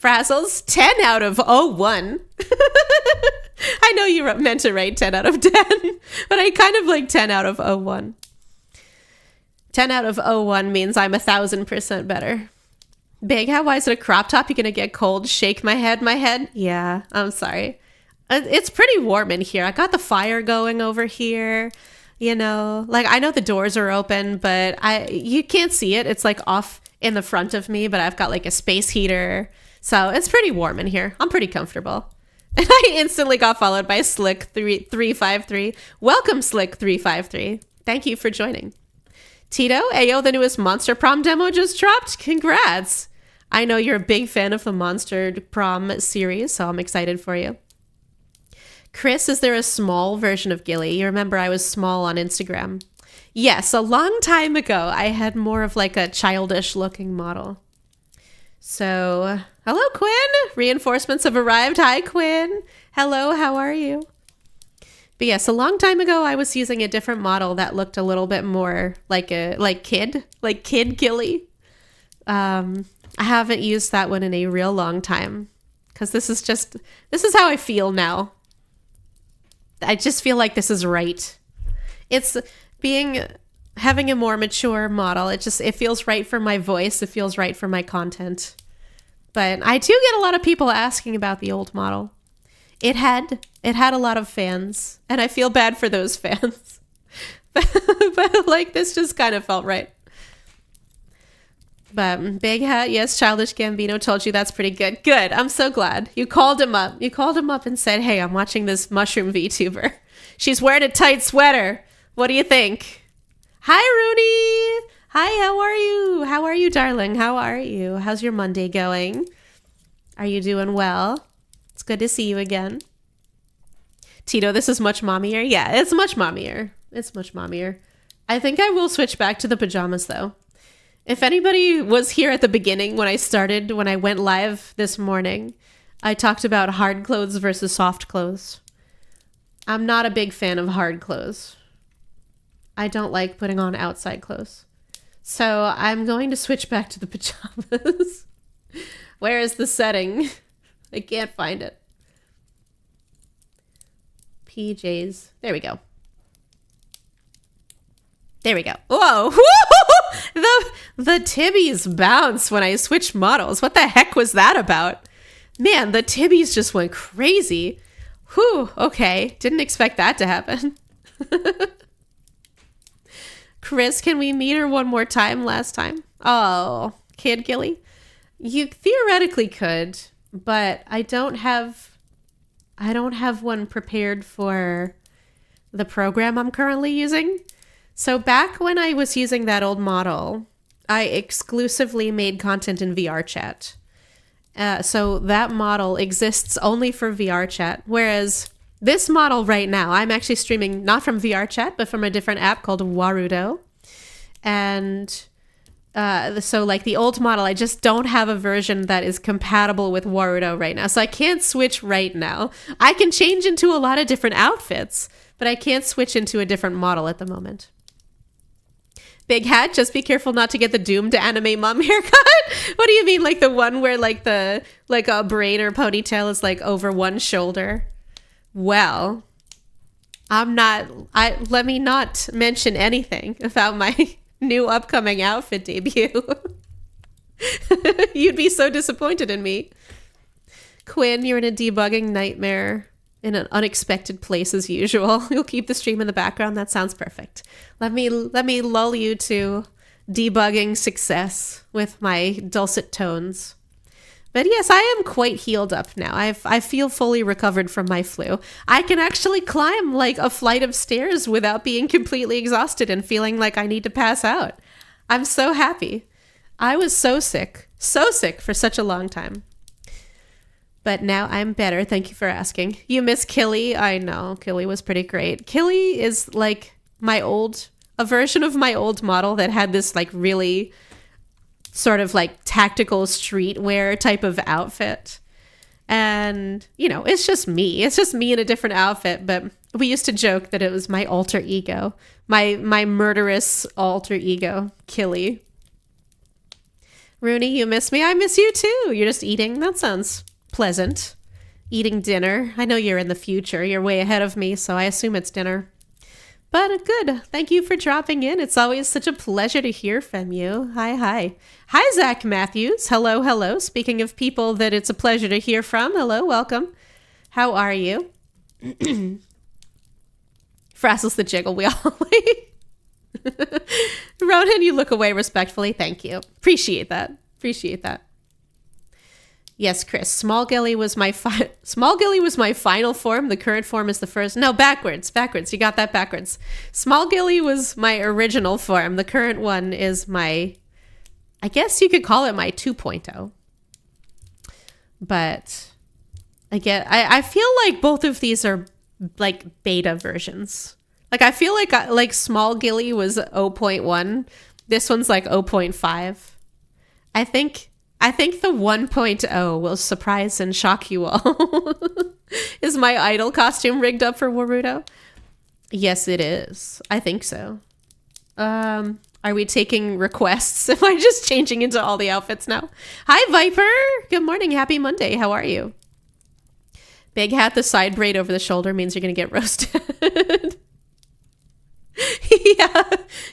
Frazzles, 10 out of 01. I know you meant to write 10 out of 10, but I kind of like 10 out of 01. 10 out of 01 means I'm 1,000% better. Big, why is it a crop top? You're gonna get cold. Shake my head. Yeah, I'm sorry. It's pretty warm in here. I got the fire going over here. You know, like I know the doors are open, but you can't see it. It's like off in the front of me, but I've got like a space heater. So it's pretty warm in here. I'm pretty comfortable. And I instantly got followed by Slick353. Welcome, Slick353. Thank you for joining. Tito, ayo, the newest Monster Prom demo just dropped. Congrats. I know you're a big fan of the Monster Prom series, so I'm excited for you. Chris, is there a small version of Gillie? You remember I was small on Instagram. Yes, a long time ago, I had more of like a childish looking model. So, hello, Quinn. Reinforcements have arrived. Hi, Quinn. Hello, how are you? But yes, a long time ago, I was using a different model that looked a little bit more like kid Gillie. I haven't used that one in a real long time because this is how I feel now. I just feel like this is right. It's having a more mature model. It feels right for my voice. It feels right for my content. But I do get a lot of people asking about the old model. It had a lot of fans, and I feel bad for those fans. but like this just kind of felt right. But Big Hat, yes, Childish Gambino told you that's pretty good. Good. I'm so glad. You called him up. You called him up and said, hey, I'm watching this mushroom VTuber. She's wearing a tight sweater. What do you think? Hi, Rooney. Hi, how are you? How are you, darling? How are you? How's your Monday going? Are you doing well? It's good to see you again. Tito, this is much mommier. Yeah, it's much mommier. It's much mommier. I think I will switch back to the pajamas, though. If anybody was here at the beginning when I went live this morning, I talked about hard clothes versus soft clothes. I'm not a big fan of hard clothes. I don't like putting on outside clothes. So I'm going to switch back to the pajamas. Where is the setting? I can't find it. PJs. There we go. There we go. Whoa. The tibbies bounce when I switch models. What the heck was that about? Man, the tibbies just went crazy. Whew. Okay. Didn't expect that to happen. Chris, can we meet her one more time last time? Oh, Kid Gillie. You theoretically could, but I don't have one prepared for the program I'm currently using. So back when I was using that old model, I exclusively made content in VRChat. So that model exists only for VRChat, whereas this model right now, I'm actually streaming not from VRChat, but from a different app called Warudo. And so like the old model, I just don't have a version that is compatible with Warudo right now. So I can't switch right now. I can change into a lot of different outfits, but I can't switch into a different model at the moment. Big hat, just be careful not to get the doomed anime mom haircut. What do you mean? Like the one where like a braid or ponytail is like over one shoulder? Well, let me not mention anything about my new upcoming outfit debut. You'd be so disappointed in me. Quinn, you're in a debugging nightmare in an unexpected place as usual. You'll keep the stream in the background. That sounds perfect. Let me lull you to debugging success with my dulcet tones. But yes, I am quite healed up now. I feel fully recovered from my flu. I can actually climb like a flight of stairs without being completely exhausted and feeling like I need to pass out. I'm so happy. I was so sick for such a long time. But now I'm better. Thank you for asking. You miss Gillie? I know. Gillie was pretty great. Gillie is like a version of my old model that had this like really sort of like tactical streetwear type of outfit. And, you know, it's just me. It's just me in a different outfit. But we used to joke that it was my alter ego, my murderous alter ego, Gillie. Rooney, you miss me? I miss you too. You're just eating. That sounds pleasant. Eating dinner. I know you're in the future. You're way ahead of me, so I assume it's dinner. But good. Thank you for dropping in. It's always such a pleasure to hear from you. Hi. Hi, Zach Matthews. Hello. Speaking of people that it's a pleasure to hear from, hello, welcome. How are you? Frazzles the jiggle. We all Ronan, you look away respectfully. Thank you. Appreciate that. Yes, Chris. Small Gillie was my final form. The current form is the first. No, backwards. You got that backwards. Small Gillie was my original form. The current one is I guess you could call it my 2.0. But I feel like both of these are like beta versions. Like I feel like Small Gillie was 0.1. This one's like 0.5. I think the 1.0 will surprise and shock you all. Is my idol costume rigged up for Warudo? Yes, it is. I think so. Are we taking requests? Am I just changing into all the outfits now? Hi, Viper. Good morning. Happy Monday. How are you? Big hat, the side braid over the shoulder means you're going to get roasted. Yeah,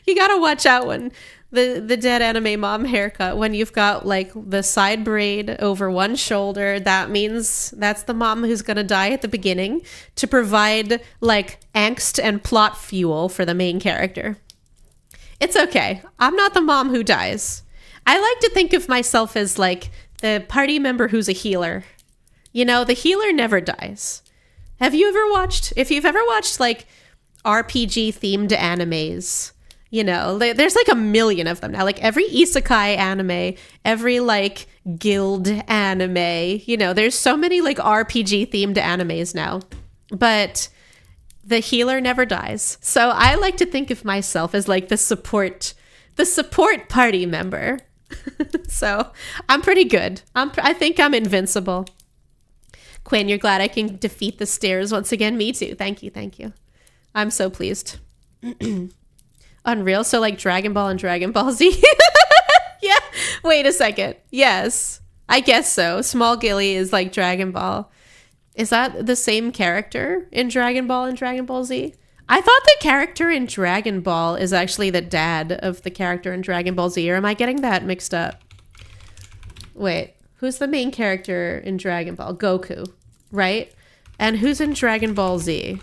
you got to watch out when the dead anime mom haircut, when you've got like the side braid over one shoulder, that means that's the mom who's going to die at the beginning to provide like angst and plot fuel for the main character. It's okay. I'm not the mom who dies. I like to think of myself as like the party member who's a healer. You know, the healer never dies. If you've ever watched like RPG themed animes, you know, there's like a million of them now. Like every isekai anime, every like guild anime, you know, there's so many like RPG themed animes now. But the healer never dies. So I like to think of myself as like the support party member. So I'm pretty good. I think I'm invincible. Quinn, you're glad I can defeat the stairs once again. Me too. Thank you. I'm so pleased. Unreal. So like Dragon Ball and Dragon Ball Z. Yeah. Wait a second. Yes. I guess so. Small Gillie is like Dragon Ball. Is that the same character in Dragon Ball and Dragon Ball Z? I thought the character in Dragon Ball is actually the dad of the character in Dragon Ball Z, or am I getting that mixed up? Wait, who's the main character in Dragon Ball? Goku, right? And who's in Dragon Ball Z?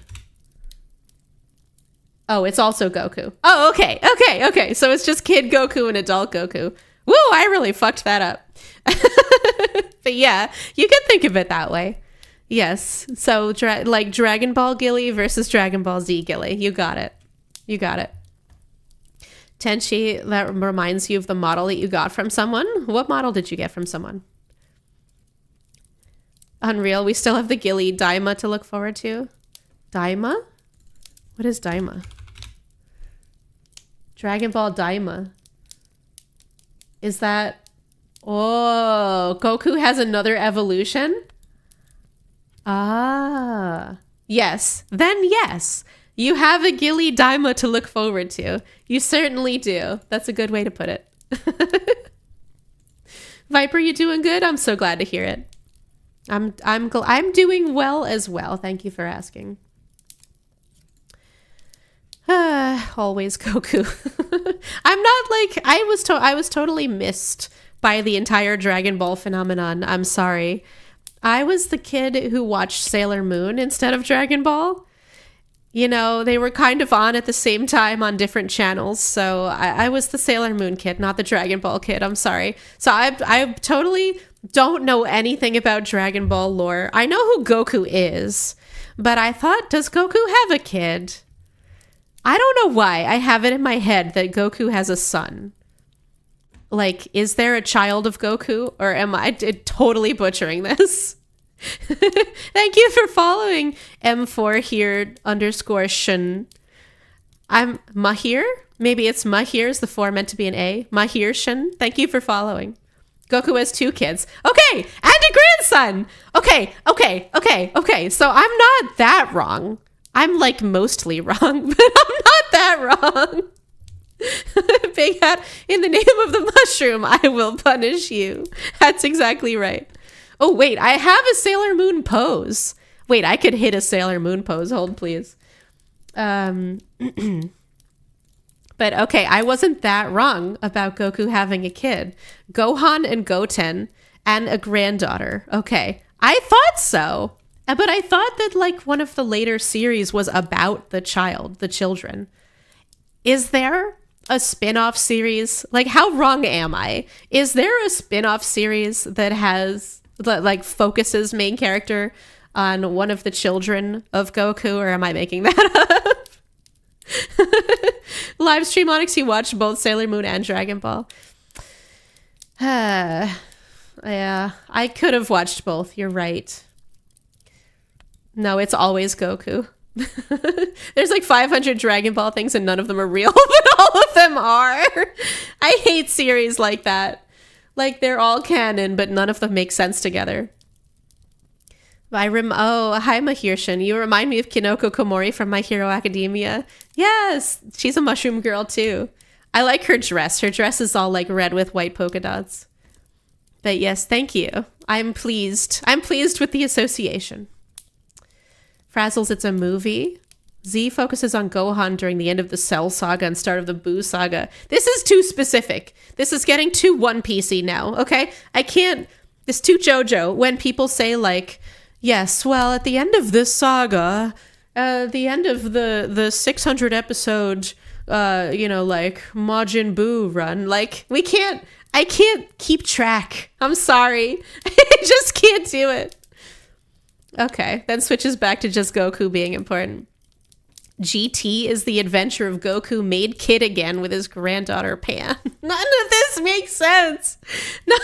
Oh, it's also Goku. Oh, okay. So it's just kid Goku and adult Goku. Woo, I really fucked that up. But yeah, you can think of it that way. Yes. So like Dragon Ball Gillie versus Dragon Ball Z Gillie. You got it. Tenchi, that reminds you of the model that you got from someone. What model did you get from someone? Unreal. We still have the Gillie Daima to look forward to. Daima? What is Daima? Dragon Ball Daima. Is that... Oh, Goku has another evolution? Ah. Yes. Then yes. You have a Gillie Daima to look forward to. You certainly do. That's a good way to put it. Viper, you doing good? I'm so glad to hear it. I'm doing well as well. Thank you for asking. Always Goku. I'm not like I was totally missed by the entire Dragon Ball phenomenon. I'm sorry. I was the kid who watched Sailor Moon instead of Dragon Ball. You know, they were kind of on at the same time on different channels. So I was the Sailor Moon kid, not the Dragon Ball kid. I'm sorry. So I totally don't know anything about Dragon Ball lore. I know who Goku is, but I thought, does Goku have a kid? I don't know why. I have it in my head that Goku has a son. Like, is there a child of Goku? Or am I totally butchering this? Thank you for following M4 here _shun. I'm Mahir. Maybe it's Mahir. Is the 4 meant to be an A? Mahir shun. Thank you for following. Goku has 2 kids. Okay, and a grandson. Okay. So I'm not that wrong. I'm like mostly wrong, but I'm not that wrong. Big Hat, in the name of the mushroom, I will punish you. That's exactly right. Oh, wait, I have a Sailor Moon pose. Wait, I could hit a Sailor Moon pose. Hold, please. But okay, I wasn't that wrong about Goku having a kid. Gohan and Goten and a granddaughter. Okay, I thought so. But I thought that like one of the later series was about the children. Is there a spin-off series? Like, how wrong am I? Is there a spin-off series that like focuses main character on one of the children of Goku, or am I making that up? Livestream Onyx, you watched both Sailor Moon and Dragon Ball. Yeah, I could have watched both. You're right. No, it's always Goku. There's like 500 Dragon Ball things and none of them are real, but all of them are. I hate series like that. Like, they're all canon, but none of them make sense together. Oh, hi, Mahirshin. You remind me of Kinoko Komori from My Hero Academia. Yes, she's a mushroom girl, too. I like her dress. Her dress is all, like, red with white polka dots. But yes, thank you. I'm pleased. I'm pleased with the association. Frazzles, it's a movie. Z focuses on Gohan during the end of the Cell Saga and start of the Buu Saga. This is too specific. This is getting too One Piecey now, okay? I can't... It's too JoJo when people say, like, yes, well, at the end of this saga, the end of the 600 episode, like, Majin Buu run. Like, I can't keep track. I'm sorry. I just can't do it. Okay, then switches back to just Goku being important. GT is the adventure of Goku made kid again with his granddaughter Pan. None of this makes sense. No,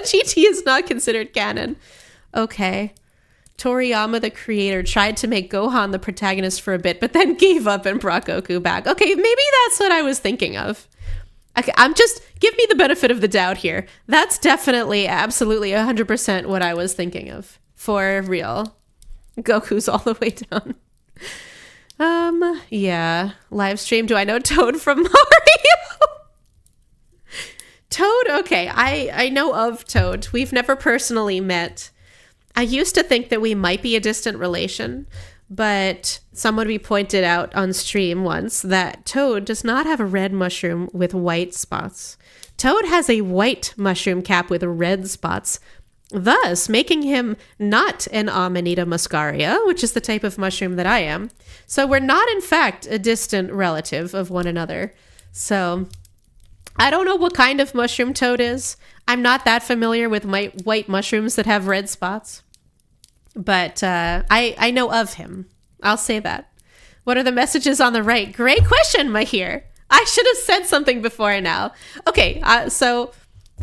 GT is not considered canon. Okay. Toriyama, the creator, tried to make Gohan the protagonist for a bit, but then gave up and brought Goku back. Okay, maybe that's what I was thinking of. Okay, give me the benefit of the doubt here. That's definitely, absolutely, 100% what I was thinking of. For real. Goku's all the way down. Yeah. Live stream. Do I know Toad from Mario? Toad? Okay, I know of Toad. We've never personally met. I used to think that we might be a distant relation, but somebody pointed out on stream once that Toad does not have a red mushroom with white spots. Toad has a white mushroom cap with red spots, thus making him not an Amanita muscaria, which is the type of mushroom that I am. So we're not, in fact, a distant relative of one another. So I don't know what kind of mushroom Toad is. I'm not that familiar with white mushrooms that have red spots. But I know of him. I'll say that. What are the messages on the right? Great question, Mahir. I should have said something before now. Okay, so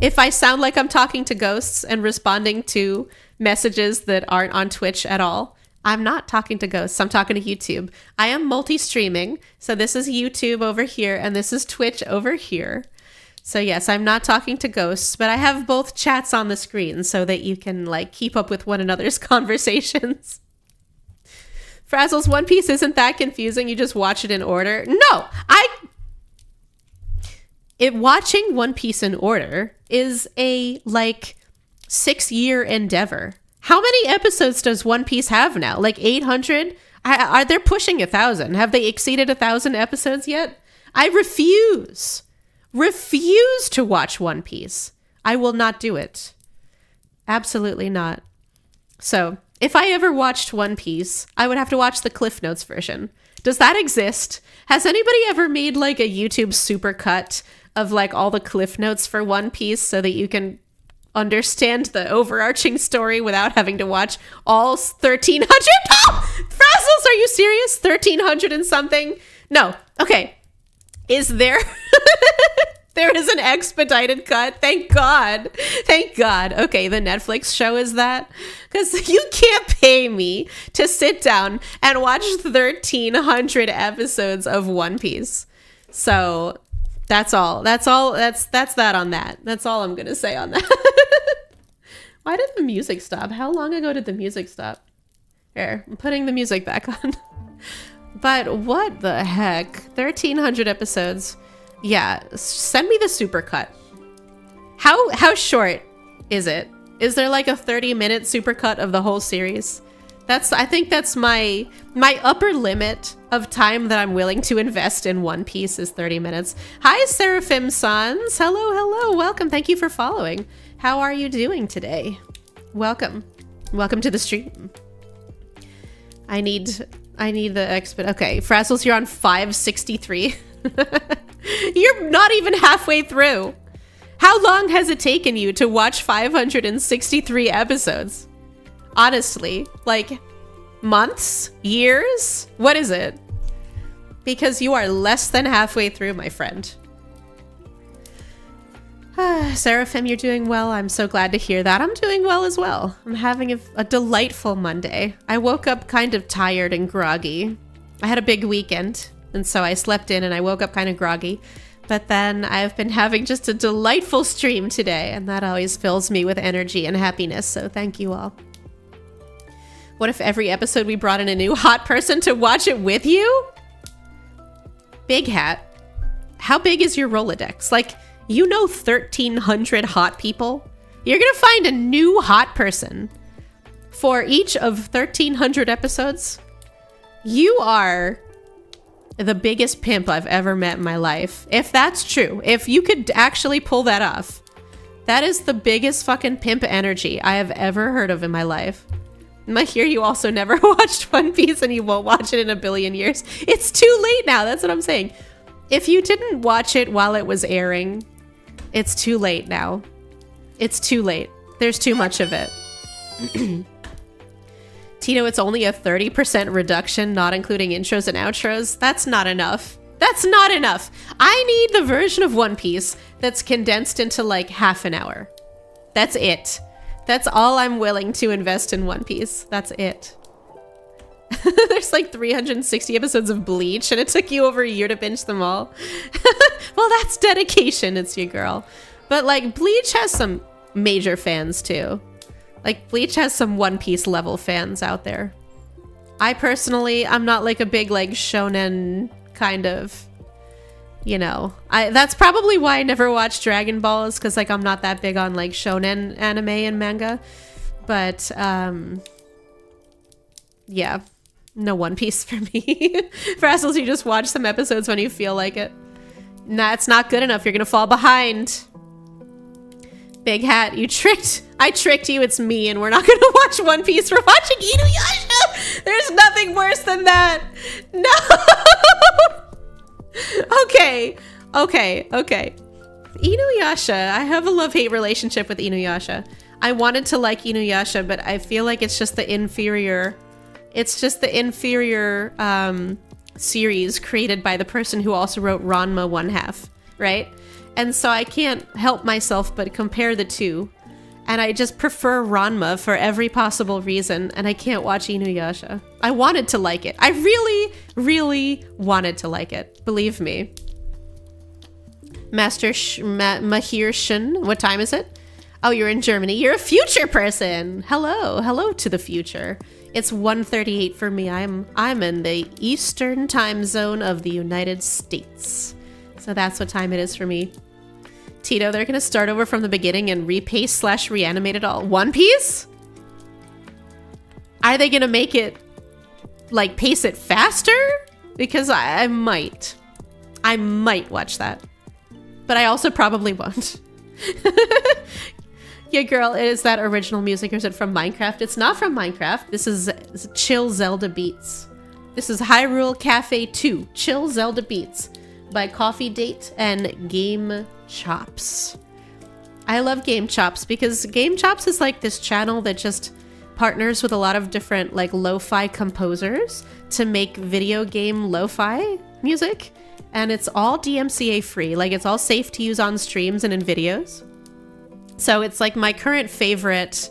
if I sound like I'm talking to ghosts and responding to messages that aren't on Twitch at all, I'm not talking to ghosts. I'm talking to YouTube. I am multi-streaming. So this is YouTube over here and this is Twitch over here. So yes, I'm not talking to ghosts, but I have both chats on the screen so that you can like keep up with one another's conversations. Frazzles, One Piece isn't that confusing. You just watch it in order. No, watching One Piece in order is a, like, 6-year endeavor. How many episodes does One Piece have now? Like 800? Are they pushing 1,000? Have they exceeded 1,000 episodes yet? I refuse to watch One Piece. I will not do it. Absolutely not. So, if I ever watched One Piece, I would have to watch the Cliff Notes version. Does that exist? Has anybody ever made like a YouTube supercut of like all the Cliff Notes for One Piece so that you can understand the overarching story without having to watch all 1,300? Oh! Frazzles, are you serious? 1,300 and something? No. Okay. Is there... There is an expedited cut. Thank God. Thank God. Okay, the Netflix show is that. Because you can't pay me to sit down and watch 1,300 episodes of One Piece. So that's all. That's that on that. That's all I'm going to say on that. Why did the music stop? How long ago did the music stop? Here, I'm putting the music back on. But what the heck? 1,300 episodes. Yeah, send me the supercut. How short is it? Is there like a 30-minute supercut of the whole series? I think that's my upper limit of time that I'm willing to invest in One Piece is 30 minutes. Hi, Seraphim Sons. Hello, welcome. Thank you for following. How are you doing today? Welcome to the stream. I need the expert. Okay, Frazzles, you're on 563. You're not even halfway through. How long has it taken you to watch 563 episodes? Honestly, like months? Years? What is it? Because you are less than halfway through, my friend. Seraphim, you're doing well. I'm so glad to hear that. I'm doing well as well. I'm having a delightful Monday. I woke up kind of tired and groggy. I had a big weekend. And so I slept in and I woke up kind of groggy. But then I've been having just a delightful stream today. And that always fills me with energy and happiness. So thank you all. What if every episode we brought in a new hot person to watch it with you? Big Hat. How big is your Rolodex? Like, you know 1,300 hot people? You're going to find a new hot person for each of 1,300 episodes? You are... the biggest pimp I've ever met in my life. If that's true, if you could actually pull that off, that is the biggest fucking pimp energy I have ever heard of in my life. I hear you also never watched One Piece and you won't watch it in a billion years. It's too late now, that's what I'm saying. If you didn't watch it while it was airing, it's too late now. It's too late. There's too much of it. Tito, it's only a 30% reduction, not including intros and outros. That's not enough. That's not enough. I need the version of One Piece that's condensed into like half an hour. That's it. That's all I'm willing to invest in One Piece. That's it. There's like 360 episodes of Bleach and it took you over a year to binge them all. Well, that's dedication. It's your girl. But like Bleach has some major fans too. Like, Bleach has some One Piece level fans out there. I personally, I'm not like a big like shonen kind of, you know. That's probably why I never watched Dragon Ball is because like I'm not that big on like shonen anime and manga. But, yeah. No One Piece for me. Frazzles, you just watch some episodes when you feel like it. Nah, it's not good enough. You're gonna fall behind. Big Hat, I tricked you, it's me, and we're not gonna watch One Piece, we're watching Inuyasha! There's nothing worse than that! No! Okay. Inuyasha, I have a love-hate relationship with Inuyasha. I wanted to like Inuyasha, but I feel like it's just the inferior series created by the person who also wrote Ranma 1/2, right? And so I can't help myself but compare the two. And I just prefer Ranma for every possible reason, and I can't watch Inuyasha. I wanted to like it. I really, really wanted to like it. Believe me. Master Mahir Shun, what time is it? Oh, you're in Germany. You're a future person. Hello to the future. It's 1:38 for me. I'm in the Eastern time zone of the United States. So that's what time it is for me. Tito, they're gonna start over from the beginning and repaste / reanimate it all. One Piece? Are they gonna make it, like, pace it faster? Because I might. I might watch that. But I also probably won't. Yeah, girl, is that original music or is it from Minecraft? It's not from Minecraft. This is Chill Zelda Beats. This is Hyrule Cafe 2, Chill Zelda Beats by Coffee Date and Game Chops. I love Game Chops because Game Chops is like this channel that just partners with a lot of different like lo-fi composers to make video game lo-fi music. And it's all DMCA free. Like it's all safe to use on streams and in videos. So it's like my current favorite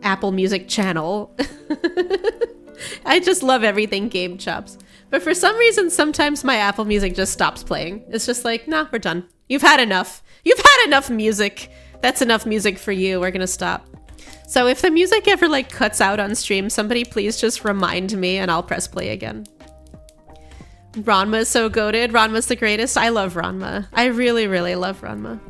Apple Music channel. I just love everything Game Chops. But for some reason, sometimes my Apple Music just stops playing. It's just like, nah, we're done. You've had enough. You've had enough music. That's enough music for you. We're gonna stop. So if the music ever like cuts out on stream, somebody please just remind me and I'll press play again. Ranma is so goated. Ranma's the greatest. I love Ranma. I really, really love Ranma.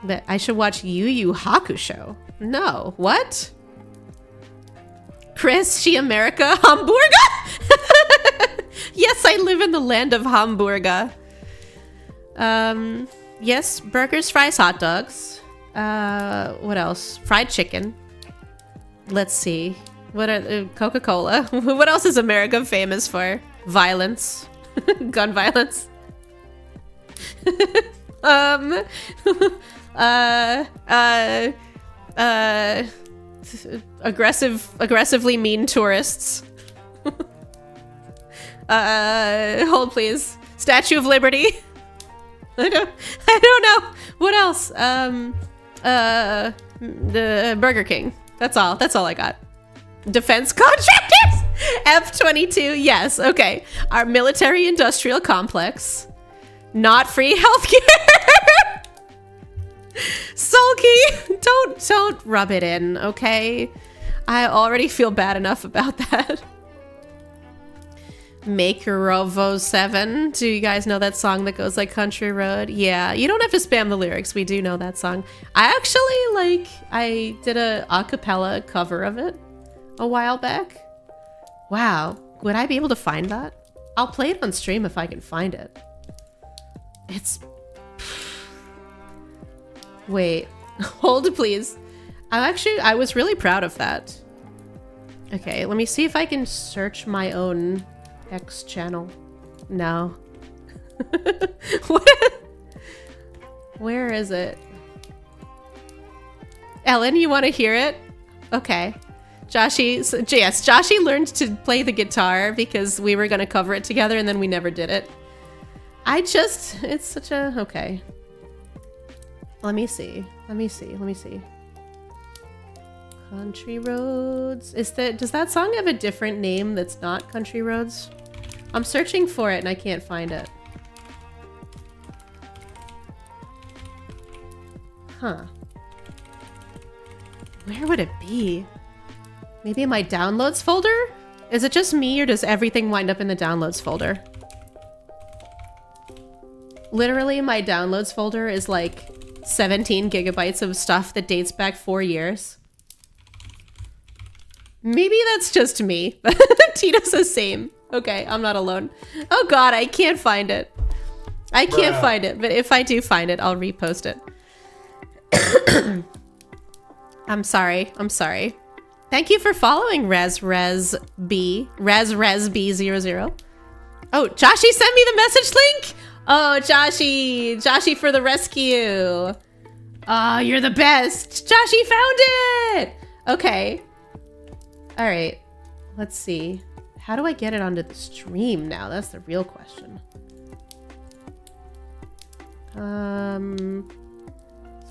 But I should watch Yu Yu Hakusho. No, what? Chris, she America, Hamburger? Yes, I live in the land of Hamburger. Yes, burgers, fries, hot dogs. What else? Fried chicken. Let's see. What are Coca-Cola? What else is America famous for? Violence. Gun violence. Aggressively mean tourists. Hold please. Statue of Liberty. I don't know. What else? The Burger King. That's all I got. Defense contractors. F-22. Yes. Okay. Our military industrial complex. Not free healthcare. Sulky, don't rub it in, okay? I already feel bad enough about that. Make Rovo 7. Do you guys know that song that goes like Country Road? Yeah, you don't have to spam the lyrics. We do know that song. I did a cappella cover of it a while back. Wow, would I be able to find that? I'll play it on stream if I can find it. It's... Wait, hold please. I was really proud of that. Okay, let me see if I can search my own X channel. No. What? Where is it? Ellen, you want to hear it? Okay. Yes, Joshi learned to play the guitar because we were going to cover it together and then we never did it. It's such a... Okay. Let me see. Country Roads. Does that song have a different name that's not Country Roads? I'm searching for it and I can't find it. Huh. Where would it be? Maybe in my downloads folder? Is it just me or does everything wind up in the downloads folder? Literally, my downloads folder is like 17 gigabytes of stuff that dates back 4 years. Maybe that's just me. Tito's the same. Okay, I'm not alone. Oh god, I can't find it. I can't find it, but if I do find it, I'll repost it. I'm sorry. Thank you for following RazRazB00. Oh, Joshi sent me the message link? Oh, Joshi for the rescue. Oh, you're the best. Joshi found it. Okay. All right. Let's see. How do I get it onto the stream now? That's the real question.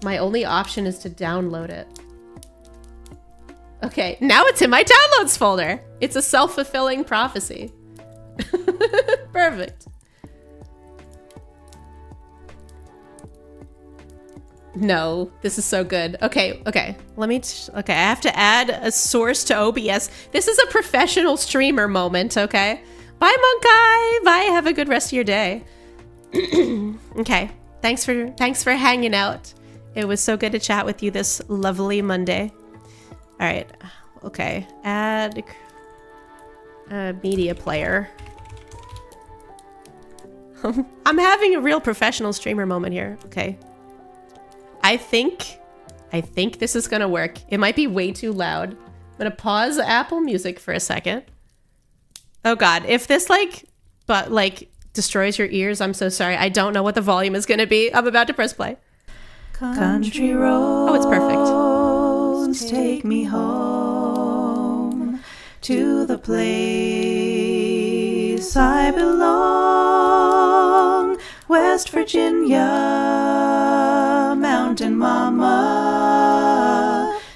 My only option is to download it. Okay, now it's in my downloads folder. It's a self-fulfilling prophecy. Perfect. No, this is so good. Okay. Okay, I have to add a source to OBS. This is a professional streamer moment, okay? Bye, Monkai. Bye, have a good rest of your day. Okay, thanks for hanging out. It was so good to chat with you this lovely Monday. All right, okay, add a media player. I'm having a real professional streamer moment here. Okay. I think this is gonna work. It might be way too loud. I'm gonna pause Apple Music for a second. Oh God, if this destroys your ears, I'm so sorry. I don't know what the volume is gonna be. I'm about to press play. Country roads, oh, it's perfect. Take me home to the place I belong. West Virginia, Mountain Mama,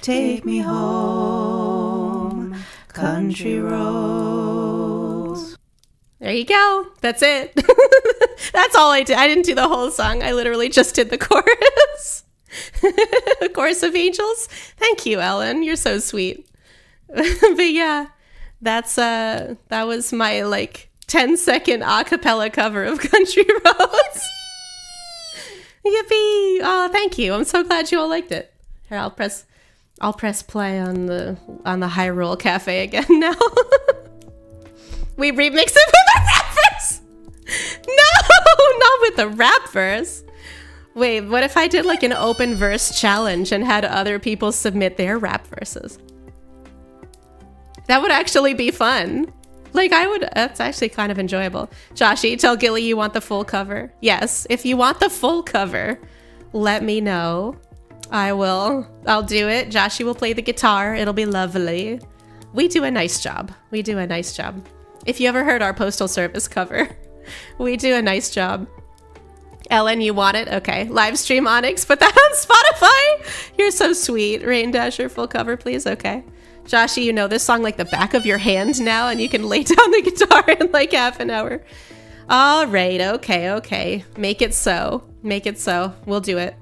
take me home, country roads. There you go. That's it. That's all I did. I didn't do the whole song. I literally just did the chorus. The Chorus of Angels. Thank you, Ellen. You're so sweet. But yeah, that was my 10-second a cappella cover of Country Roads. Yippee! Oh, thank you. I'm so glad you all liked it. Here, I'll press play on the Hyrule Cafe again now. We remix it with a rap verse. No, not with the rap verse. Wait, what if I did an open verse challenge and had other people submit their rap verses? That would actually be fun. That's actually kind of enjoyable. Joshy, tell Gillie you want the full cover. Yes, if you want the full cover, let me know. I'll do it. Joshy will play the guitar. It'll be lovely. We do a nice job. If you ever heard our Postal Service cover, we do a nice job. Ellen, you want it? Okay. Live stream Onyx, put that on Spotify. You're so sweet. Rain Dasher, full cover, please. Okay. Joshy, you know this song like the back of your hand now, and you can lay down the guitar in half an hour. All right. Okay. Make it so. We'll do it.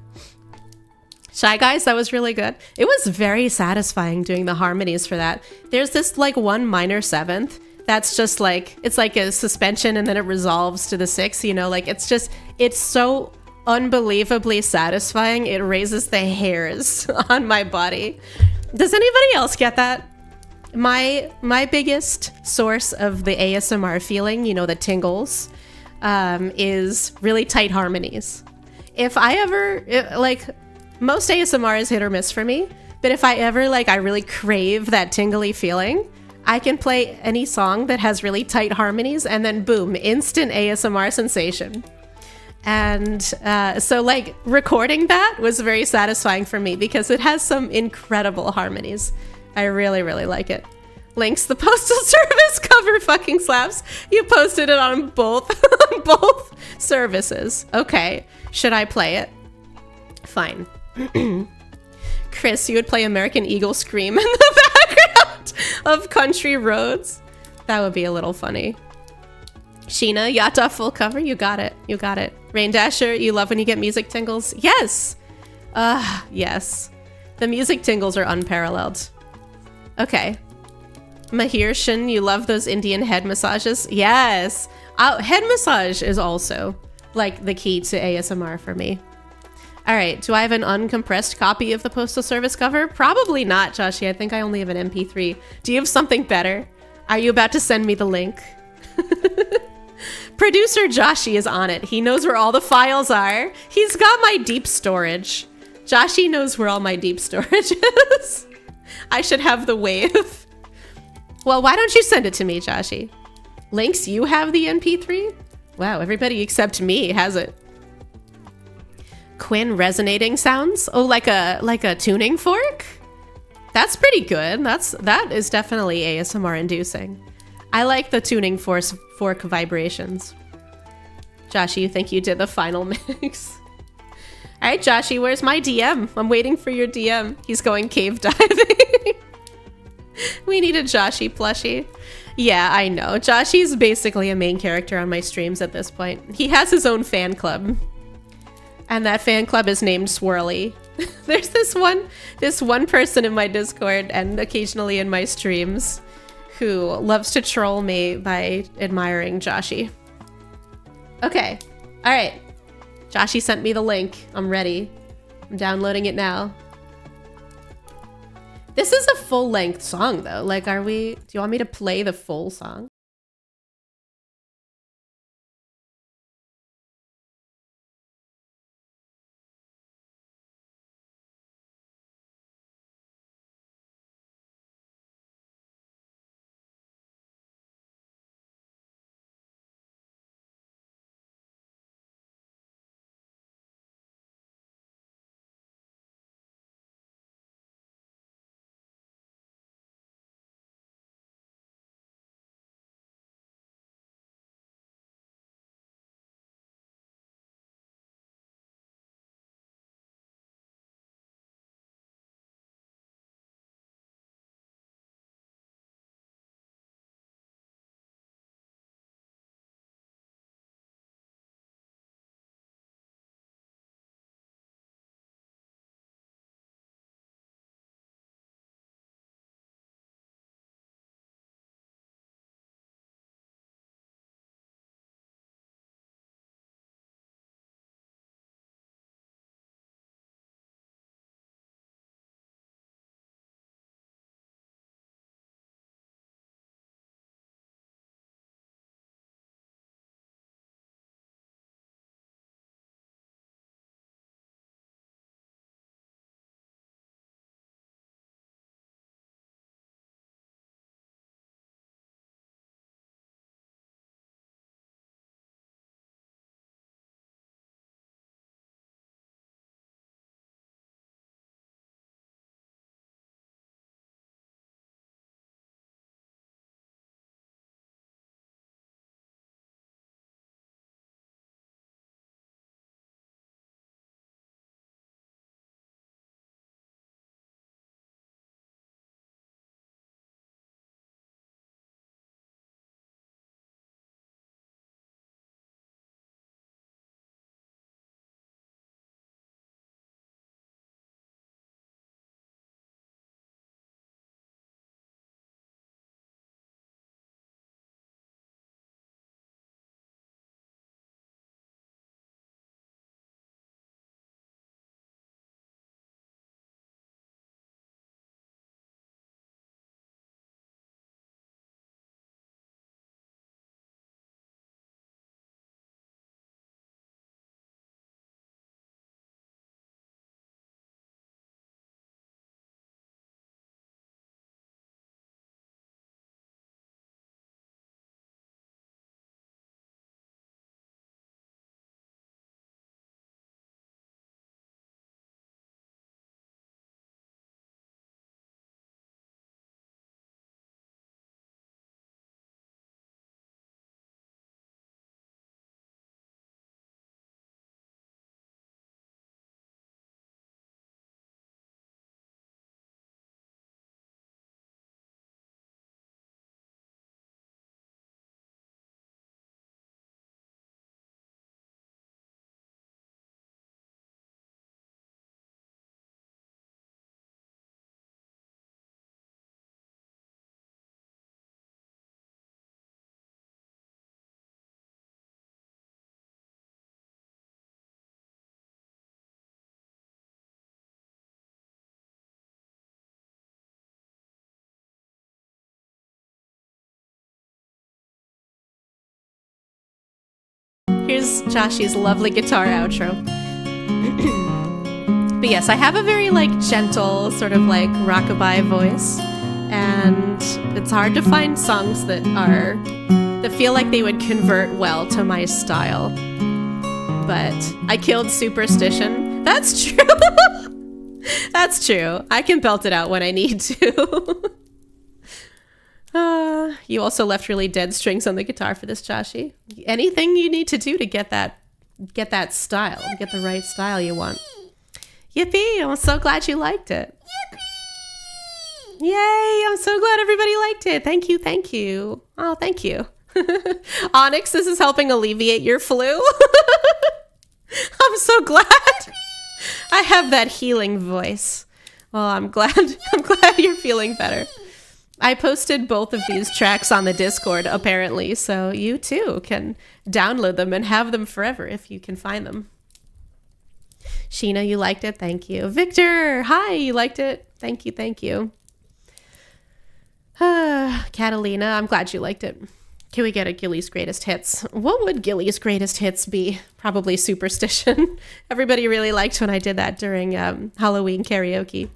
Shy Guys, that was really good. It was very satisfying doing the harmonies for that. There's this one minor seventh that's just it's like a suspension and then it resolves to the sixth, it's so unbelievably satisfying. It raises the hairs on my body. Does anybody else get that? My biggest source of the ASMR feeling, the tingles, is really tight harmonies. If I ever, most ASMR is hit or miss for me, but if I ever, I really crave that tingly feeling, I can play any song that has really tight harmonies and then boom, instant ASMR sensation. And so recording that was very satisfying for me because it has some incredible harmonies. I really, really like it. Links, the Postal Service cover fucking slaps. You posted it on both services. Okay, should I play it? Fine. Chris, you would play American Eagle Scream in the background of Country Roads. That would be a little funny. Sheena, Yata full cover. You got it. Rain Dasher, you love when you get music tingles? Yes. Yes. The music tingles are unparalleled. Okay. Mahirshan, you love those Indian head massages? Yes. Head massage is also the key to ASMR for me. All right, do I have an uncompressed copy of the Postal Service cover? Probably not, Joshy. I think I only have an MP3. Do you have something better? Are you about to send me the link? Producer Joshy is on it. He knows where all the files are. He's got my deep storage. Joshy knows where all my deep storage is. I should have the wave. Well, why don't you send it to me, Joshy? Links, you have the MP3? Wow, everybody except me has it. Quinn resonating sounds? Oh, like a tuning fork? That's pretty good. That is definitely ASMR inducing. I like the tuning fork vibrations. Joshy, you think you did the final mix? All right, Joshy, where's my DM? I'm waiting for your DM. He's going cave diving. We need a Joshy plushie. Yeah, I know. Joshy's basically a main character on my streams at this point. He has his own fan club. And that fan club is named Swirly. There's this one person in my Discord and occasionally in my streams who loves to troll me by admiring Joshi. Okay. All right. Joshi sent me the link. I'm ready. I'm downloading it now. This is a full-length song, though. Like, do you want me to play the full song? Here's Joshi's lovely guitar outro. But yes, I have a very like gentle, sort of like rockabye voice, and it's hard to find songs that feel like they would convert well to my style. But I killed Superstition. That's true. That's true. I can belt it out when I need to. You also left really dead strings on the guitar for this, Joshi. Anything you need to do to get that style, get the right style you want. Yippee! I'm so glad you liked it. Yippee! Yay! I'm so glad everybody liked it. Thank you, thank you. Oh, thank you. Onyx, this is helping alleviate your flu. I'm so glad. I have that healing voice. Well, I'm glad you're feeling better. I posted both of these tracks on the Discord, apparently, so you too can download them and have them forever if you can find them. Sheena, you liked it? Thank you. Victor, hi, you liked it? Thank you, thank you. Catalina, I'm glad you liked it. Can we get a Gillie's Greatest Hits? What would Gillie's Greatest Hits be? Probably Superstition. Everybody really liked when I did that during Halloween karaoke.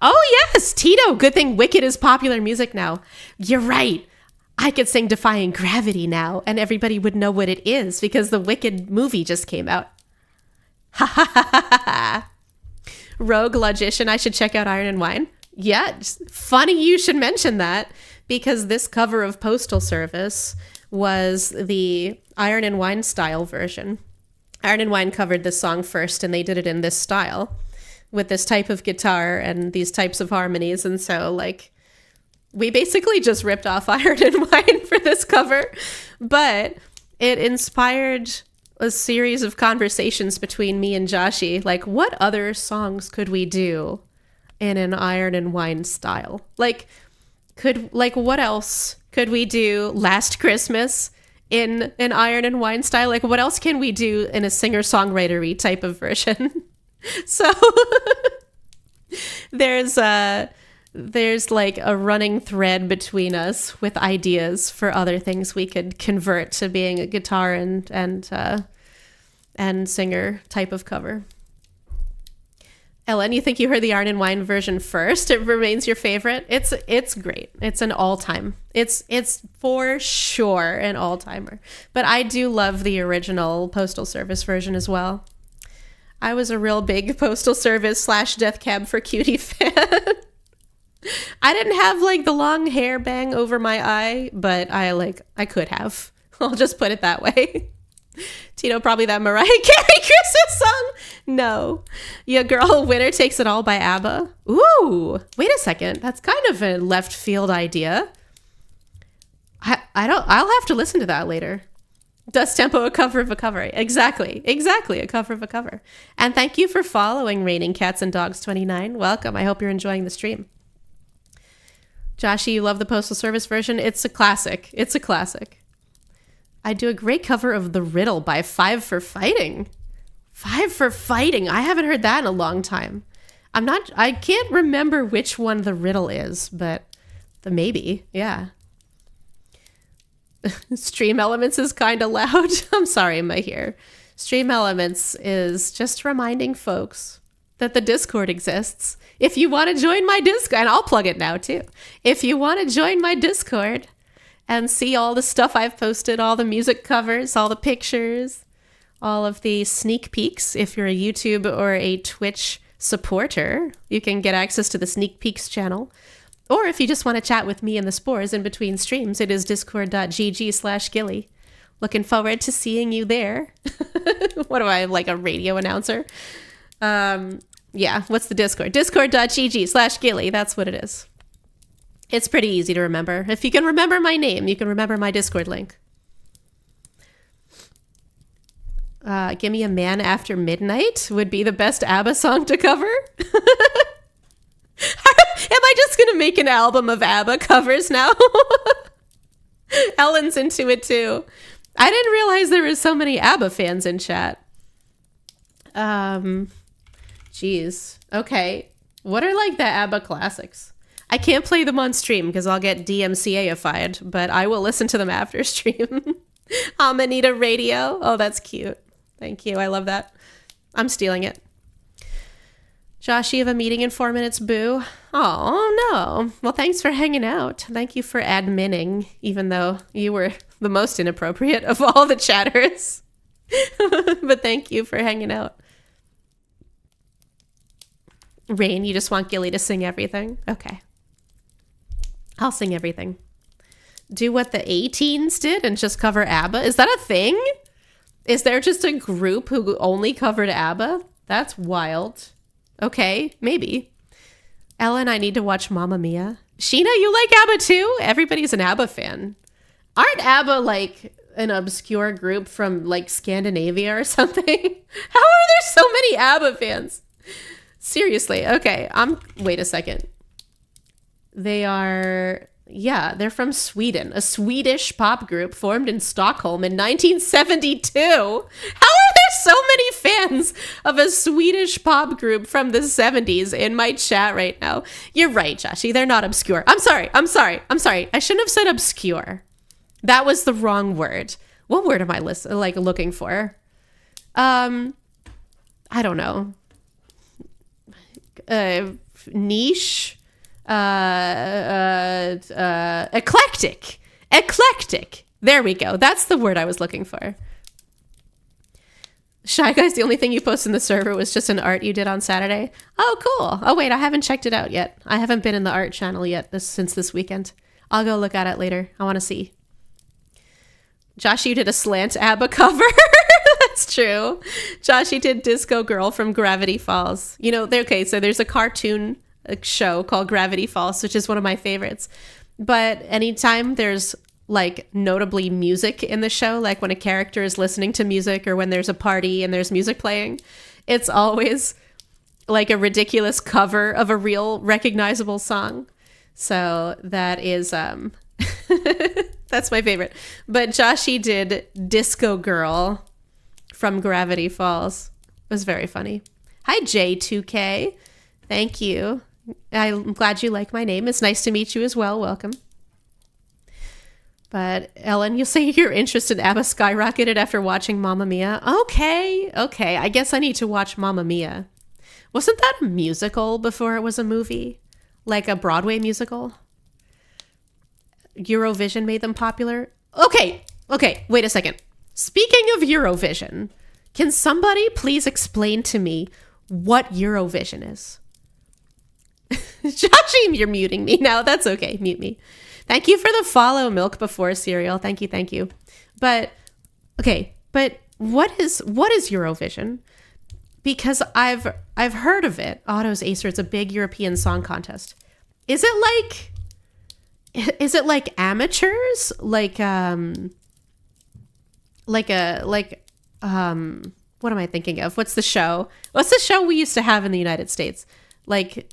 Oh, yes, Tito. Good thing Wicked is popular music now. You're right. I could sing Defying Gravity now, and everybody would know what it is because the Wicked movie just came out. Ha ha ha ha ha. Rogue Logician, I should check out Iron and Wine. Yeah, funny you should mention that because this cover of Postal Service was the Iron and Wine style version. Iron and Wine covered this song first, and they did it in this style with this type of guitar and these types of harmonies. And so, like, we basically just ripped off Iron and Wine for this cover, but it inspired a series of conversations between me and Joshi. Like, what other songs could we do in an Iron and Wine style? Like, what else could we do Last Christmas in an Iron and Wine style? Like, what else can we do in a singer-songwriter-y type of version? So there's like a running thread between us with ideas for other things we could convert to being a guitar and singer type of cover. Ellen, you think you heard the Iron and Wine version first? It remains your favorite. It's great. It's an all-time. It's for sure an all-timer. But I do love the original Postal Service version as well. I was a real big Postal Service / Death Cab for Cutie fan. I didn't have like the long hair bang over my eye, but I could have. I'll just put it that way. Tito, probably that Mariah Carey Christmas song. No. Yeah, Girl, Winner Takes It All by ABBA. Ooh, wait a second. That's kind of a left field idea. I'll have to listen to that later. Dust Tempo, a cover of a cover. Exactly, a cover of a cover. And thank you for following Raining Cats and Dogs 29. Welcome. I hope you're enjoying the stream. Joshi, you love the Postal Service version? It's a classic. I do a great cover of The Riddle by Five for Fighting. Five for Fighting. I haven't heard that in a long time. I can't remember which one The Riddle is, but maybe, yeah. Stream Elements is kind of loud. I'm sorry, my ear. Stream Elements is just reminding folks that the Discord exists. If you want to join my Discord, and I'll plug it now too. If you want to join my Discord and see all the stuff I've posted, all the music covers, all the pictures, all of the sneak peeks, if you're a YouTube or a Twitch supporter, you can get access to the Sneak Peeks channel. Or if you just want to chat with me and the Spores in between streams, it is discord.gg/Gillie. Looking forward to seeing you there. What am I, like a radio announcer? Yeah, what's the Discord? Discord.gg/Gillie. That's what it is. It's pretty easy to remember. If you can remember my name, you can remember my Discord link. Give Me a Man After Midnight would be the best ABBA song to cover. Am I just going to make an album of ABBA covers now? Ellen's into it too. I didn't realize there were so many ABBA fans in chat. Jeez. Okay. What are like the ABBA classics? I can't play them on stream because I'll get DMCA-ified, but I will listen to them after stream. Amanita Radio. Oh, that's cute. Thank you. I love that. I'm stealing it. Josh, you have a meeting in 4 minutes, boo. Oh, no. Well, thanks for hanging out. Thank you for adminning, even though you were the most inappropriate of all the chatters. But thank you for hanging out. Rain, you just want Gillie to sing everything? Okay. I'll sing everything. Do what the A-Teens did and just cover ABBA? Is that a thing? Is there just a group who only covered ABBA? That's wild. Okay, maybe. Ellen, I need to watch Mamma Mia. Sheena, you like ABBA too? Everybody's an ABBA fan. Aren't ABBA like an obscure group from like Scandinavia or something? How are there so many ABBA fans? Seriously. Okay. Wait a second. They're from Sweden, a Swedish pop group formed in Stockholm in 1972. How are there so many fans of a Swedish pop group from the 70s in my chat right now? You're right, Joshi. They're not obscure. I'm sorry. I shouldn't have said obscure. That was the wrong word. What word am I looking for? I don't know. Niche. Eclectic. There we go. That's the word I was looking for. Shy Guys, the only thing you posted in the server was just an art you did on Saturday. Oh, cool. Oh, wait, I haven't checked it out yet. I haven't been in the art channel yet since this weekend. I'll go look at it later. I want to see. Josh, you did a slant ABBA cover. That's true. Josh, you did Disco Girl from Gravity Falls. So there's a cartoon show called Gravity Falls, which is one of my favorites. But anytime there's like notably music in the show, like when a character is listening to music or when there's a party and there's music playing, it's always like a ridiculous cover of a real recognizable song. So that is that's my favorite. But Joshi did Disco Girl from Gravity Falls. It was very funny. Hi J2K. Thank you. I'm glad you like my name. It's nice to meet you as well. Welcome. But Ellen, you say your interest in ABBA skyrocketed after watching Mamma Mia. Okay. I guess I need to watch Mamma Mia. Wasn't that a musical before it was a movie? Like a Broadway musical? Eurovision made them popular? Okay, wait a second. Speaking of Eurovision, can somebody please explain to me what Eurovision is? Joshi, you're muting me now. That's okay. Mute me. Thank you for the follow, Milk Before Cereal. Thank you. But what is Eurovision? Because I've heard of it. Otto's Acer, it's a big European song contest. Is it like amateurs? What am I thinking of? What's the show we used to have in the United States? Like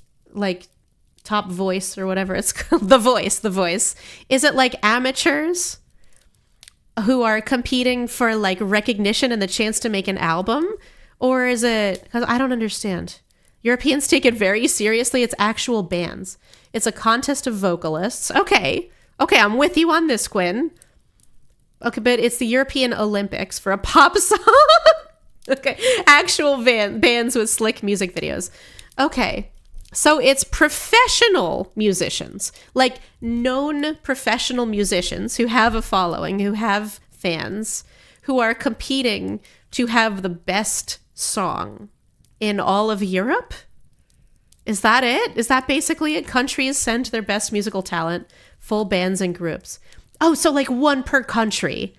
Top Voice or whatever it's called. The Voice. Is it like amateurs who are competing for like recognition and the chance to make an album? Or is it, because I don't understand. Europeans take it very seriously. It's actual bands. It's a contest of vocalists. Okay, I'm with you on this, Quinn. Okay, but it's the European Olympics for a pop song. Okay, actual bands with slick music videos. Okay. So it's professional musicians, like known professional musicians who have a following, who have fans, who are competing to have the best song in all of Europe? Is that it? Is that basically it? Countries send their best musical talent, full bands and groups. Oh, so like one per country.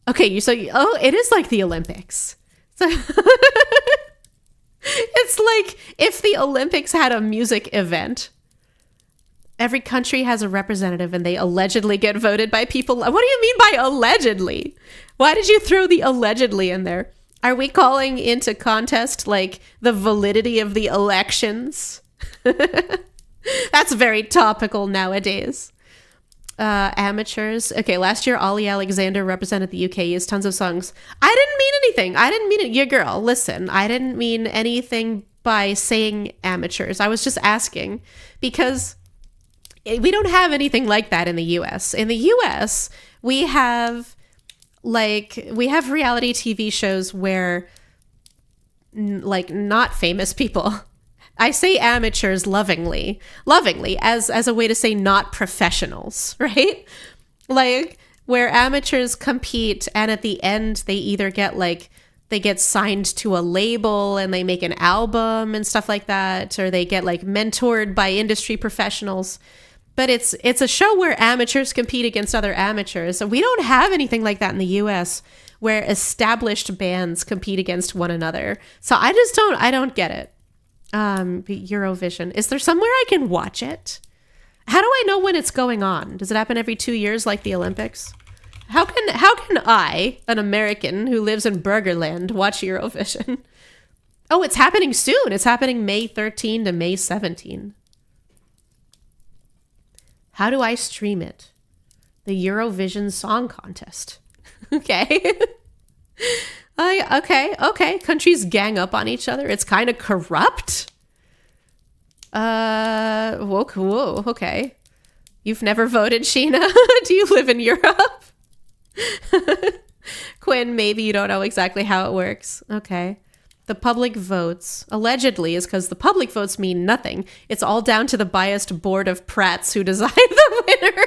Okay, it is like the Olympics. So it's like if the Olympics had a music event, every country has a representative and they allegedly get voted by people. What do you mean by allegedly? Why did you throw the allegedly in there? Are we calling into contest like the validity of the elections? That's very topical nowadays. Amateurs. Okay, last year Ollie Alexander represented the UK. He has tons of songs. I didn't mean anything. I didn't mean it. Your girl, listen. I didn't mean anything by saying amateurs. I was just asking because we don't have anything like that in the US. In the US, we have reality TV shows where like not famous people. I say amateurs lovingly as a way to say not professionals, right? Like where amateurs compete and at the end they either get signed to a label and they make an album and stuff like that, or they get like mentored by industry professionals. But it's a show where amateurs compete against other amateurs. So we don't have anything like that in the US where established bands compete against one another. So I don't get it. Eurovision. Is there somewhere I can watch it? How do I know when it's going on? Does it happen every 2 years like the Olympics? How can I, an American who lives in Burgerland, watch Eurovision? Oh, it's happening soon. It's happening May 13 to May 17. How do I stream it? The Eurovision Song Contest. Okay. Okay. Countries gang up on each other. It's kind of corrupt. Whoa, okay. You've never voted, Sheena? Do you live in Europe? Quinn, maybe you don't know exactly how it works. Okay. The public votes, allegedly, is because the public votes mean nothing. It's all down to the biased board of prats who decide the winner.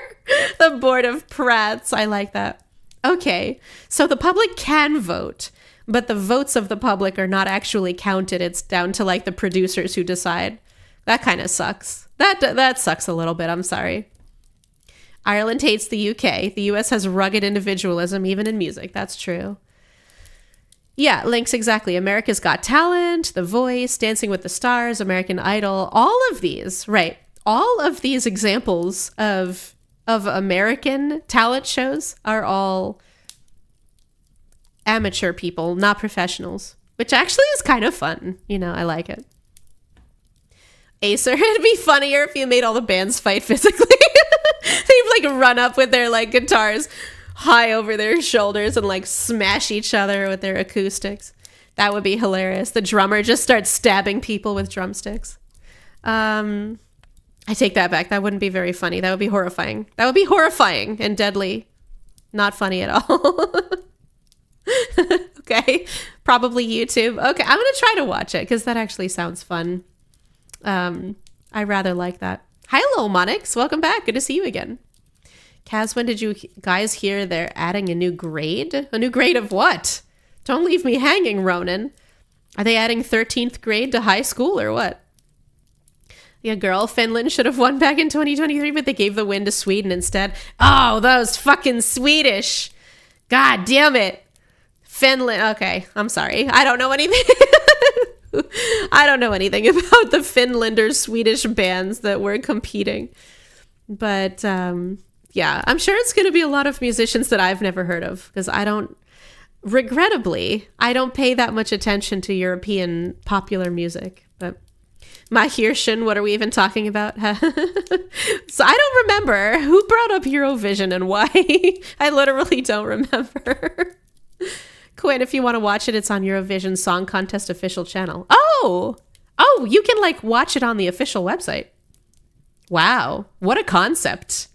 The board of prats. I like that. Okay. So the public can vote, but the votes of the public are not actually counted. It's down to like the producers who decide. That kind of sucks. That sucks a little bit. I'm sorry. Ireland hates the UK. The US has rugged individualism, even in music. That's true. Yeah, links exactly. America's Got Talent, The Voice, Dancing with the Stars, American Idol, all of these, right? All of these examples of American talent shows are all amateur people, not professionals, which actually is kind of fun. You know, I like it. Acer, it'd be funnier if you made all the bands fight physically. They'd like run up with their like guitars high over their shoulders and like smash each other with their acoustics. That would be hilarious. The drummer just starts stabbing people with drumsticks. I take that back. That wouldn't be very funny. That would be horrifying. That would be horrifying and deadly. Not funny at all. Okay. Probably YouTube. Okay. I'm going to try to watch it because that actually sounds fun. I rather like that. Hi, Lil Monix. Welcome back. Good to see you again. Kaz, when did you guys hear they're adding a new grade? A new grade of what? Don't leave me hanging, Ronan. Are they adding 13th grade to high school or what? Yeah, girl, Finland should have won back in 2023, but they gave the win to Sweden instead. Oh, those fucking Swedish. God damn it. Finland. Okay, I'm sorry. I don't know anything. I don't know anything about the Finlander Swedish bands that were competing. But yeah, I'm sure it's going to be a lot of musicians that I've never heard of because regrettably, I don't pay that much attention to European popular music. But Mahirschen, what are we even talking about? So I don't remember who brought up Eurovision and why. I literally don't remember. Quinn, if you want to watch it, it's on Eurovision Song Contest official channel. Oh, you can like watch it on the official website. Wow, what a concept.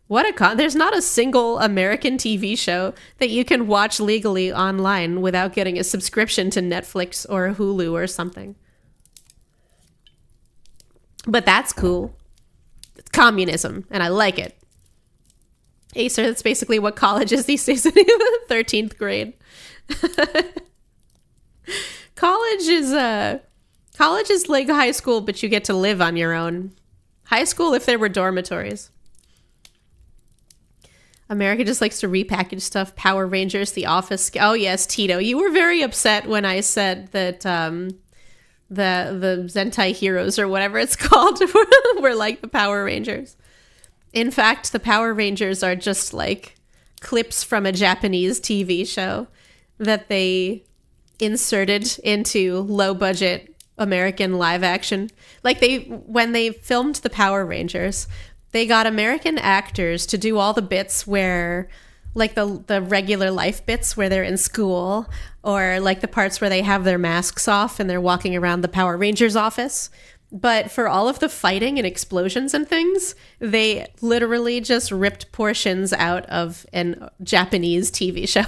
There's not a single American TV show that you can watch legally online without getting a subscription to Netflix or Hulu or something. But that's cool. It's communism, and I like it. Acer, that's basically what college is these days in 13th grade. College is like high school, but you get to live on your own. High school if there were dormitories. America just likes to repackage stuff. Power Rangers, The Office. Oh yes, Tito, you were very upset when I said that the Zentai Heroes or whatever it's called were like the Power Rangers. In fact, the Power Rangers are just like clips from a Japanese TV show that they inserted into low-budget American live action. Like when they filmed the Power Rangers, they got American actors to do all the bits where, like the regular life bits where they're in school, or like the parts where they have their masks off and they're walking around the Power Rangers office. But for all of the fighting and explosions and things, they literally just ripped portions out of a Japanese TV show.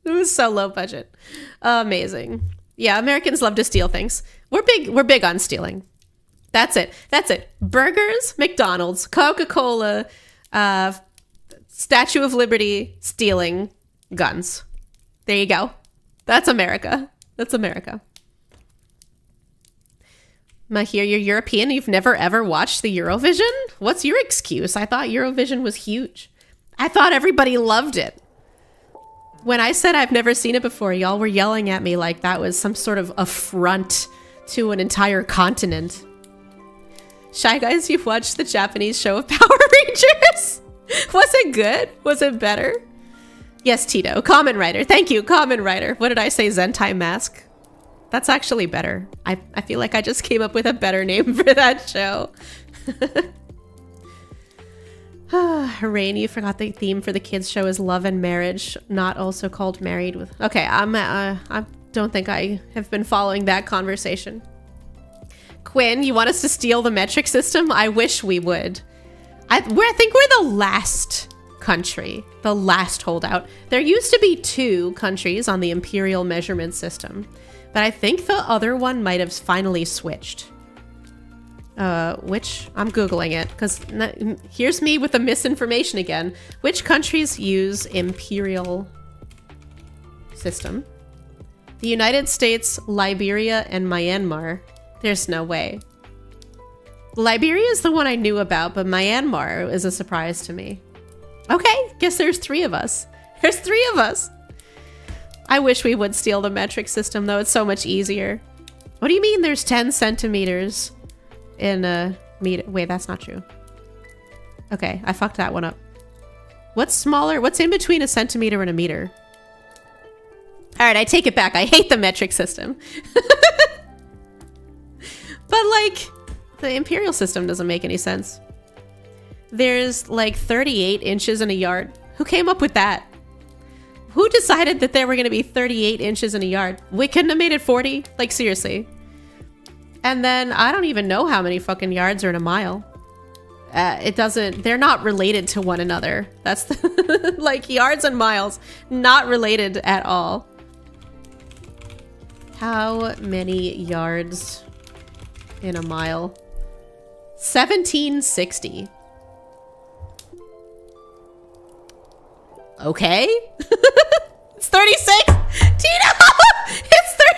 It was so low budget. Amazing. Yeah, Americans love to steal things. We're big on stealing. That's it. Burgers, McDonald's, Coca-Cola, Statue of Liberty, stealing, guns. There you go. That's America. Mahir, you're European? You've never ever watched the Eurovision? What's your excuse? I thought Eurovision was huge. I thought everybody loved it. When I said I've never seen it before, y'all were yelling at me like that was some sort of affront to an entire continent. Shy Guys, you've watched the Japanese show of Power Rangers? Was it good? Was it better? Yes, Tito. Common Writer. Thank you, Common Writer. What did I say? Zentai Mask? That's actually better. I feel like I just came up with a better name for that show. Rain, you forgot the theme for the kids show is love and marriage, not also called married with... Okay, I don't think I have been following that conversation. Quinn, you want us to steal the metric system? I wish we would. I think we're the last country, the last holdout. There used to be 2 countries on the imperial measurement system, but I think the other one might have finally switched. Which I'm Googling it because here's me with the misinformation again. Which countries use imperial system? The United States, Liberia, and Myanmar. There's no way. Liberia is the one I knew about, but Myanmar is a surprise to me. Okay, guess there's 3 of us. There's 3 of us. I wish we would steal the metric system, though. It's so much easier. What do you mean there's 10 centimeters in a meter? Wait, that's not true. Okay, I fucked that one up. What's smaller? What's in between a centimeter and a meter? All right, I take it back. I hate the metric system. But like, the imperial system doesn't make any sense. There's like 38 inches in a yard. Who came up with that? Who decided that there were going to be 38 inches in a yard? We couldn't have made it 40? Like, seriously. And then I don't even know how many fucking yards are in a mile. They're not related to one another. That's the, like yards and miles, not related at all. How many yards in a mile? 1760. Okay. It's 36. Tino!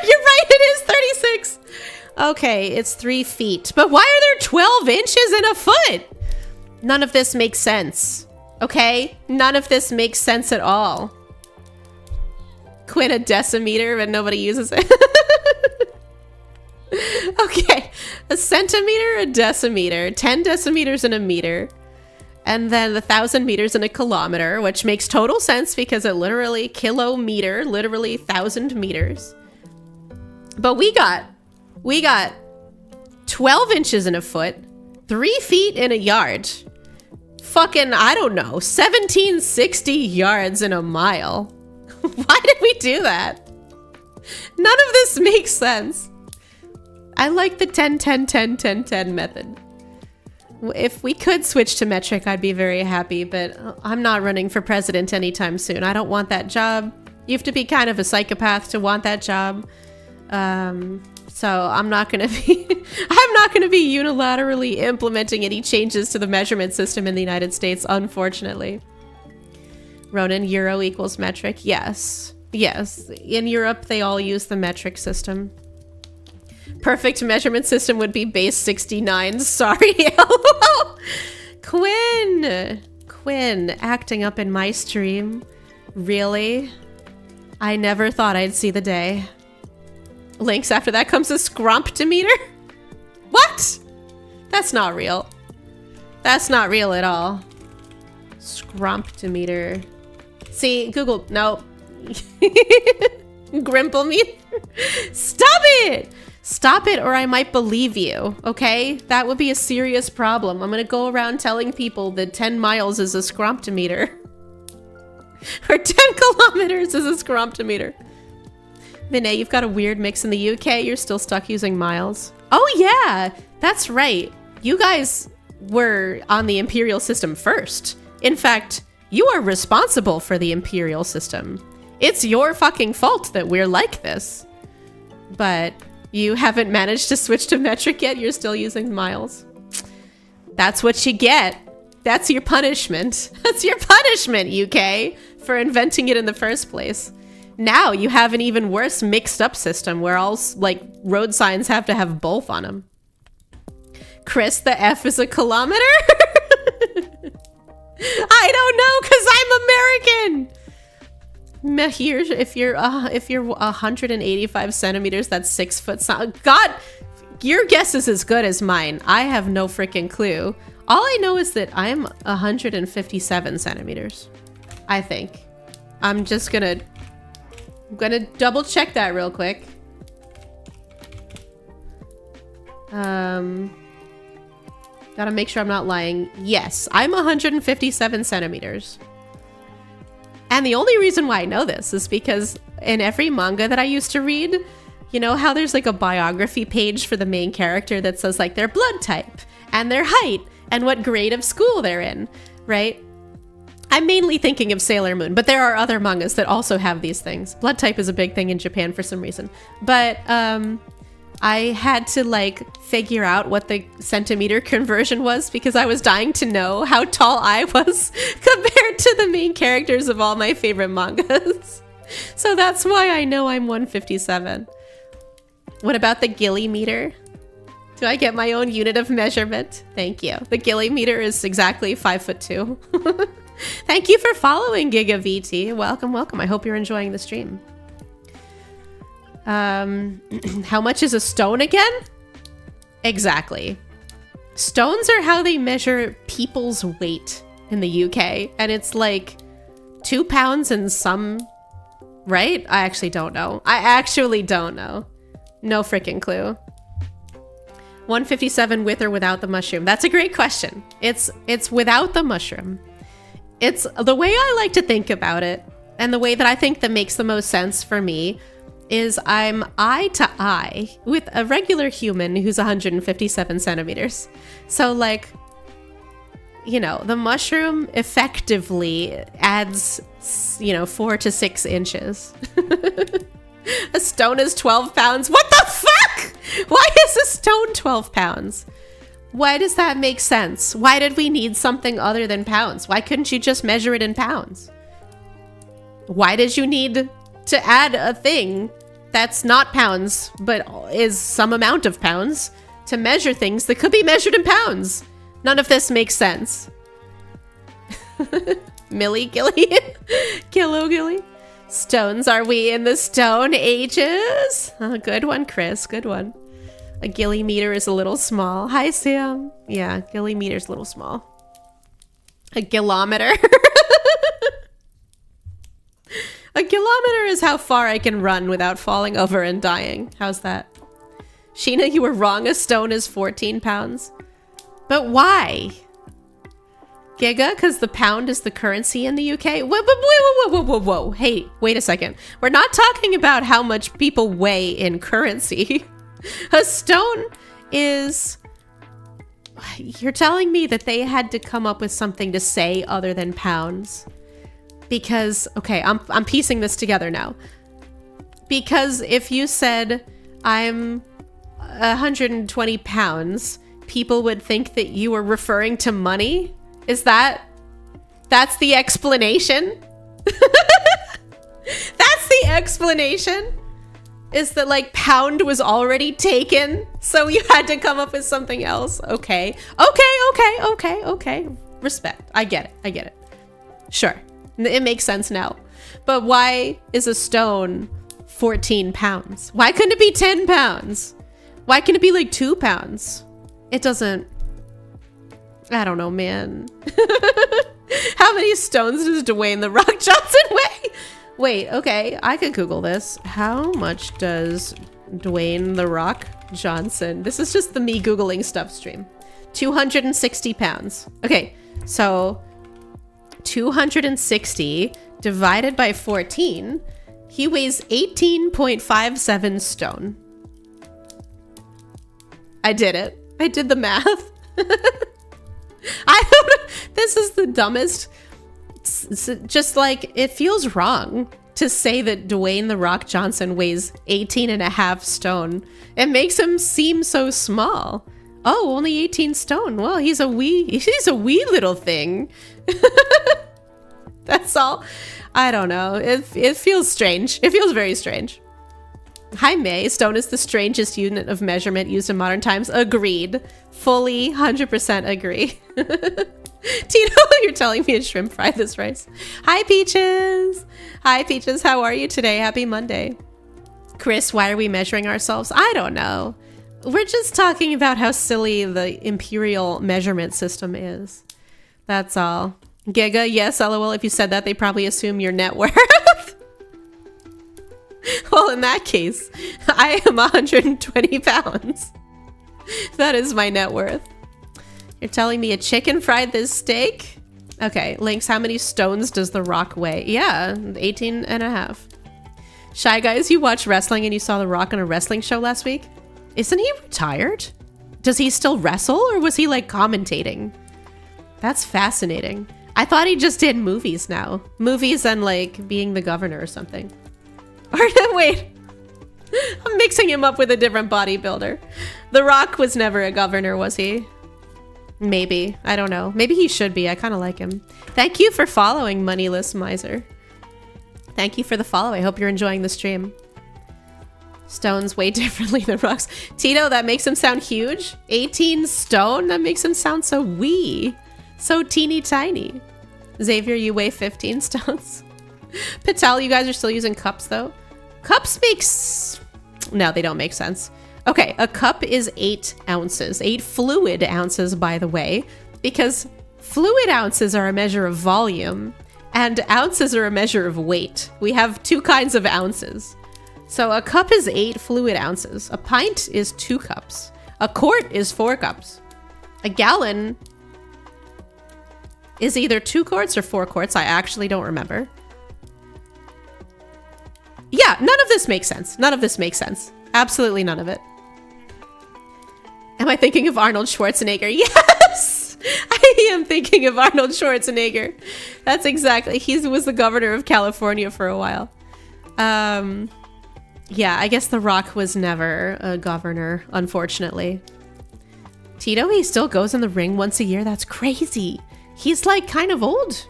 You're right, it is 36. Okay, it's 3 feet. But why are there 12 inches in a foot? None of this makes sense. Okay? None of this makes sense at all. Quinn, a decimeter, but nobody uses it. Okay. A centimeter, a decimeter, 10 decimeters in a meter, and then 1,000 meters in a kilometer, which makes total sense because it literally kilometer, literally 1,000 meters. But we got 12 inches in a foot, 3 feet in a yard. Fucking, I don't know, 1760 yards in a mile. Why did we do that? None of this makes sense. I like the 10, 10, 10, 10, 10 method. If we could switch to metric, I'd be very happy, but I'm not running for president anytime soon. I don't want that job. You have to be kind of a psychopath to want that job. So I'm not gonna be unilaterally implementing any changes to the measurement system in the United States, unfortunately. Ronan, euro equals metric. Yes. Yes. In Europe, they all use the metric system. Perfect measurement system would be base 69. Sorry. Quinn, acting up in my stream. Really? I never thought I'd see the day. Links after that comes a scrumptometer? What? That's not real. That's not real at all. Scrumptometer. See, Google, no. Grimplemeter. Stop it! Stop it or I might believe you, okay? That would be a serious problem. I'm gonna go around telling people that 10 miles is a scrumptometer. Or 10 kilometers is a scrumptometer. Vinay, you've got a weird mix in the UK. You're still stuck using miles. Oh yeah, that's right. You guys were on the imperial system first. In fact, you are responsible for the imperial system. It's your fucking fault that we're like this. But you haven't managed to switch to metric yet. You're still using miles. That's what you get. That's your punishment. That's your punishment, UK, for inventing it in the first place. Now you have an even worse mixed up system where all like road signs have to have both on them. Chris, the F is a kilometer? I don't know, because I'm American. Here, if you're 185 centimeters, that's 6 foot. God, your guess is as good as mine. I have no freaking clue. All I know is that I'm 157 centimeters. I think. I'm gonna double check that real quick. Gotta make sure I'm not lying. Yes, I'm 157 centimeters. And the only reason why I know this is because in every manga that I used to read, you know how there's like a biography page for the main character that says like their blood type and their height and what grade of school they're in, right? I'm mainly thinking of Sailor Moon, but there are other mangas that also have these things. Blood type is a big thing in Japan for some reason. But I had to like figure out what the centimeter conversion was because I was dying to know how tall I was compared to the main characters of all my favorite mangas. So that's why I know I'm 157. What about the Gillie meter? Do I get my own unit of measurement? Thank you. The Gillie meter is exactly 5'2". Thank you for following GigaVT. Welcome, welcome. I hope you're enjoying the stream. How much is a stone again? Exactly. Stones are how they measure people's weight in the UK, and it's like 2 pounds and some, right? I actually don't know. No freaking clue. 157 with or without the mushroom? That's a great question. It's without the mushroom. It's the way I like to think about it, and the way that I think that makes the most sense for me is I'm eye to eye with a regular human who's 157 centimeters. So like, you know, the mushroom effectively adds, 4 to 6 inches. A stone is 12 pounds. What the fuck? Why is a stone 12 pounds? Why does that make sense? Why did we need something other than pounds? Why couldn't you just measure it in pounds? Why did you need to add a thing that's not pounds, but is some amount of pounds to measure things that could be measured in pounds? None of this makes sense. Millie Gillie? Kilo Gillie? Stones, are we in the Stone Ages? Oh, good one, Chris. Good one. A Gillie meter is a little small. Hi, Sam. Yeah, Gillie meter's a little small. A kilometer. A kilometer is how far I can run without falling over and dying. How's that? Sheena, you were wrong. A stone is 14 pounds. But why? Giga? Because the pound is the currency in the UK? Whoa. Hey, wait a second. We're not talking about how much people weigh in currency. A stone is... You're telling me that they had to come up with something to say other than pounds? Because, okay, I'm piecing this together now. Because if you said, I'm 120 pounds, people would think that you were referring to money? That's the explanation? That's the explanation? Is that like pound was already taken, so you had to come up with something else? Okay. Respect. I get it. Sure. It makes sense now. But why is a stone 14 pounds? Why couldn't it be 10 pounds? Why can't it be like 2 pounds? It doesn't... I don't know, man. How many stones does Dwayne The Rock Johnson weigh? Wait, okay, I could Google this. How much does Dwayne The Rock Johnson... This is just the me Googling stuff stream. 260 pounds. Okay, so 260 divided by 14, he weighs 18.57 stone. I did it. I did the math. This is the dumbest. Just like, it feels wrong to say that Dwayne The Rock Johnson weighs 18.5 stone. It makes him seem so small. Oh, only 18 stone. Well, he's a wee little thing. That's all. I don't know. It feels strange. It feels very strange. Hi, May. Stone is the strangest unit of measurement used in modern times. Agreed. Fully 100% agree. Tito, you're telling me to shrimp fry this rice. Hi, Peaches. Hi, Peaches. How are you today? Happy Monday. Chris, why are we measuring ourselves? I don't know. We're just talking about how silly the imperial measurement system is. That's all. Giga, yes, lol. If you said that, they probably assume your net worth. Well, in that case, I am 120 pounds. That is my net worth. You're telling me a chicken fried this steak? Okay, Lynx, how many stones does the rock weigh? Yeah, 18 and a half. Shy Guys, you watched wrestling and you saw the Rock on a wrestling show last week? Isn't he retired? Does he still wrestle or was he like commentating? That's fascinating. I thought he just did movies now. Movies and like being the governor or something. Or wait, I'm mixing him up with a different bodybuilder. The Rock was never a governor, was he? Maybe. I don't know. Maybe he should be. I kind of like him. Thank you for following, Moneyless Miser. Thank you for the follow. I hope you're enjoying the stream. Stones weigh differently than rocks. Tito, that makes him sound huge. 18 stone? That makes him sound so wee. So teeny tiny. Xavier, you weigh 15 stones. Patel, you guys are still using cups though? Cups makes... No, they don't make sense. Okay, a cup is 8 ounces. 8 fluid ounces, by the way. Because fluid ounces are a measure of volume. And ounces are a measure of weight. We have 2 kinds of ounces. So a cup is 8 fluid ounces. A pint is 2 cups. A quart is 4 cups. A gallon is either 2 quarts or 4 quarts. I actually don't remember. Yeah, none of this makes sense. None of this makes sense. Absolutely none of it. Am I thinking of Arnold Schwarzenegger? Yes! I am thinking of Arnold Schwarzenegger. That's exactly. He was the governor of California for a while. Yeah, I guess The Rock was never a governor, unfortunately. Tito, he still goes in the ring once a year? That's crazy. He's like kind of old.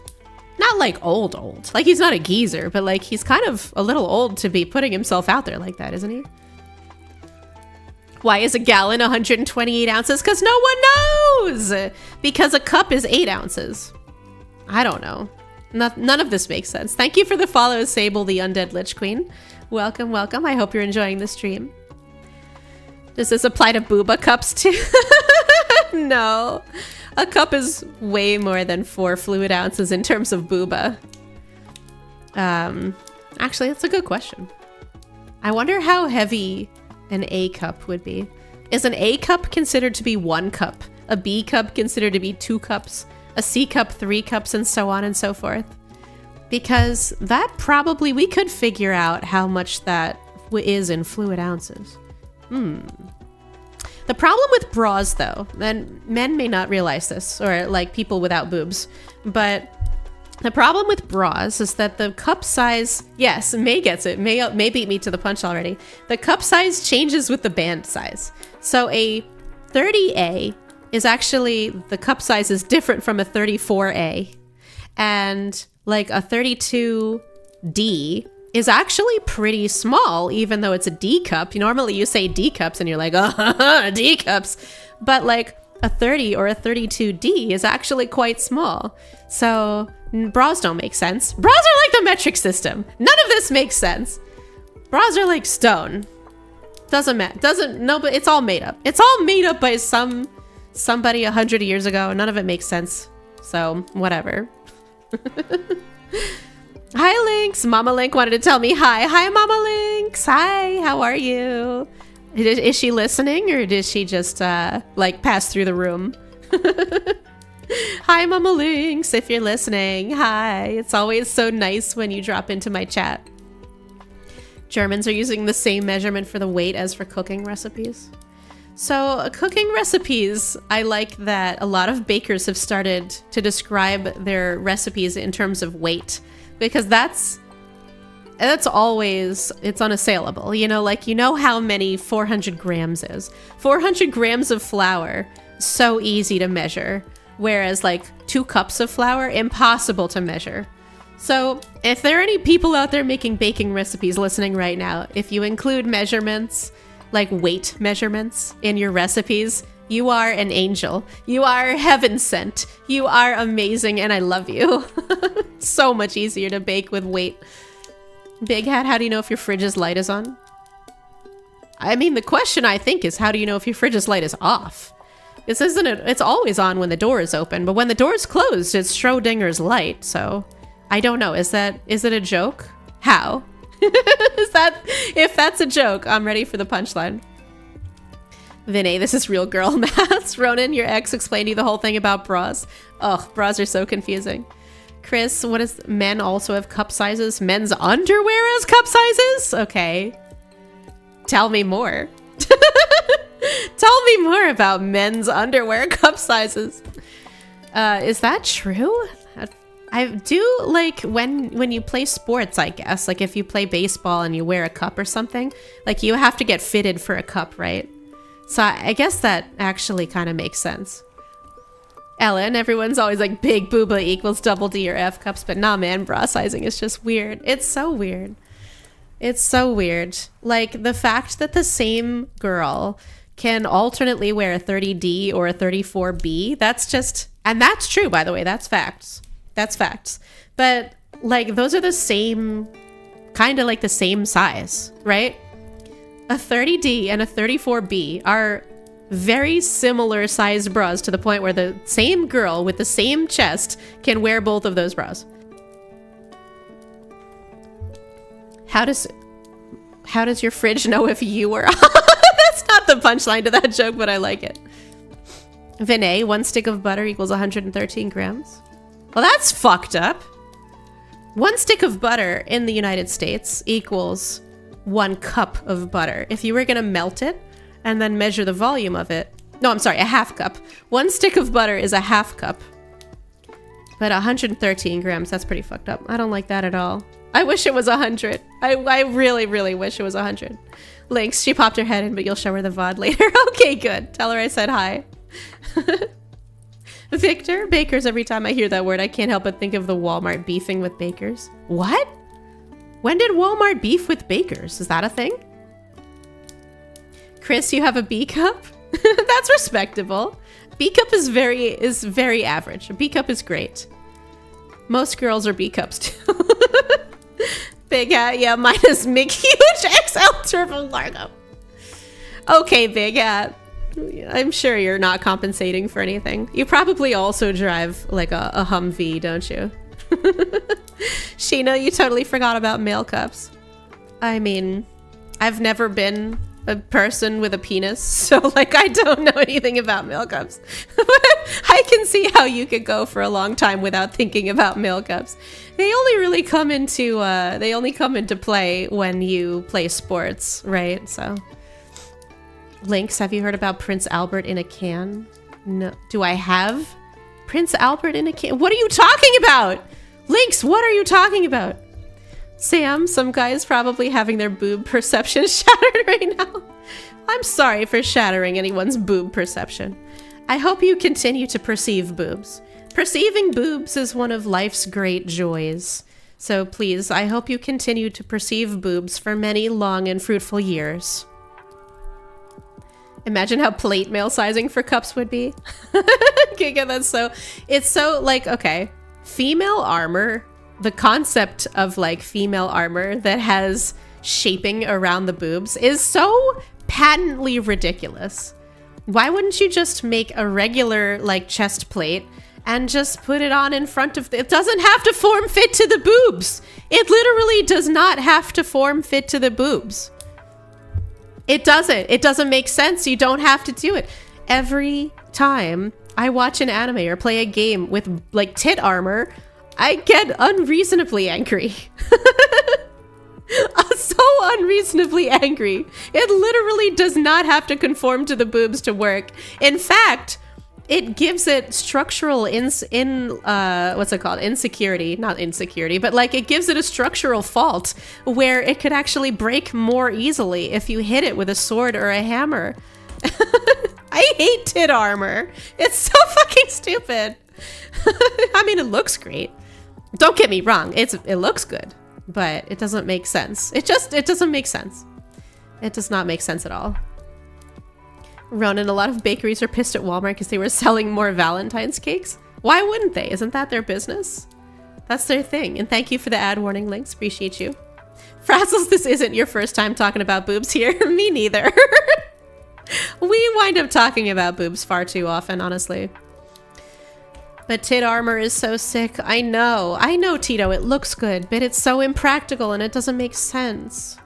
Not like old. Like he's not a geezer, but like he's kind of a little old to be putting himself out there like that, isn't he? Why is a gallon 128 ounces? Because no one knows! Because a cup is 8 ounces. I don't know. None of this makes sense. Thank you for the follow, Sable, the Undead Lich Queen. Welcome, welcome. I hope you're enjoying the stream. Does this apply to booba cups too? No. A cup is way more than 4 fluid ounces in terms of booba. Actually, that's a good question. I wonder how heavy an A cup would be. Is an A cup considered to be 1 cup? A B cup considered to be 2 cups? A C cup 3 cups, and so on and so forth? Because that probably, we could figure out how much that is in fluid ounces. The problem with bras, though, and men may not realize this, or like people without boobs, but the problem with bras is that the cup size, yes, May gets it, May beat me to the punch already. The cup size changes with the band size. So a 30A is actually, the cup size is different from a 34A. And like a 32D is actually pretty small, even though it's a D cup. Normally you say D cups and you're like, oh, D cups. But like a 30 or a 32D is actually quite small. So bras don't make sense. Bras are like the metric system. None of this makes sense. Bras are like stone. Doesn't matter. No, but it's all made up. It's all made up by somebody 100 years ago. None of it makes sense. So whatever. Hi, Lynx. Mama Link wanted to tell me hi. Hi, Mama Lynx. Hi, how are you? Is she listening or did she just like pass through the room? Hi, Mama Lynx, if you're listening. Hi. It's always so nice when you drop into my chat. Germans are using the same measurement for the weight as for cooking recipes. So cooking recipes, I like that a lot of bakers have started to describe their recipes in terms of weight. Because that's always, it's unassailable. You know, like, you know how many 400 grams is. 400 grams of flour, so easy to measure. Whereas like 2 cups of flour, impossible to measure. So if there are any people out there making baking recipes listening right now, if you include measurements, like weight measurements in your recipes, you are an angel. You are heaven sent. You are amazing and I love you. So much easier to bake with weight. Big Hat, how do you know if your fridge's light is on? I mean, the question I think is, how do you know if your fridge's light is off? This isn't it. It's always on when the door is open, but when the door is closed, it's Schrodinger's light. So I don't know. Is it a joke? How? If that's a joke, I'm ready for the punchline. Vinay, this is real girl maths. Ronan, your ex explained to you the whole thing about bras. Ugh, bras are so confusing. Chris, what is men also have cup sizes? Men's underwear has cup sizes? Okay. Tell me more. Tell me more about men's underwear cup sizes. Is that true? I do like when you play sports, I guess. Like if you play baseball and you wear a cup or something, like you have to get fitted for a cup, right? So I guess that actually kind of makes sense. Ellen, everyone's always like big booba equals double D or F cups, but nah, man, bra sizing is just weird. It's so weird. It's so weird. Like the fact that the same girl can alternately wear a 30D or a 34B, that's just, and that's true, by the way, that's facts. That's facts. But like those are the same, kind of like the same size, right? A 30D and a 34B are very similar sized bras to the point where the same girl with the same chest can wear both of those bras. How does your fridge know if you were That's not the punchline to that joke, but I like it. Vinay, 1 stick of butter equals 113 grams. Well, that's fucked up. 1 stick of butter in the United States equals 1 cup of butter. If you were gonna melt it and then measure the volume of it, no, I'm sorry, a half cup. 1 stick of butter is a half cup. But 113 grams, that's pretty fucked up. I don't like that at all. I wish it was 100. I really, really wish it was 100. Lynx, she popped her head in, but you'll show her the VOD later. Okay, good. Tell her I said hi. Victor, bakers, every time I hear that word, I can't help but think of the Walmart beefing with bakers. What? When did Walmart beef with bakers? Is that a thing? Chris, you have a B cup? That's respectable. B cup is very average. A B cup is great. Most girls are B cups too. Big hat, yeah, mine is Mick Huge XL Turbo Largo. Okay, Big Hat. I'm sure you're not compensating for anything. You probably also drive like a Humvee, don't you? Sheena, you totally forgot about male cups. I mean, I've never been a person with a penis, so like I don't know anything about male cups. I can see how you could go for a long time without thinking about male cups. They only really come into play when you play sports, right? So Lynx, have you heard about Prince Albert in a can? No. Do I have Prince Albert in a can? What are you talking about? Lynx, what are you talking about? Sam, some guy is probably having their boob perception shattered right now. I'm sorry for shattering anyone's boob perception. I hope you continue to perceive boobs. Perceiving boobs is one of life's great joys. So please, I hope you continue to perceive boobs for many long and fruitful years. Imagine how plate mail sizing for cups would be. Okay, that's so... It's so, like, okay. Female armor, the concept of, like, female armor that has shaping around the boobs is so patently ridiculous. Why wouldn't you just make a regular, like, chest plate and just put it on in front of... It doesn't have to form fit to the boobs. It literally does not have to form fit to the boobs. It doesn't. It doesn't make sense. You don't have to do it. Every time I watch an anime or play a game with, like, tit armor, I get unreasonably angry. So unreasonably angry. It literally does not have to conform to the boobs to work. In fact, it gives it structural what's it called? Insecurity. Not insecurity, but like it gives it a structural fault where it could actually break more easily if you hit it with a sword or a hammer. I hate tit armor. It's so fucking stupid. I mean, it looks great. Don't get me wrong. It looks good, but it doesn't make sense. It doesn't make sense. It does not make sense at all. Ronan, a lot of bakeries are pissed at Walmart because they were selling more Valentine's cakes. Why wouldn't they? Isn't that their business? That's their thing. And thank you for the ad warning links. Appreciate you. Frazzles, this isn't your first time talking about boobs here. Me neither. We wind up talking about boobs far too often, honestly. But tit armor is so sick. I know, Tito, it looks good, but it's so impractical and it doesn't make sense.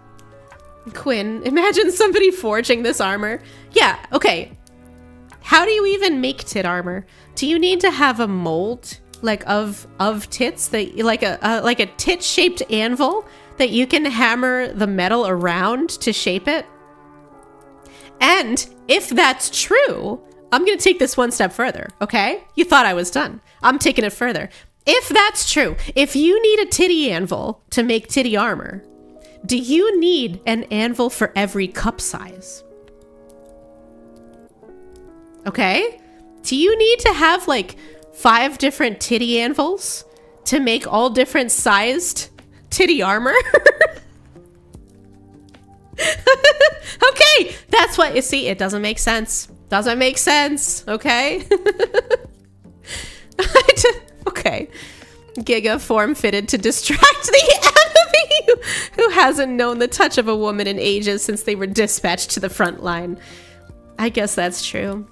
Quinn, imagine somebody forging this armor. Yeah, okay. How do you even make tit armor? Do you need to have a mold, like of tits, that like a tit-shaped anvil that you can hammer the metal around to shape it? And if that's true, I'm going to take this one step further, okay? You thought I was done. I'm taking it further. If that's true, if you need a titty anvil to make titty armor, do you need an anvil for every cup size? Okay? Do you need to have like 5 different titty anvils to make all different sized titty armor? Okay, that's what you see. It doesn't make sense. Doesn't make sense. Okay. Okay. Giga form fitted to distract the enemy who hasn't known the touch of a woman in ages since they were dispatched to the front line. I guess that's true.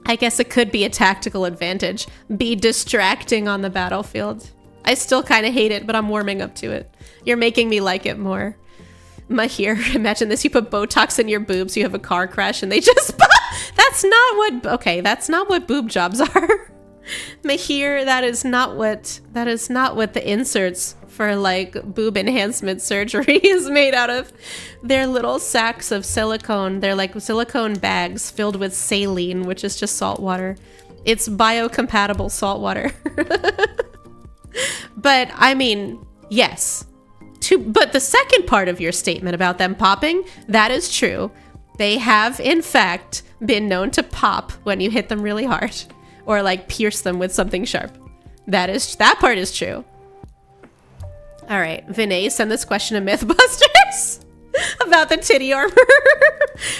I guess it could be a tactical advantage. Be distracting on the battlefield. I still kind of hate it, but I'm warming up to it. You're making me like it more. Mahir, imagine this. You put Botox in your boobs, you have a car crash, and they just... That's not what... Okay, that's not what boob jobs are. Mahir, that is not what the inserts for, like, boob enhancement surgery is made out of. They're little sacks of silicone. They're like silicone bags filled with saline, which is just salt water. It's biocompatible salt water. But, I mean, yes. But the second part of your statement about them popping, that is true. They have, in fact, been known to pop when you hit them really hard. Or, like, pierce them with something sharp. That part is true. All right, Vinay, send this question to Mythbusters about the titty armor.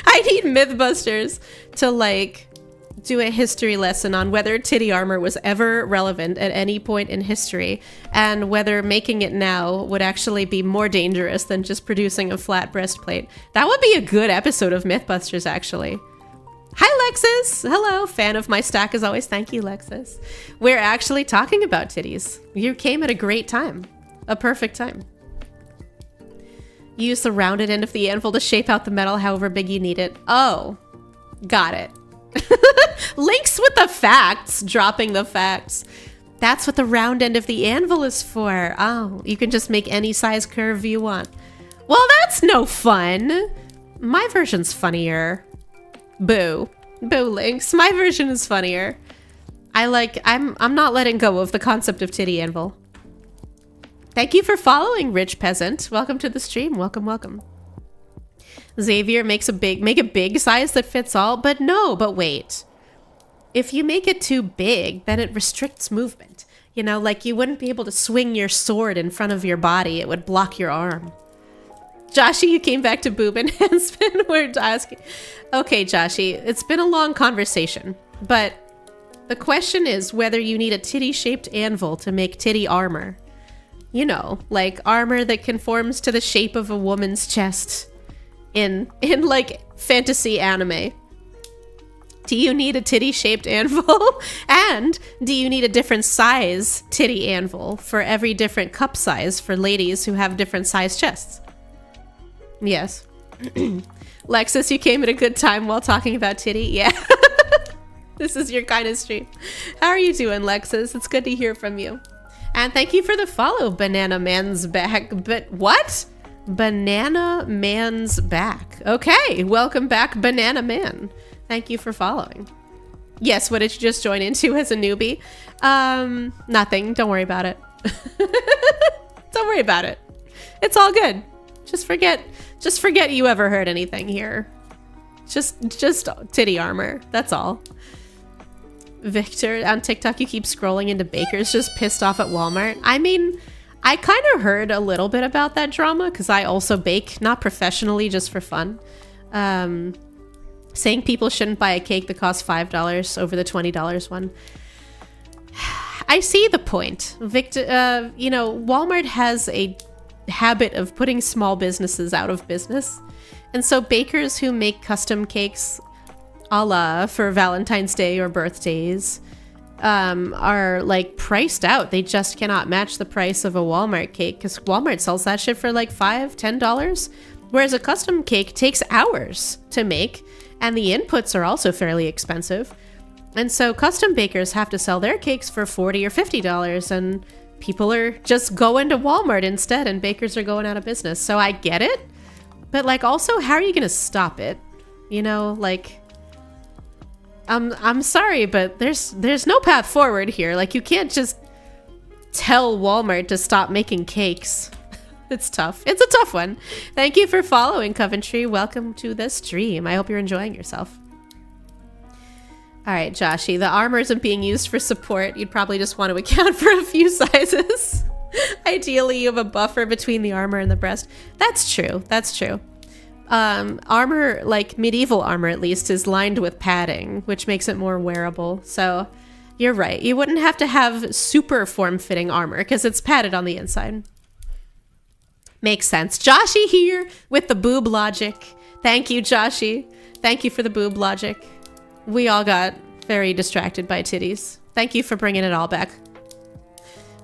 I need Mythbusters to, like, do a history lesson on whether titty armor was ever relevant at any point in history, and whether making it now would actually be more dangerous than just producing a flat breastplate. That would be a good episode of Mythbusters, actually. Hi, Lexus. Hello. Fan of my stack as always. Thank you, Lexus. We're actually talking about titties. You came at a great time. A perfect time. Use the rounded end of the anvil to shape out the metal however big you need it. Oh, got it. Links with the facts, dropping the facts. That's what the round end of the anvil is for. Oh, you can just make any size curve you want. Well, that's no fun. My version's funnier. Boo. Boo, Links. My version is funnier. I'm not letting go of the concept of titty anvil. Thank you for following, Rich Peasant. Welcome to the stream. Welcome, welcome. Xavier make a big size that fits all, but wait. If you make it too big, then it restricts movement. You know, like you wouldn't be able to swing your sword in front of your body. It would block your arm. Joshy, you came back to boob enhancement. We're asking. Okay, Joshy, it's been a long conversation, but the question is whether you need a titty-shaped anvil to make titty armor. You know, like armor that conforms to the shape of a woman's chest in like fantasy anime. Do you need a titty-shaped anvil? And do you need a different size titty anvil for every different cup size for ladies who have different size chests? Yes. Lexus, you came at a good time while talking about titty? Yeah. This is your kind of stream. How are you doing, Lexus? It's good to hear from you. And thank you for the follow, Banana Man's back. But what? Banana Man's back. Okay, welcome back, Banana Man. Thank you for following. Yes, what did you just join into as a newbie? Nothing. Don't worry about it. Don't worry about it. It's all good. Just forget you ever heard anything here. Just titty armor. That's all. Victor, on TikTok, you keep scrolling into bakers just pissed off at Walmart. I mean, I kind of heard a little bit about that drama because I also bake, not professionally, just for fun. Saying people shouldn't buy a cake that costs $5 over the $20 one. I see the point. Victor, you know, Walmart has a habit of putting small businesses out of business. And so bakers who make custom cakes a la for Valentine's Day or birthdays are like priced out. They just cannot match the price of a Walmart cake because Walmart sells that shit for like $5-10, whereas a custom cake takes hours to make and the inputs are also fairly expensive. And so custom bakers have to sell their cakes for $40 or $50 and people are just going to Walmart instead and bakers are going out of business. So I get it, but like also how are you going to stop it? You know, like I'm sorry, but there's no path forward here. Like you can't just tell Walmart to stop making cakes. It's tough. It's a tough one. Thank you for following, Coventry. Welcome to the stream. I hope you're enjoying yourself. All right, Joshy, the armor isn't being used for support. You'd probably just want to account for a few sizes. Ideally, you have a buffer between the armor and the breast. That's true. That's true. Armor, like medieval armor at least, is lined with padding, which makes it more wearable. So you're right. You wouldn't have to have super form-fitting armor because it's padded on the inside. Makes sense. Joshy here with the boob logic. Thank you, Joshy. Thank you for the boob logic. We all got very distracted by titties. Thank you for bringing it all back.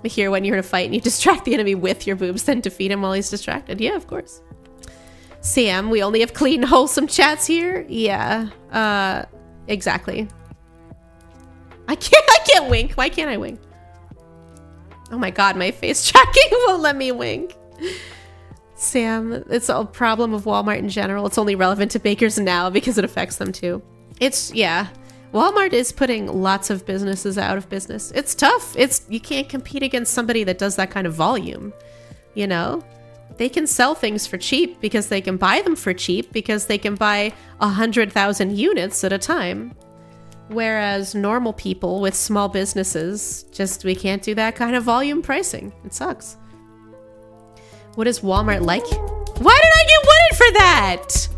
But here, when you're in a fight and you distract the enemy with your boobs, then defeat him while he's distracted. Yeah, of course. Sam, we only have clean, wholesome chats here? Yeah, exactly. I can't wink. Why can't I wink? Oh my god, my face tracking won't let me wink. Sam, it's a problem of Walmart in general. It's only relevant to bakers now because it affects them too. Yeah. Walmart is putting lots of businesses out of business. It's tough. You can't compete against somebody that does that kind of volume, you know? They can sell things for cheap because they can buy them for cheap because they can buy 100,000 units at a time. Whereas normal people with small businesses, we can't do that kind of volume pricing. It sucks. What is Walmart like? Why did I get wooded for that?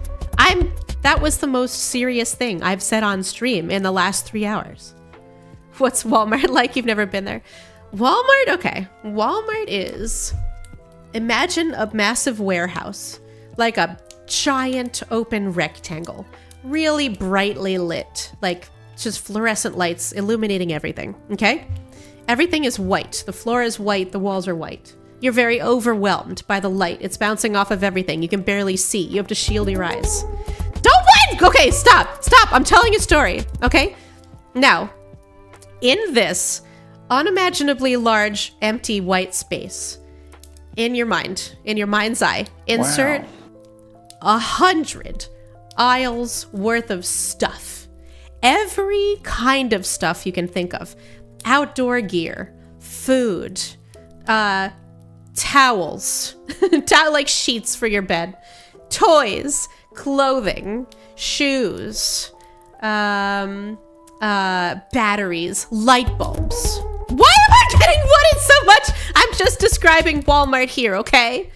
That was the most serious thing I've said on stream in the last 3 hours. What's Walmart like? You've never been there. Walmart, okay. Walmart is... Imagine a massive warehouse, like a giant open rectangle, really brightly lit, like just fluorescent lights illuminating everything, okay? Everything is white. The floor is white. The walls are white. You're very overwhelmed by the light. It's bouncing off of everything. You can barely see. You have to shield your eyes. Don't win! Okay, stop. Stop. I'm telling a story, okay? Now, in this unimaginably large, empty white space, in your mind's eye, insert 100 aisles worth of stuff. Every kind of stuff you can think of. Outdoor gear, food, towels, like sheets for your bed, toys, clothing, shoes, batteries, light bulbs. Why am I getting wooded so much? I'm just describing Walmart here, okay?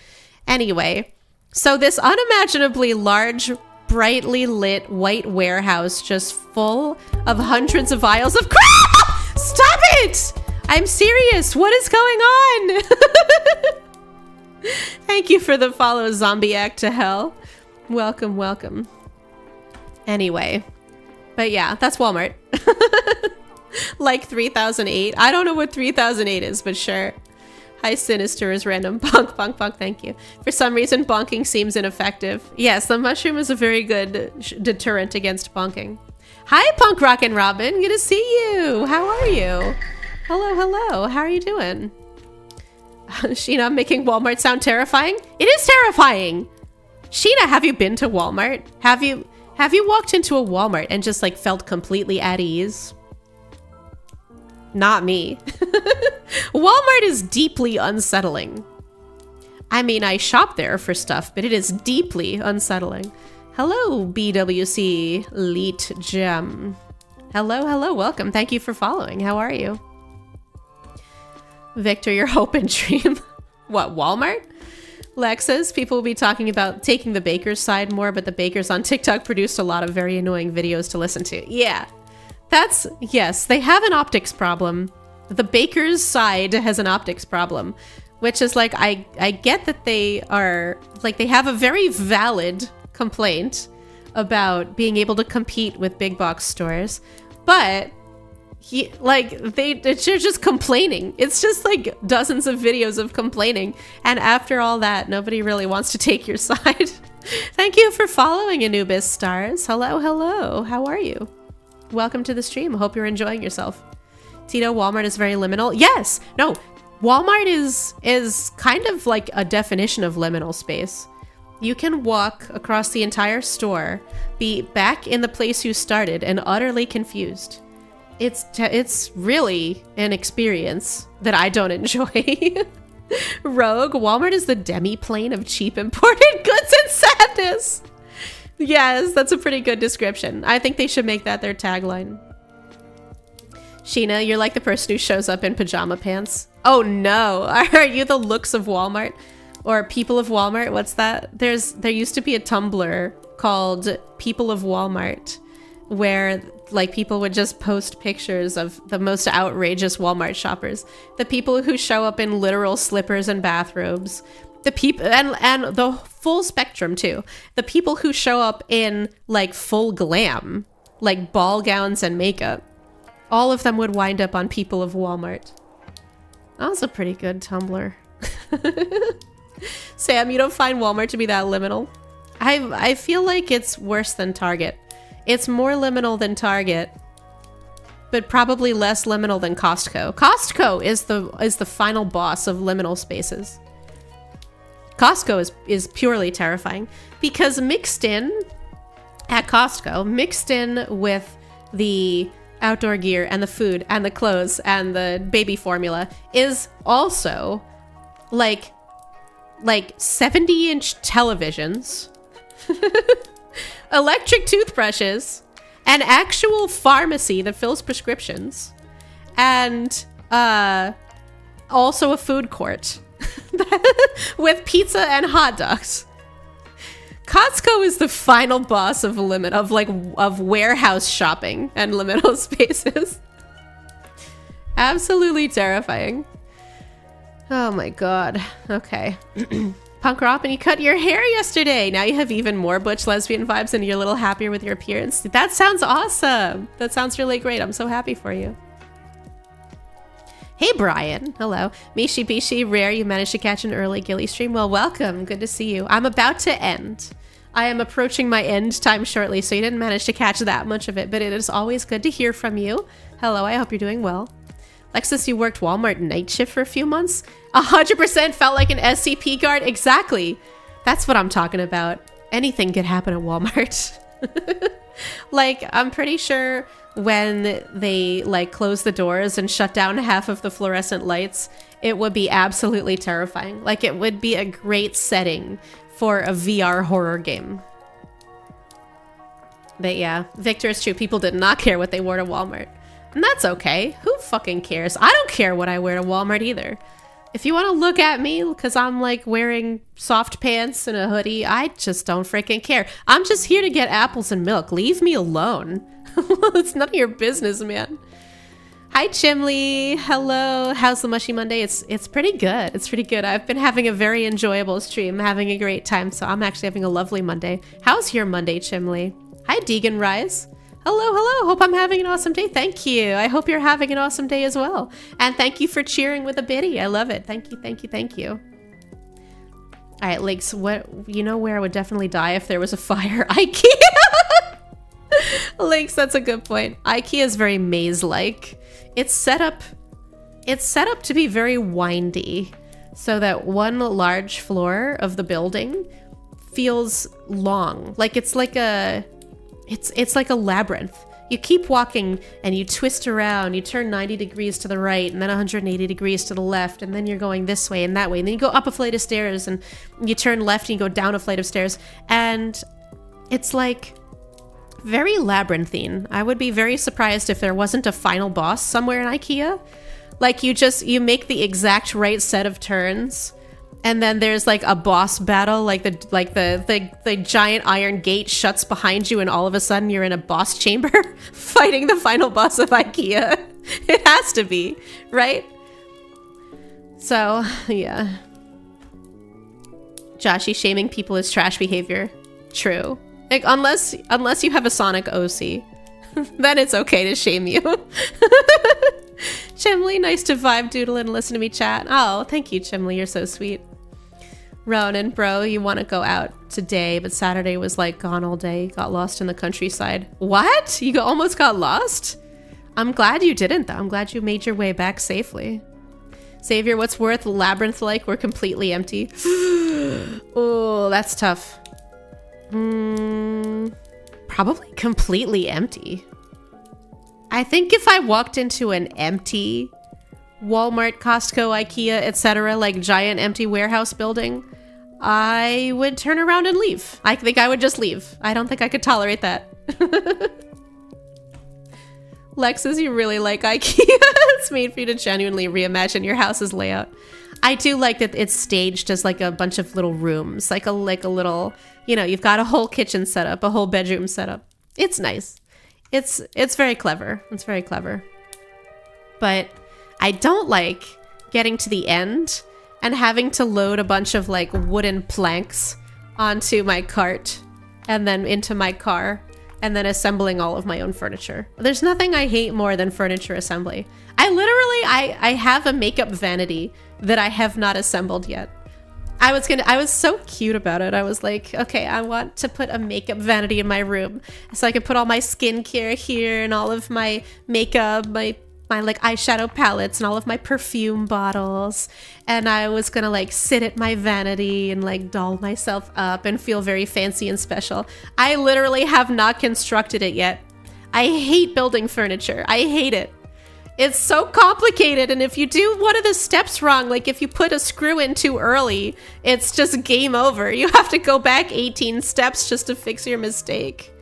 Anyway, so this unimaginably large, brightly lit white warehouse just full of hundreds of aisles of crap! Stop it! I'm serious. What is going on? Thank you for the follow, Zombie Act to Hell. Welcome, welcome. Anyway, but yeah, that's Walmart. Like 3008. I don't know what 3008 is, but sure. Hi, Sinister is random. Bonk, bonk, bonk. Thank you. For some reason, bonking seems ineffective. Yes, the mushroom is a very good deterrent against bonking. Hi, Punk Rockin' Robin. Good to see you. How are you? Hello, hello. How are you doing? Sheena, making Walmart sound terrifying? It is terrifying. Sheena, have you been to Walmart? Have you walked into a Walmart and just like felt completely at ease? Not me. Walmart is deeply unsettling. I mean, I shop there for stuff, but it is deeply unsettling. Hello, BWC Elite Gem. Hello, hello, welcome. Thank you for following. How are you? Victor, your hope and dream. What, Walmart? Lex says people will be talking about taking the baker's side more, but the bakers on TikTok produced a lot of very annoying videos to listen to. Yeah. Yes, they have an optics problem. The baker's side has an optics problem. which is like, I get that they are, like, they have a very valid complaint about being able to compete with big box stores, but they're just complaining. It's just like dozens of videos of complaining, and after all that, nobody really wants to take your side. Thank you for following, Anubis Stars. Hello, how are you? Welcome to the stream. Hope you're enjoying yourself. Tito, Walmart is very liminal. Yes, no, Walmart is kind of like a definition of liminal space. You can walk across the entire store, be back in the place you started, and utterly confused. It's really an experience that I don't enjoy. Rogue, Walmart is the demi-plane of cheap imported goods and sadness. Yes, that's a pretty good description. I think they should make that their tagline. Sheena, you're like the person who shows up in pajama pants. Oh no, are you the looks of Walmart? Or People of Walmart? What's that? There used to be a Tumblr called People of Walmart, where like people would just post pictures of the most outrageous Walmart shoppers. The people who show up in literal slippers and bathrobes. The people and the full spectrum too. The people who show up in like full glam, like ball gowns and makeup. All of them would wind up on People of Walmart. That was a pretty good Tumblr. Sam, you don't find Walmart to be that liminal? I feel like it's worse than Target. It's more liminal than Target, but probably less liminal than Costco. Costco is the final boss of liminal spaces. Costco is purely terrifying because mixed in with the outdoor gear and the food and the clothes and the baby formula is also like 70-inch televisions, electric toothbrushes, an actual pharmacy that fills prescriptions, and also a food court with pizza and hot dogs. Costco is the final boss of of warehouse shopping and liminal spaces. Absolutely terrifying. Oh my god. Okay. Punk Rock, and you cut your hair yesterday. Now you have even more butch lesbian vibes and you're a little happier with your appearance. That sounds awesome. That sounds really great. I'm so happy for you. Hey Brian. Hello. Mishi Bishi, rare you managed to catch an early Gillie stream. Well, welcome. Good to see you. I'm about to end. I am approaching my end time shortly, so you didn't manage to catch that much of it, but it is always good to hear from you. Hello, I hope you're doing well. Lexus, you worked Walmart night shift for a few months? 100% felt like an SCP guard. Exactly. That's what I'm talking about. Anything could happen at Walmart. Like, I'm pretty sure when they like close the doors and shut down half of the fluorescent lights, it would be absolutely terrifying. Like, it would be a great setting for a VR horror game. But yeah, Victor, it's true. People did not care what they wore to Walmart. And that's okay. Who fucking cares? I don't care what I wear to Walmart either. If you want to look at me because I'm like wearing soft pants and a hoodie, I just don't freaking care. I'm just here to get apples and milk. Leave me alone. It's none of your business, man. Hi, Chimley. Hello. How's the Mushy Monday? It's pretty good. It's pretty good. I've been having a very enjoyable stream, having a great time, so I'm actually having a lovely Monday. How's your Monday, Chimley? Hi, Deegan Rise. Hello. Hope I'm having an awesome day. Thank you. I hope you're having an awesome day as well. And thank you for cheering with a biddy. I love it. Thank you. All right, Lakes, you know where I would definitely die if there was a fire? IKEA! Lakes, that's a good point. IKEA is very maze-like. It's set up to be very windy so that one large floor of the building feels long. Like it's like a labyrinth. You keep walking and you twist around, you turn 90 degrees to the right and then 180 degrees to the left, and then you're going this way and that way, and then you go up a flight of stairs and you turn left and you go down a flight of stairs, and it's like very labyrinthine. I would be very surprised if there wasn't a final boss somewhere in IKEA. Like you make the exact right set of turns, and then there's like a boss battle, like the giant iron gate shuts behind you, and all of a sudden you're in a boss chamber fighting the final boss of IKEA. It has to be, right? So, yeah. Joshy, shaming people is trash behavior. True. Like, unless you have a Sonic OC, then it's okay to shame you. Chimley, nice to vibe, doodle, and listen to me chat. Oh, thank you, Chimley. You're so sweet. Ronan, bro, you want to go out today, but Saturday was like gone all day. Got lost in the countryside. What? You almost got lost? I'm glad you didn't, though. I'm glad you made your way back safely. Savior, what's worth labyrinth-like? We're completely empty. Oh, that's tough. Probably completely empty. I think if I walked into an empty Walmart, Costco, IKEA, etc., like giant empty warehouse building, I would turn around and leave. I think I would just leave. I don't think I could tolerate that. Lexus, you really like IKEA. It's made for you to genuinely reimagine your house's layout. I do like that it's staged as like a bunch of little rooms, like a little, you know, you've got a whole kitchen set up, a whole bedroom set up. It's nice. It's very clever. It's very clever. But I don't like getting to the end and having to load a bunch of like wooden planks onto my cart and then into my car and then assembling all of my own furniture. There's nothing I hate more than furniture assembly. I have a makeup vanity that I have not assembled yet. I was so cute about it. I was like, okay, I want to put a makeup vanity in my room so I can put all my skincare here and all of my makeup, my like eyeshadow palettes and all of my perfume bottles. And I was gonna like sit at my vanity and like doll myself up and feel very fancy and special. I literally have not constructed it yet. I hate building furniture. I hate it. It's so complicated, and if you do one of the steps wrong, like if you put a screw in too early, it's just game over. You have to go back 18 steps just to fix your mistake.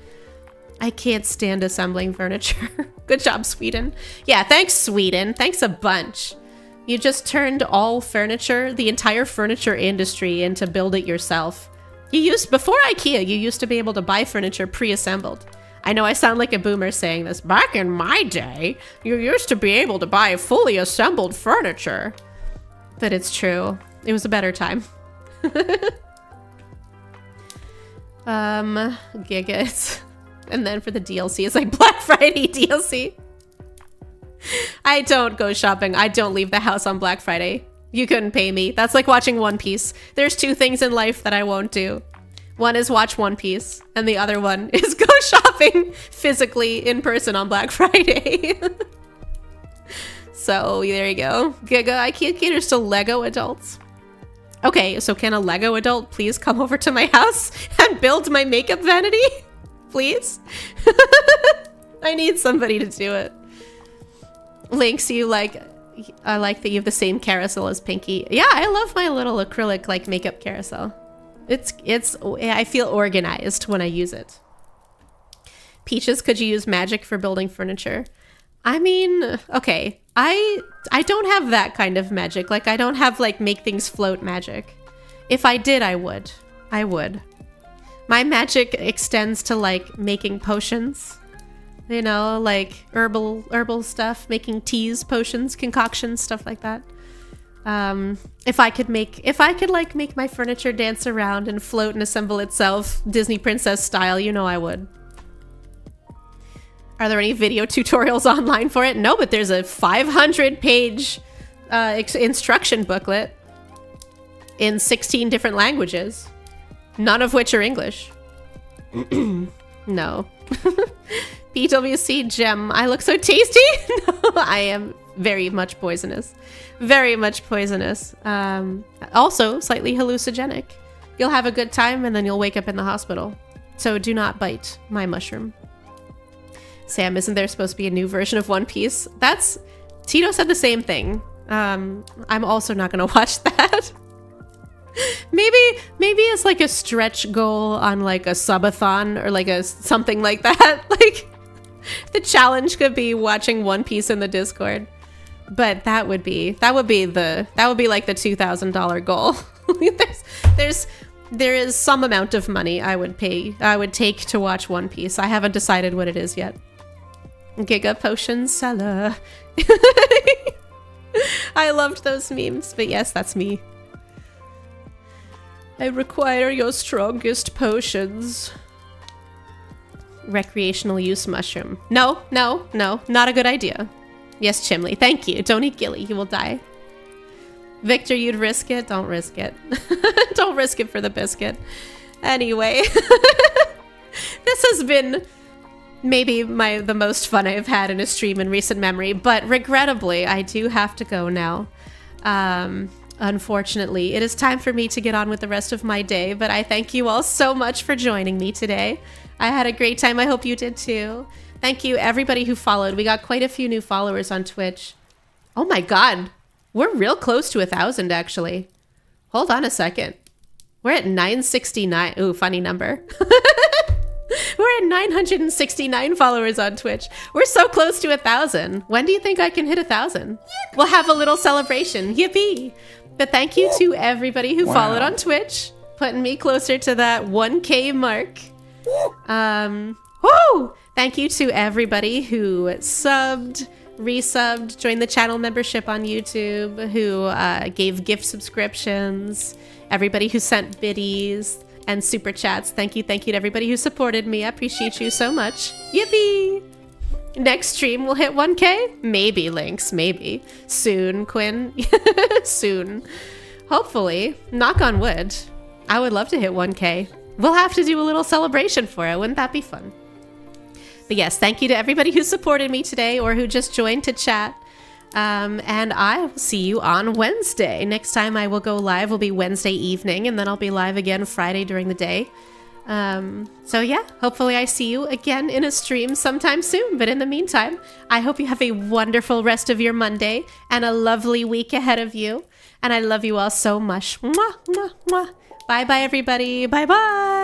I can't stand assembling furniture. Good job, Sweden. Yeah, thanks, Sweden. Thanks a bunch. You just turned all furniture, the entire furniture industry, into build it yourself. Before IKEA, you used to be able to buy furniture pre-assembled. I know I sound like a boomer saying this. Back in my day, you used to be able to buy fully assembled furniture. But it's true. It was a better time. Gigas. And then for the DLC, it's like Black Friday DLC. I don't go shopping. I don't leave the house on Black Friday. You couldn't pay me. That's like watching One Piece. There's two things in life that I won't do. One is watch One Piece, and the other one is go shopping physically in person on Black Friday. So there you go. Giga, IKEA caters to Lego adults. Okay, so can a Lego adult please come over to my house and build my makeup vanity? Please? I need somebody to do it. Links, I like that you have the same carousel as Pinky. Yeah, I love my little acrylic like makeup carousel. I feel organized when I use it. Peaches, could you use magic for building furniture? I mean, okay, I don't have that kind of magic. Like, I don't have like make things float magic. If I did, I would. My magic extends to like making potions, you know, like herbal stuff, making teas, potions, concoctions, stuff like that. If I could like make my furniture dance around and float and assemble itself Disney princess style, you know I would. Are there any video tutorials online for it? No, but there's a 500-page instruction booklet in 16 different languages, none of which are English. No. PWC Gem, I look so tasty. No, I am very much poisonous. Very much poisonous. Also slightly hallucinogenic. You'll have a good time and then you'll wake up in the hospital. So do not bite my mushroom. Sam, isn't there supposed to be a new version of One Piece? Tito said the same thing. I'm also not gonna watch that. Maybe it's like a stretch goal on like a subathon or like something like that. Like the challenge could be watching One Piece in the Discord. But that would be like the $2,000 goal. There is some amount of money I would take to watch One Piece. I haven't decided what it is yet. Giga potion seller. I loved those memes, but yes, that's me. I require your strongest potions. Recreational use mushroom. No, no, no, not a good idea. Yes, Chimley, thank you. Don't eat Gillie, you will die. Victor, you'd risk it? Don't risk it. Don't risk it for the biscuit. Anyway, this has been maybe the most fun I've had in a stream in recent memory, but regrettably, I do have to go now. Unfortunately, it is time for me to get on with the rest of my day, but I thank you all so much for joining me today. I had a great time. I hope you did too. Thank you, everybody who followed. We got quite a few new followers on Twitch. Oh my god. We're real close to 1,000, actually. Hold on a second. We're at 969. Ooh, funny number. We're at 969 followers on Twitch. We're so close to 1,000. When do you think I can hit 1,000? We'll have a little celebration. Yippee! But thank you to everybody who followed on Twitch, putting me closer to that 1K mark. Woo! Thank you to everybody who subbed, resubbed, joined the channel membership on YouTube, who gave gift subscriptions, everybody who sent biddies and super chats. Thank you to everybody who supported me. I appreciate you so much. Yippee! Next stream we'll hit 1K? Maybe, Lynx, maybe. Soon, Quinn. Soon. Hopefully. Knock on wood. I would love to hit 1K. We'll have to do a little celebration for it. Wouldn't that be fun? But yes, thank you to everybody who supported me today or who just joined to chat. And I will see you on Wednesday. Next time I will go live will be Wednesday evening, and then I'll be live again Friday during the day. So yeah, hopefully I see you again in a stream sometime soon. But in the meantime, I hope you have a wonderful rest of your Monday and a lovely week ahead of you. And I love you all so much. Mwah, mwah, mwah. Bye-bye, everybody. Bye-bye.